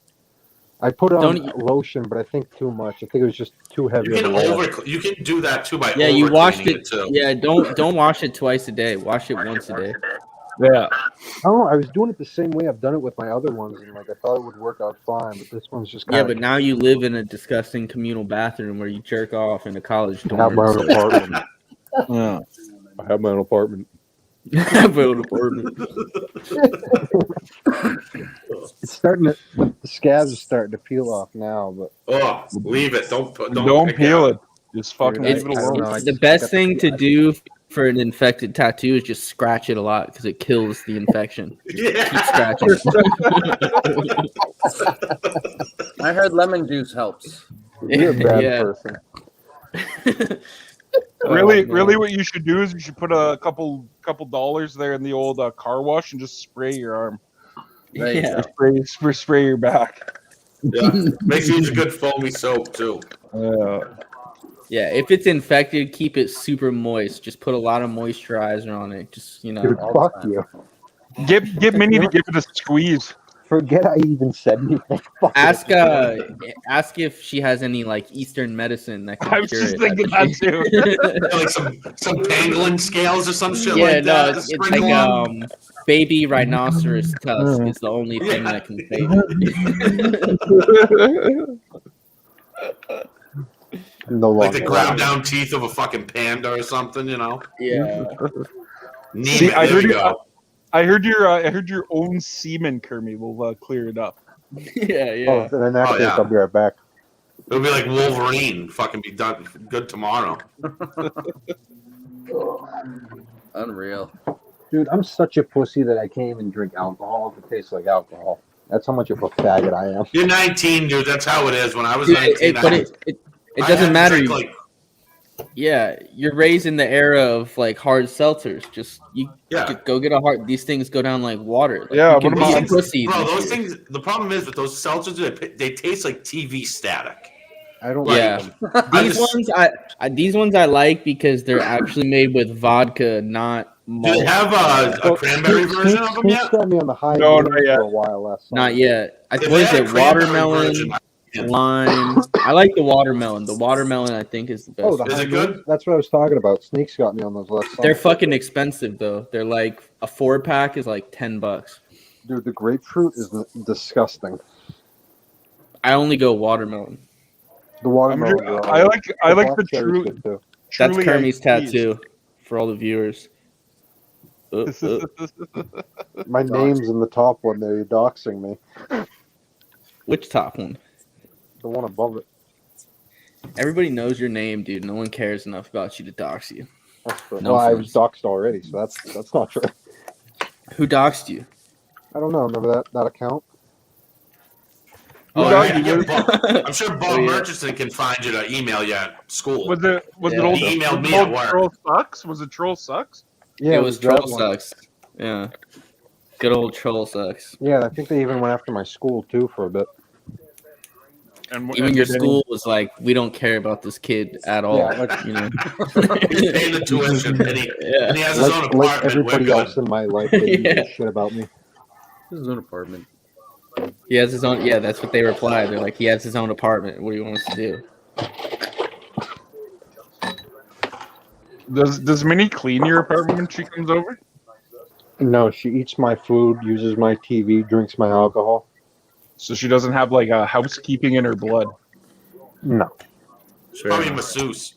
I put on lotion, but I think too much. I think it was just too heavy. You can do that too by Yeah, you washed overcleaning it. too. Yeah, don't wash it twice a day. Wash it once a day. Yeah. Oh, I was doing it the same way I've done it with my other ones, and like I thought it would work out fine, but this one's just Yeah, kind but now you live in a disgusting communal bathroom where you jerk off in a college dorm. I have my own apartment. Yeah. I have my own apartment. I have my own apartment. It's starting to. The scabs are starting to peel off now, but Leave it. Don't peel it. Just fucking It's, leave it alone. the best thing to do for an infected tattoo is just scratch it a lot because it kills the infection. Yeah. Keep scratching. I heard lemon juice helps. you're a bad Yeah. person. Really, what you should do is you should put a couple dollars there in the old car wash and just spray your arm. Yeah. Spray your back. Yeah. Make sure you use a good foamy soap too. Yeah, if it's infected, keep it super moist. Just put a lot of moisturizer on it. Just Dude, fuck you. Get Minnie to give it a squeeze. Forget I even said anything. Ask if she has any like Eastern medicine that can I was cure just it. thinking that too. Like some pangolin scales or some shit Yeah, like no, that. it's like baby rhinoceros tusk is the only thing that can save it. Like the ground down teeth of a fucking panda or something, you know? Yeah. See, I heard your own semen, Kermit, will clear it up. Yeah. Oh, then in that case, I'll be right back. It'll be like Wolverine. Fucking be done good tomorrow. Unreal. Dude, I'm such a pussy that I can't even drink alcohol if it tastes like alcohol. That's how much of a faggot I am. You're 19, dude. That's how it is. When I was Dude, 19, it doesn't matter. Yeah, you're raised in the era of like hard seltzers. Just go get a hard. These things go down like water. Like, Yeah, you can be a pussy. Bro, those things. The problem is with those seltzers, they taste like TV static. I don't Yeah, like them. these ones I like because they're actually made with vodka, not malt. Do they have a cranberry version of them Sneaks yet? got me on the high No, games not yet. for a while last summer. Not yet. If What they is had it? a cranberry Watermelon, version, lime. I like the watermelon. The watermelon I think is the best. Oh, the Is high it good? games? That's what I was talking about. Sneaks got me on those last summer. They're fucking expensive though. They're like a 4-pack is like $10. Dude, the grapefruit is disgusting. I only go watermelon. The watermelon. I like the black cherry's true. good, too. That's Truly Kermit's iced teas. tattoo for all the viewers. My name's in the top one there. You're doxing me. Which top one? The one above it. Everybody knows your name, dude. No one cares enough about you to dox you. That's true. No well, I offense. was doxed already, so that's not true. Who doxed you? I don't know. Remember that account? Oh, yeah, yeah. I'm sure Bob Murchison can find you to email you at school. Was it old? He emailed me old at work. Troll Sucks? Was it Troll Sucks? Yeah, it was that Troll one. Sucks. Yeah. Good old Troll Sucks. Yeah, I think they even went after my school too for a bit. Even your school was like, we don't care about this kid at all. Yeah, like, you know. He's paying the tuition, and he has his own apartment. Like everybody We're else in my life, they didn't give a shit about me. His own apartment. He has his own. Yeah, that's what they replied. They're like, he has his own apartment. What do you want us to do? Does Minnie clean your apartment when she comes over? No, she eats my food, uses my TV, drinks my alcohol. So she doesn't have like a housekeeping in her blood. No. She's probably a masseuse.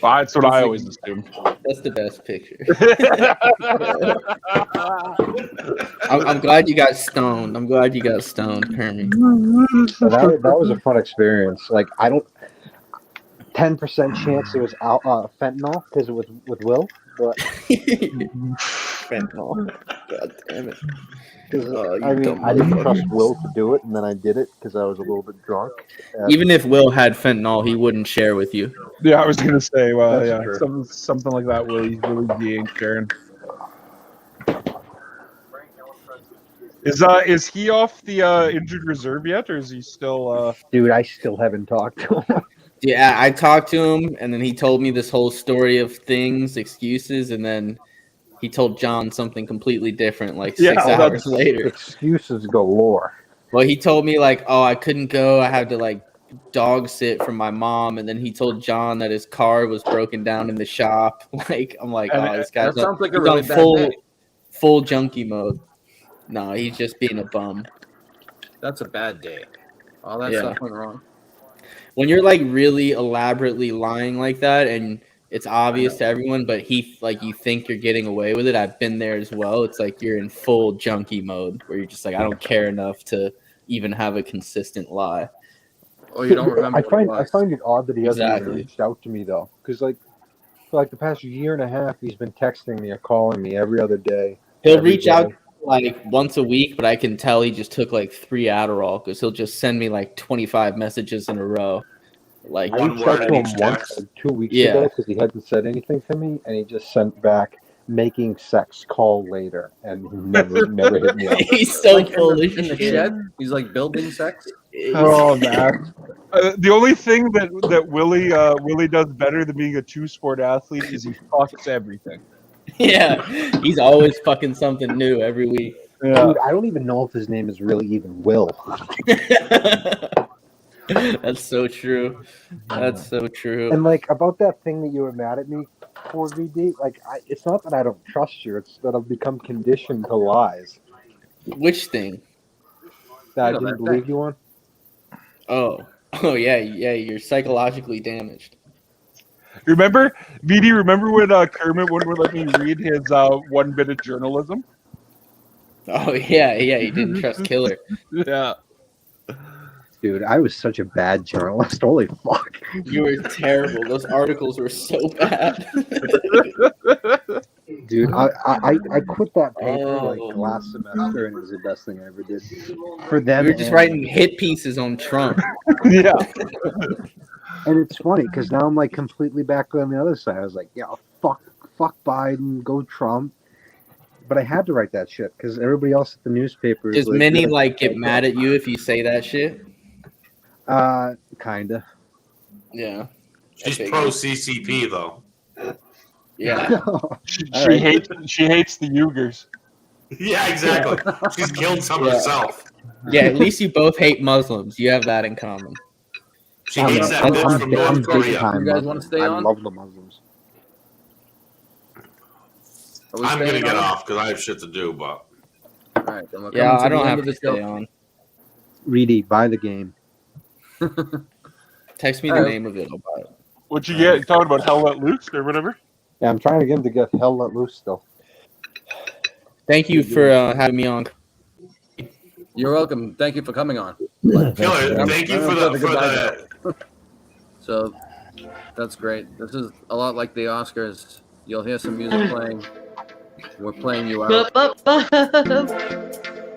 That's what I always assumed. That's the best picture. I'm glad you got stoned. I'm glad you got stoned, Kermit. So that was a fun experience. Like, I don't... 10% chance it was fentanyl, because it was with Will. But... Fentanyl. God damn it. I mean, I didn't trust Will to do it, and then I did it because I was a little bit drunk. Even if Will had fentanyl, he wouldn't share with you. Yeah, I was gonna say, well, That's yeah, true. something like that. Really ain't sharing. Is he off the injured reserve yet, or is he still? Dude, I still haven't talked to him. Yeah, I talked to him, and then he told me this whole story of things, excuses, and then he told John something completely different, like 6 hours later. Excuses galore. Well, he told me, like, oh, I couldn't go. I had to, like, dog sit for my mom. And then he told John that his car was broken down in the shop. Like, I'm like, oh, this guy's that sounds like a he's really on bad day. full junkie mode. No, he's just being a bum. That's a bad day. All that Yeah. stuff went wrong. When you're, like, really elaborately lying like that and it's obvious to everyone, but you think you're getting away with it. I've been there as well. It's like you're in full junkie mode where you're just like, I don't care enough to even have a consistent lie. Oh, you don't remember? I find it odd that he hasn't Exactly. even reached out to me though, because like for like the past year and a half, he's been texting me or calling me every other day. He'll every reach day. out like once a week, but I can tell he just took like 3 Adderall because he'll just send me like 25 messages in a row. Like I reached out to him once, like 2 weeks ago, because he hadn't said anything to me, and he just sent back making sex, call later, and he never hit me up. He's so Like full in of the shit. shed. He's like building sex. Oh man! The only thing that Willie does better than being a two-sport athlete is he fucks everything. Yeah, he's always fucking something new every week. Yeah. Dude, I don't even know if his name is really even Will. That's so true. That's so true. And like about that thing that you were mad at me for, VD, like it's not that I don't trust you; it's that I've become conditioned to lies. Which thing? That I You know didn't that believe thing. you on. Oh yeah. You're psychologically damaged. Remember, VD? Remember when Kermit wouldn't let me read his 1 bit of journalism? Oh yeah. You didn't trust Killer. Yeah. Dude, I was such a bad journalist. Holy fuck! You were terrible. Those articles were so bad. Dude, I quit that paper Oh. like last semester, and it was the best thing I ever did for them. You were just and- writing hit pieces on Trump. Yeah. And it's funny because now I'm like completely back on the other side. I was like, yeah, fuck Biden, go Trump. But I had to write that shit because everybody else at the newspaper Does Minnie like get mad at you if you say that shit? Kinda. Yeah. She's pro CCP though. Yeah. She hates the Uyghurs. Yeah, exactly. She's killed some herself. Yeah, at least you both hate Muslims. You have that in common. She hates that bitch from North Korea. You guys want to stay I on? love the Muslims. I'm gonna get off because I have shit to do. But all right, then we're Yeah, coming to I the don't end have of to the show. stay on. Reedy, buy the game. Text me the name of it. I'll buy it. What you get? Talking about Hell Let Loose or whatever? Yeah, I'm trying to get him to get Hell Let Loose still. Thank you for having me on. You're welcome. Thank you for coming on. Killer, thank you for the So that's great. This is a lot like the Oscars. You'll hear some music playing. We're playing you out.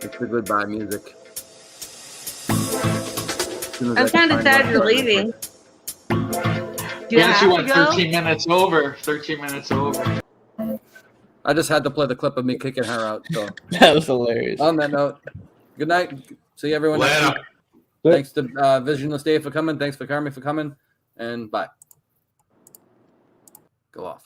It's the goodbye music. I'm kind of sad you're leaving. Yeah, she went 13 minutes over. 13 minutes over. I just had to play the clip of me kicking her out. So that was hilarious. On that note, good night. See everyone next week. Thanks to Visionless Dave for coming. Thanks for Carmi for coming. And bye. Go off.